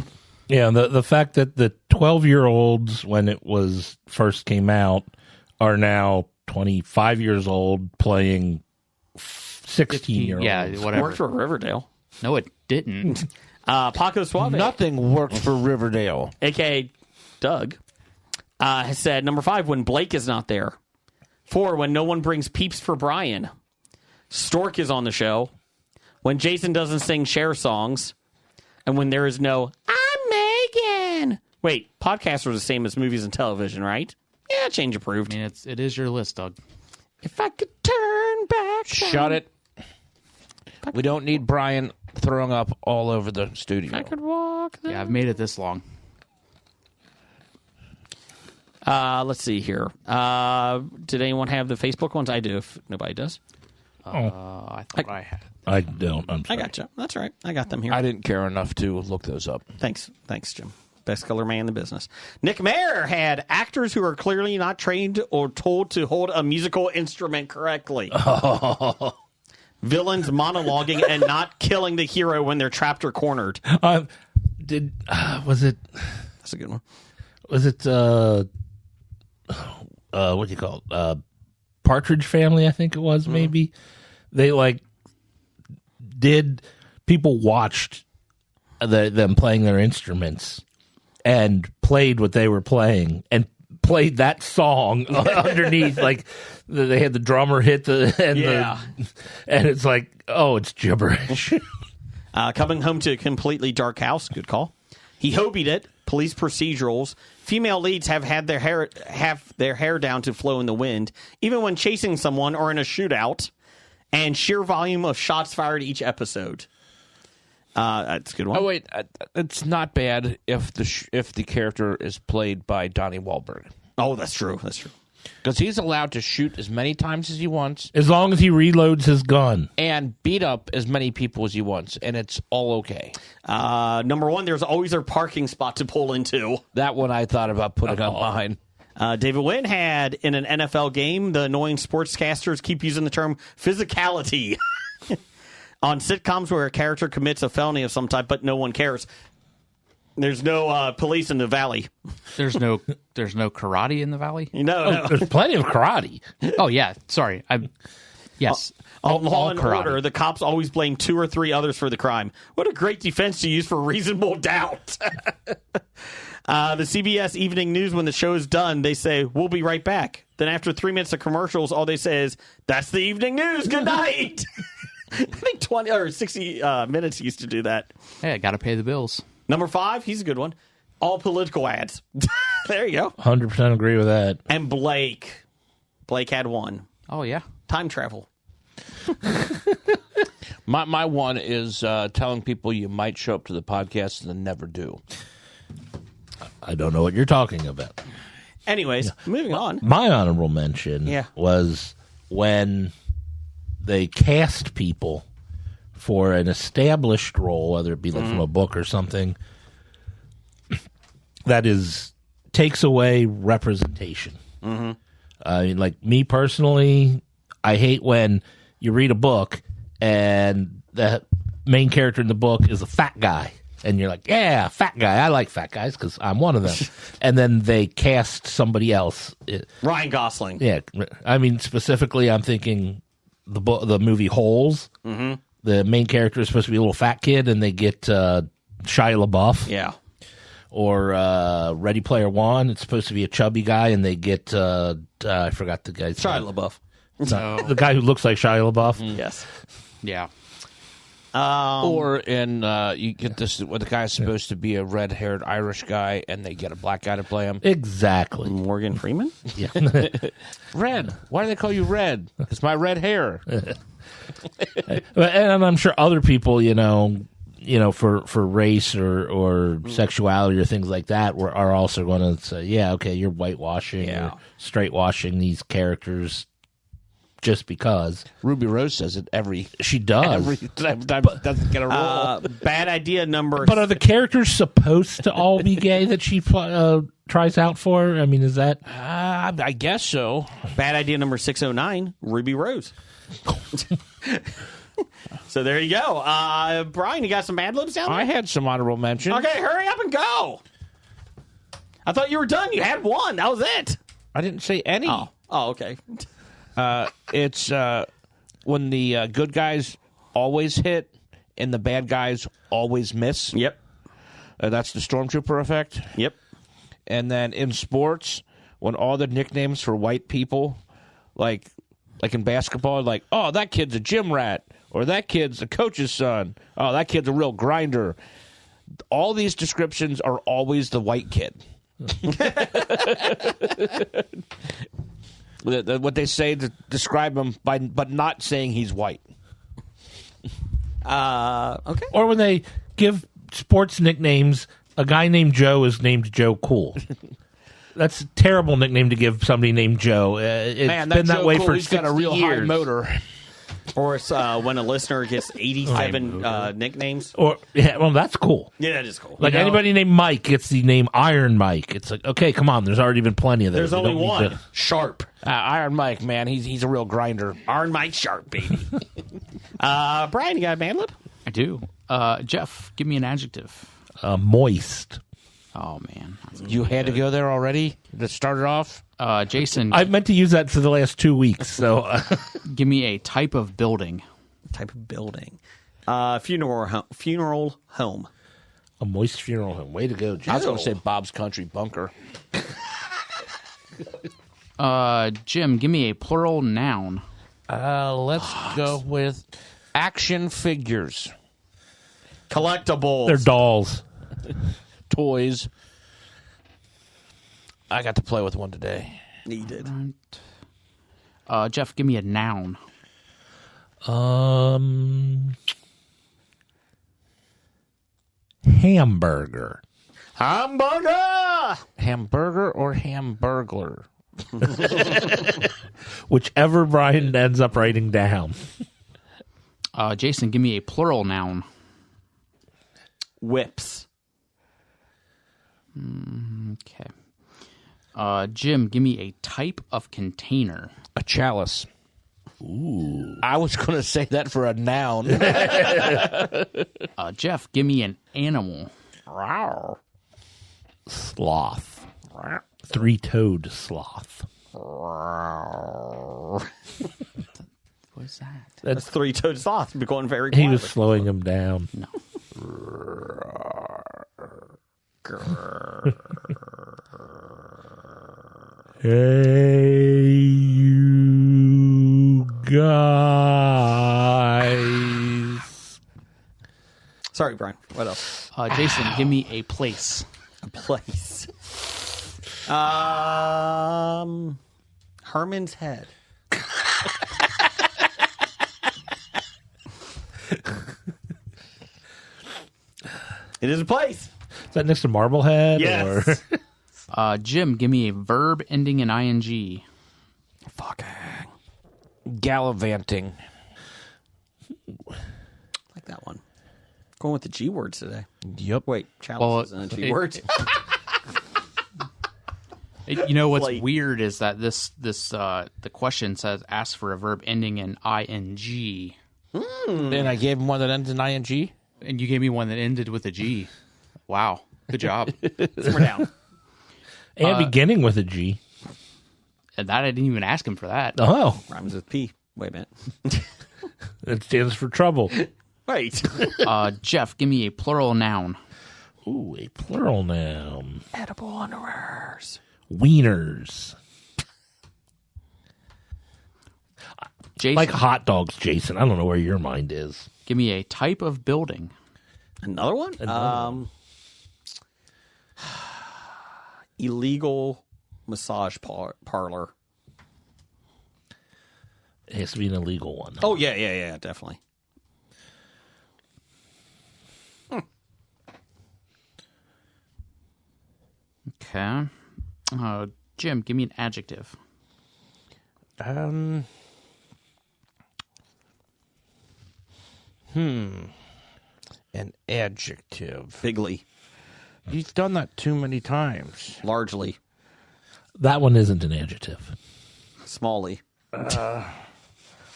Yeah, the fact that the 12-year-olds, when it was first came out, are now 25 years old playing 16-year-olds. Yeah, whatever. Worked for Riverdale. No, it didn't. Paco Suave, Nothing worked for Riverdale. a.k.a. Doug, has said, number 5, when Blake is not there. 4, when no one brings peeps for Brian. Stork is on the show. When Jason doesn't sing Cher songs. And when there is no, I'm Megan. Wait, podcasts are the same as movies and television, right? Yeah, change approved. I mean, it is your list, Doug. If I could turn back. Shut it. We don't need Brian throwing up all over the studio. I could walk. Yeah, I've made it this long. Let's see here. Did anyone have the Facebook ones? I do, if nobody does. I thought I had. I don't. I'm I sorry. got you. That's all right. I got them here. I didn't care enough to look those up. Thanks, Jim. Best color man in the business. Nick Mayer had actors who are clearly not trained or told to hold a musical instrument correctly. Villains monologuing and not killing the hero when they're trapped or cornered. Was it? That's a good one. Was it? What do you call it? Partridge Family, I think it was. Maybe they did. People watched them playing their instruments and played what they were playing and played that song underneath. Like they had the drummer hit and it's like, oh, it's gibberish. Coming Home to a Completely Dark House. Good call. He hobied it. Police procedurals. Female leads have their hair down to flow in the wind, even when chasing someone or in a shootout. And sheer volume of shots fired each episode. That's a good one. Oh wait, it's not bad if the character is played by Donnie Wahlberg. Oh, that's true. That's true. Because he's allowed to shoot as many times as he wants As long as he reloads his gun. and beat up as many people as he wants, and it's all okay. Number 1, there's always a parking spot to pull into. That one I thought about putting on mine. David Wynn had in an NFL game, the annoying sportscasters keep using the term physicality on sitcoms where a character commits a felony of some type, but no one cares. There's no police in the valley. There's no karate in the valley. No. There's plenty of karate. Oh yeah, sorry. Yes. On Law and karate. Order, the cops always blame 2 or 3 others for the crime. What a great defense to use for reasonable doubt. The CBS Evening News, when the show is done, they say, we'll be right back. Then after 3 minutes of commercials, all they say is, that's the evening news. Good night. I think 20 or 60 minutes used to do that. Hey, I got to pay the bills. Number 5, he's a good one. All political ads. There you go. 100% agree with that. And Blake had one. Oh yeah. Time travel. My one is telling people you might show up to the podcast and then never do. I don't know what you're talking about. Anyways, moving on. My honorable mention was when they cast people for an established role, whether it be like from a book or something, that takes away representation. Like me personally, I hate when you read a book and the main character in the book is a fat guy. And you're like, yeah, fat guy. I like fat guys because I'm one of them. And then they cast somebody else. Ryan Gosling. Yeah. I mean, specifically, I'm thinking the movie Holes. Mm-hmm. The main character is supposed to be a little fat kid, and they get Shia LaBeouf. Yeah. Or Ready Player One. It's supposed to be a chubby guy, and they get, I forgot the guy's Shia name. LaBeouf. The guy who looks like Shia LaBeouf. Yes. Yeah. Or in you get this where the guy's supposed to be a red-haired Irish guy, and they get a black guy to play him. Exactly. Morgan Freeman? Yeah. Red. Why do they call you Red? It's my red hair. And I'm sure other people, for race or sexuality or things like that, are also going to say, yeah, okay, you're whitewashing or straightwashing these characters just because. Ruby Rose says it she does every time doesn't get a role. Bad idea number. But are the characters supposed to all be gay that she tries out for? I mean, is that? I guess so. Bad idea number 609. Ruby Rose. So there you go. Brian, you got some Mad Libs down there? I had some honorable mentions. Okay, hurry up and go. I thought you were done. You had one. That was it. I didn't say any. Oh okay. It's when the good guys always hit and the bad guys always miss. Yep. That's the Stormtrooper effect. Yep. And then in sports, when all the nicknames for white people, like in basketball, like, oh, that kid's a gym rat, or that kid's a coach's son, oh, that kid's a real grinder. All these descriptions are always the white kid. What they say to describe him but not saying he's white. Okay. Or when they give sports nicknames, a guy named Joe is named Joe Cool. That's a terrible nickname to give somebody named Joe. It's been that Joe way Cool, for he's 60 got a real years. high motor. Or it's when a listener gets 87 nicknames. Or that's cool. Yeah, that is cool. Like anybody named Mike gets the name Iron Mike. It's like, okay, come on. There's already been plenty of those. There's only We don't one. need to- Sharp. Iron Mike, man, he's a real grinder. Iron Mike Sharp, baby. Brian, you got a Mad Lib? I do. Jeff, give me an adjective. Moist. Oh, man. You had to go there already to start it off? Jason, I've meant to use that for the last 2 weeks. So give me a type of building. Type of building. Funeral home. a moist funeral home. Way to go, Joe. I was going to say Bob's Country Bunker. Jim, give me a plural noun. Let's go with action figures. Collectibles. They're dolls. Toys. I got to play with one today. Needed. Jeff, give me a noun. Hamburger. Hamburger. Hamburger or hamburglar? Whichever Brian ends up writing down. Jason, give me a plural noun. Whips. Okay. Jim, give me a type of container. A chalice. Ooh. I was going to say that for a noun. Jeff, give me an animal. Sloth. Three-toed sloth. What's that? That's three-toed sloth. Be going very He quietly. was slowing him down. No. Hey, you guys. Sorry, Brian. What else? Jason, give me a place. A place. Herman's Head. It is a place. Is that next to Marblehead? Yes. Or? Jim, give me a verb ending in ing. Fucking. Gallivanting. Like that one. Going with the G words today. Yep. Wait, chalice isn't a G word. You know what's Like- weird is that this the question says ask for a verb ending in ing, And I gave him one that ends in ing. And you gave me one that ended with a G. Wow. Good job. Simmer down. And beginning with a G. And that I didn't even ask him for that. Oh, Rhymes with P. Wait a minute. it stands for trouble. Wait. Jeff, give me a plural noun. Ooh, a plural noun. Edible underwears. Wieners. Jason, Like hot dogs, Jason. I don't know where your mind is. give me a type of building. Another one? Illegal massage parlor. It has to be an illegal one. Oh, yeah, definitely. Okay. Jim, give me an adjective. An adjective. Bigly. You've done that too many times. Largely. That one isn't an adjective. Smally.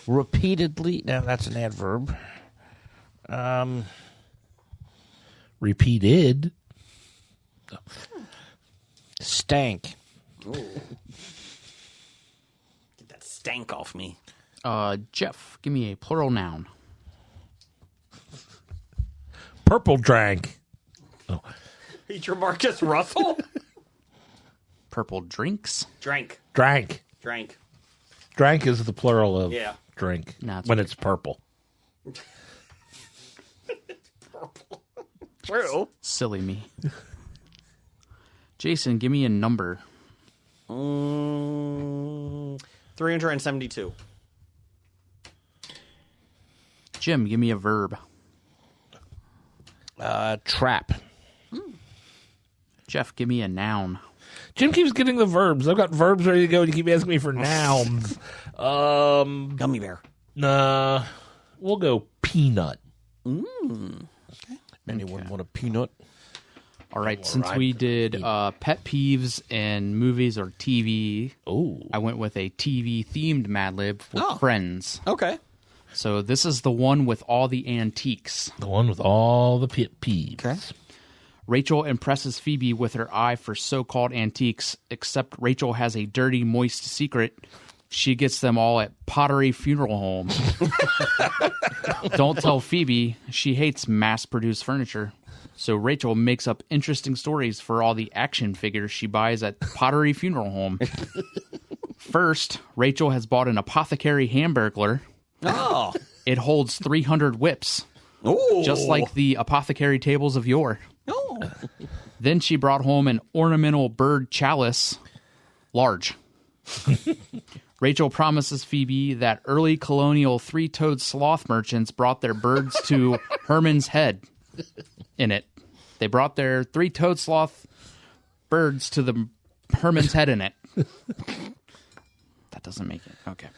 Repeatedly. No, that's an adverb. Repeated. Stank. Get that stank off me. Jeff, give me a plural noun. Purple drank. Oh, Feature Marcus Russell? Purple drinks. Drank. drank. Drank is the plural of drink No, it's when okay. it's purple. True. Silly me. Jason, give me a number. 372. Jim, give me a verb. Trap. Jeff, give me a noun. Jim keeps getting the verbs. I've got verbs ready to go, and you keep asking me for nouns. Gummy bear. Nah, we'll go peanut. Anyone want a peanut? All right, since we did pet peeves and movies or TV, I went with a TV-themed Mad Lib with Friends. Okay. So this is the one with all the antiques. The one with all the peeves. Okay. Rachel impresses Phoebe with her eye for so-called antiques, except Rachel has a dirty, moist secret. She gets them all at Pottery Funeral Home. Don't tell Phoebe. She hates mass-produced furniture. So Rachel makes up interesting stories for all the action figures she buys at Pottery Funeral Home. First, Rachel has bought an apothecary hamburglar. Oh. It holds 300 whips, Ooh. just like the apothecary tables of yore. Oh. Then she brought home an ornamental bird chalice, large. Rachel promises Phoebe that early colonial three-toed sloth merchants brought their birds to Herman's Head in it. They brought their three-toed sloth birds to the Herman's Head in it. That doesn't make it. Okay.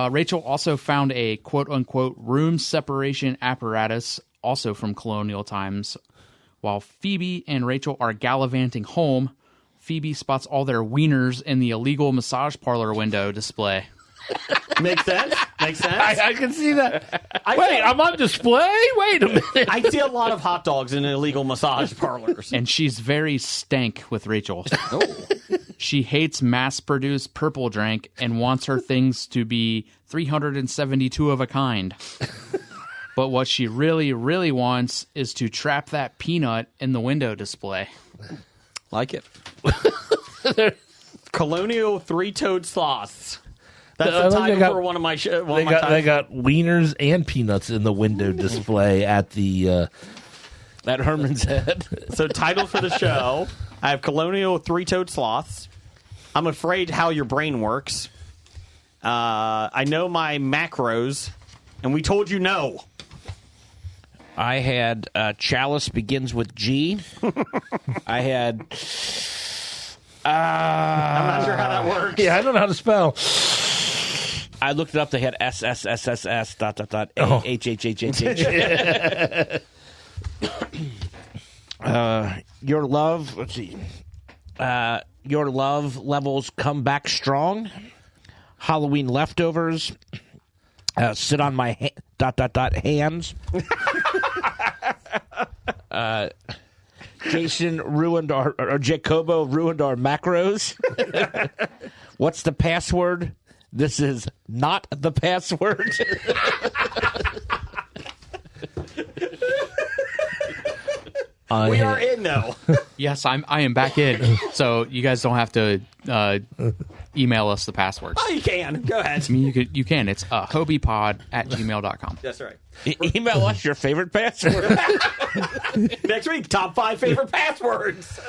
Rachel also found a quote-unquote room separation apparatus, also from colonial times. While Phoebe and Rachel are gallivanting home, Phoebe spots all their wieners in the illegal massage parlor window display. Makes sense. Makes sense. I can see that. Wait, I'm on display? Wait a minute. I see a lot of hot dogs in illegal massage parlors. And she's very stank with Rachel. She hates mass-produced purple drink and wants her things to be 372 of a kind. But what she really, really wants is to trap that peanut in the window display. Like it. Colonial three-toed sloths. That's the title for one of my They got wieners and peanuts in the window display at the At Herman's Head. So title for the show, I have Colonial Three-Toed Sloths. I'm afraid how your brain works. I know my macros, and we told you no. I had chalice begins with G. I had... I'm not sure how that works. Yeah, I don't know how to spell. I looked it up. They had SSSSS ... Your love. Let's see. Your love levels come back strong. Halloween leftovers. Sit on my hands. Jason ruined or Jacobo ruined our macros. What's the password? This is not the password. We are in, though. Yes, I am back in. So you guys don't have to email us the password. Oh, you can. Go ahead. I mean, you can. It's hobbypod@gmail.com. That's right. Email us your favorite password. Next week, top 5 favorite passwords.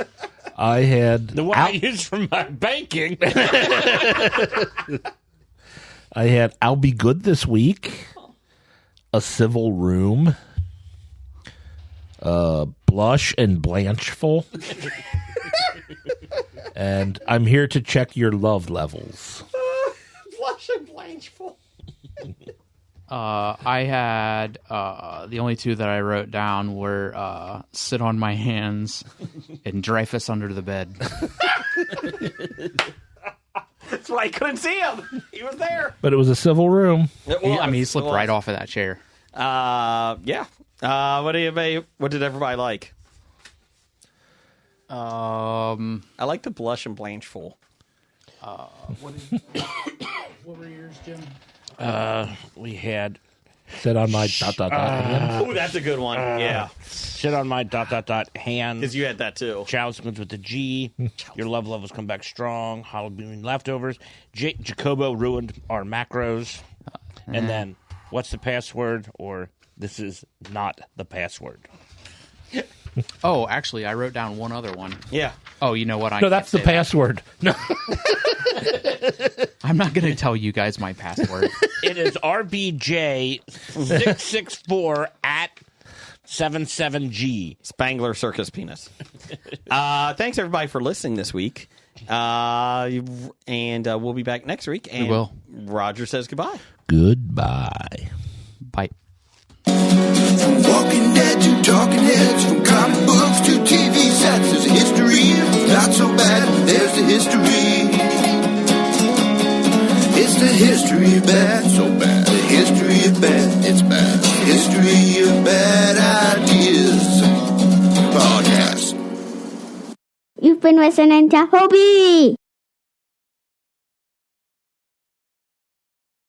I had The one I use for my banking. I had I'll Be Good This Week, A Civil Room, Blush and Blanchful, and I'm here to check your love levels. Blush and Blanchful. I had the only two that I wrote down were Sit on My Hands and Dreyfus Under the Bed. That's why I couldn't see him. He was there. But it was a civil room. He slipped right off of that chair. Yeah. What did everybody like? I like the Blush and Blanchful. What were yours, Jim? We had Sit on my hands. Oh, that's a good one. Yeah. Sit on my hands. Because you had that too. Chow's with the G. Your love levels come back strong. Halloween leftovers. Jacobo ruined our macros. And then, what's the password? Or this is not the password. Oh, actually, I wrote down one other one. Yeah. Oh, you know what? No, that's the password. No. I'm not going to tell you guys my password. It is RBJ664 at 77G. Spangler Circus Penis. Thanks, everybody, for listening this week. And we'll be back next week. And We will. Roger says goodbye. Goodbye. Bye. From Walking Dead to Talking Heads, from comic books to TV sets, there's a history. Not so bad, there's the history. It's the history of bad, so bad. The history of bad, it's bad. History of bad ideas. Podcast. You've been listening to Hobie.